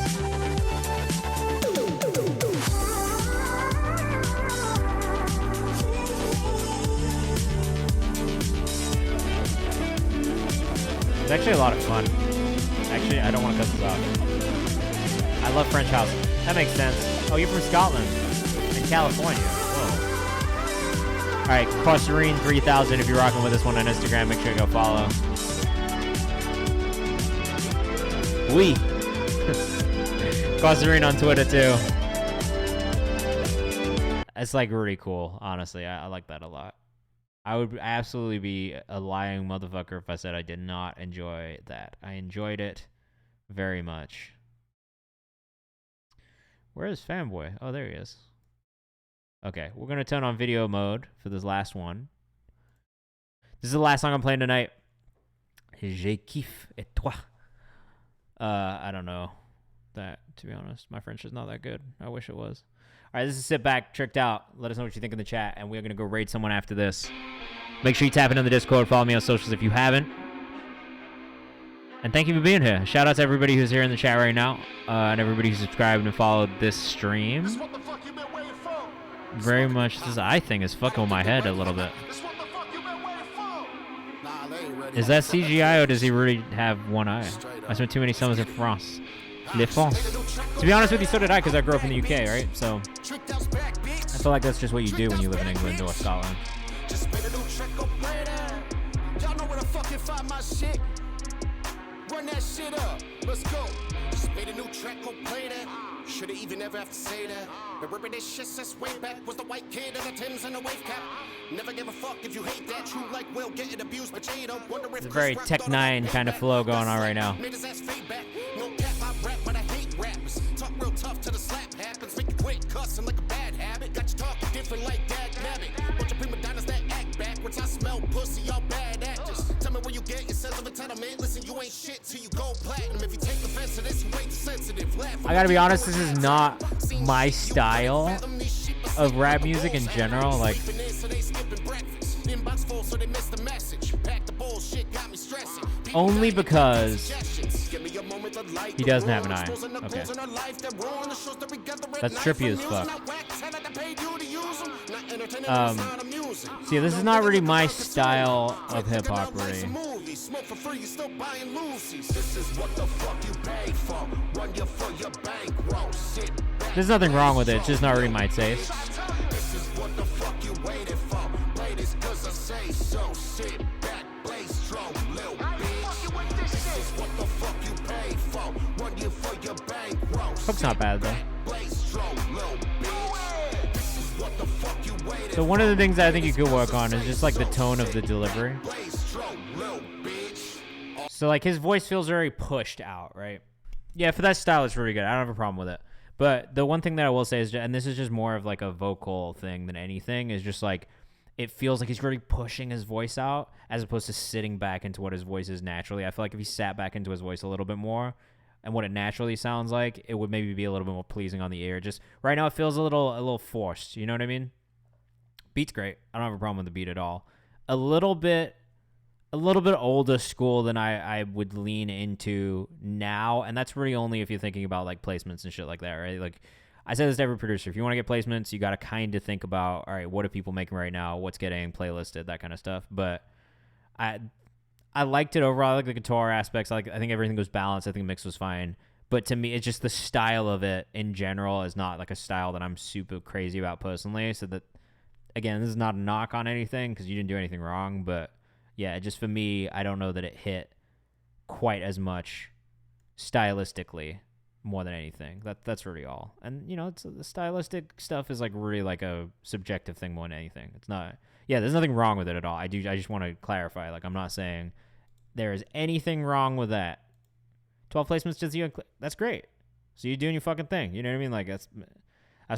It's actually a lot of fun. Actually, I don't want to cut this off. I love French house. That makes sense. Oh, you're from Scotland and California. Whoa. All right, Corserine 3000. If you're rocking with this one on Instagram, make sure you go follow. Oui. Corserine on Twitter too. It's like really cool. Honestly, I like that a lot. I would absolutely be a lying motherfucker if I said I did not enjoy that. I enjoyed it very much. Where is Fanboy? Oh, there he is. Okay, we're going to turn on video mode for this last one. This is the last song I'm playing tonight. Je kiffe et toi. I don't know that, to be honest. My French is not that good. I wish it was. All right, this is Sit Back, Tricked Out. Let us know what you think in the chat, and we're going to go raid someone after this. Make sure you tap into the Discord. Follow me on socials if you haven't. And thank you for being here. Shout out to everybody who's here in the chat right now, and everybody who subscribed and followed this stream. Very much, this eye thing is fucking with my head a little bit. Is that CGI, or does he really have one eye? I spent too many summers in France. Le France. To be honest with you, so did I, because I grew up in the UK, right? So I feel like that's just what you do when you live in England or Scotland. Y'all know where to fucking find my shit. Run that shit up. Let's go. Just made a new track, go play that. Shoulda even never have to say that. Been ripping this shit since way back. Was the white kid in the Timbs and the wave cap. Never give a fuck if you hate that. True like Will getting abused, but Jada. Wonder if it's a very Tech 9 kind of flow going on right now. Made his ass fade back. No cap, I rap, but I hate rappers. Talk real tough till the slap happens. Make you quit cussing like a bad habit. Got you talking different like Dag Nabbit. Bunch of prima donnas that act backwards. I smell pussy, y'all bad actors. Tell me where you get your sense of entitlement. Listen, you ain't shit till you go platinum. If you take offense to this, you way too sensitive. Laugh. I gotta be honest, this is not my style of rap music in general. Like, only because he doesn't have an eye. Okay. That's trippy as fuck. See, this is not really my style of hip-hop, really. There's nothing wrong with it, it's just not really my taste. Hook's not bad though. So one of the things that I think you could work on is just like the tone of the delivery. So like his voice feels very pushed out, right? Yeah, for that style it's really good. I don't have a problem with it. But the one thing that I will say is, and this is just more of like a vocal thing than anything, is just like it feels like he's really pushing his voice out as opposed to sitting back into what his voice is naturally. I feel like if he sat back into his voice a little bit more and what it naturally sounds like, it would maybe be a little bit more pleasing on the ear. Just right now it feels a little forced, you know what I mean? Beat's great. I don't have a problem with the beat at all. A little bit older school than I would lean into now, and that's really only if you're thinking about like placements and shit like that, right? Like I say this to every producer, if you want to get placements, you got to kind of think about, all right, what are people making right now? What's getting playlisted? That kind of stuff. But I liked it overall. I like the guitar aspects. I think everything was balanced. I think the mix was fine. But to me, it's just the style of it in general is not like a style that I'm super crazy about personally. So that, again, this is not a knock on anything because you didn't do anything wrong. But yeah, just for me, I don't know that it hit quite as much stylistically more than anything. That's really all. And, you know, it's the stylistic stuff is like really like a subjective thing more than anything. It's not, yeah, there's nothing wrong with it at all. I just want to clarify, like, I'm not saying there is anything wrong with that. 12 placements just you, that's great. So you're doing your fucking thing. You know what I mean? Like, that's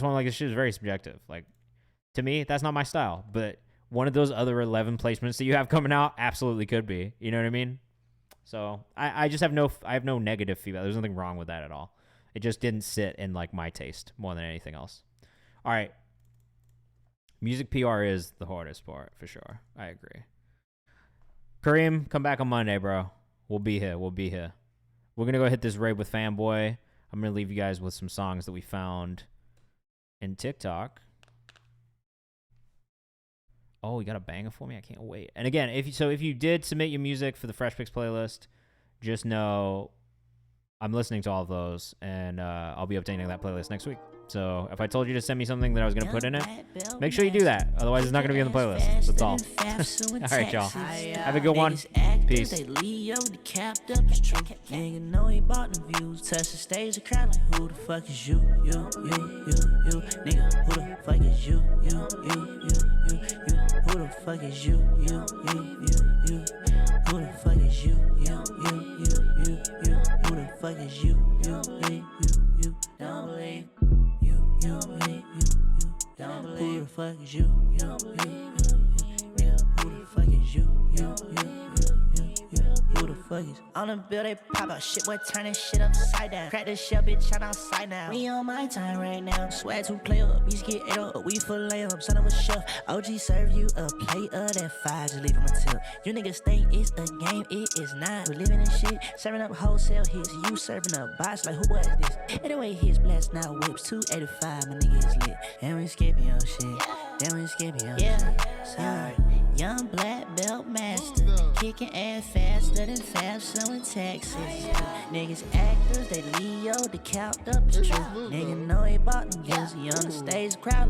one, like, this shit is very subjective. Like, to me, that's not my style. But one of those other 11 placements that you have coming out absolutely could be. You know what I mean? So I just have no negative feedback. There's nothing wrong with that at all. It just didn't sit in like my taste more than anything else. All right. Music PR is the hardest part for sure. I agree. Kareem, come back on Monday, bro. We'll be here. We're going to go hit this raid with Fanboy. I'm going to leave you guys with some songs that we found in TikTok. Oh, you got a banger for me? I can't wait. And again, if you did submit your music for the Fresh Picks playlist, just know I'm listening to all of those, and I'll be updating that playlist next week. So if I told you to send me something that I was going to put in it, make sure you do that. Otherwise, it's not going to be on the playlist. That's all. All right, y'all. Have a good one. Peace. Nigga know he bought the views. Touch the stage, the crowd like, who the fuck is you? Nigga, who the fuck is you? Who the fuck is you? Who the fuck is you? Who the fuck is you? Don't believe. Don't believe. Who the fuck is you? Who the fuck is you? Who the motherfuckers. On the bill, they pop out shit, boy, turning shit upside down. Crack this shell, bitch, I'm outside now. We on my time right now. Swag to play up, beats get ate up, we full layup, son of a chef. OG serve you a plate of that 5, just leave him a tip. You niggas think it's a game, it is not. We living in shit, serving up wholesale hits. You serving up bots, like who was this? Anyway, hits blast now whips, 285, my nigga is lit. And we skipping your shit, then we skipping your shit. Sorry. Young black belt master, kicking ass faster than FAFSA in Texas. Niggas actors, they Leo, the count up is true. Nigga know he bought them gills, he on the stage crowd.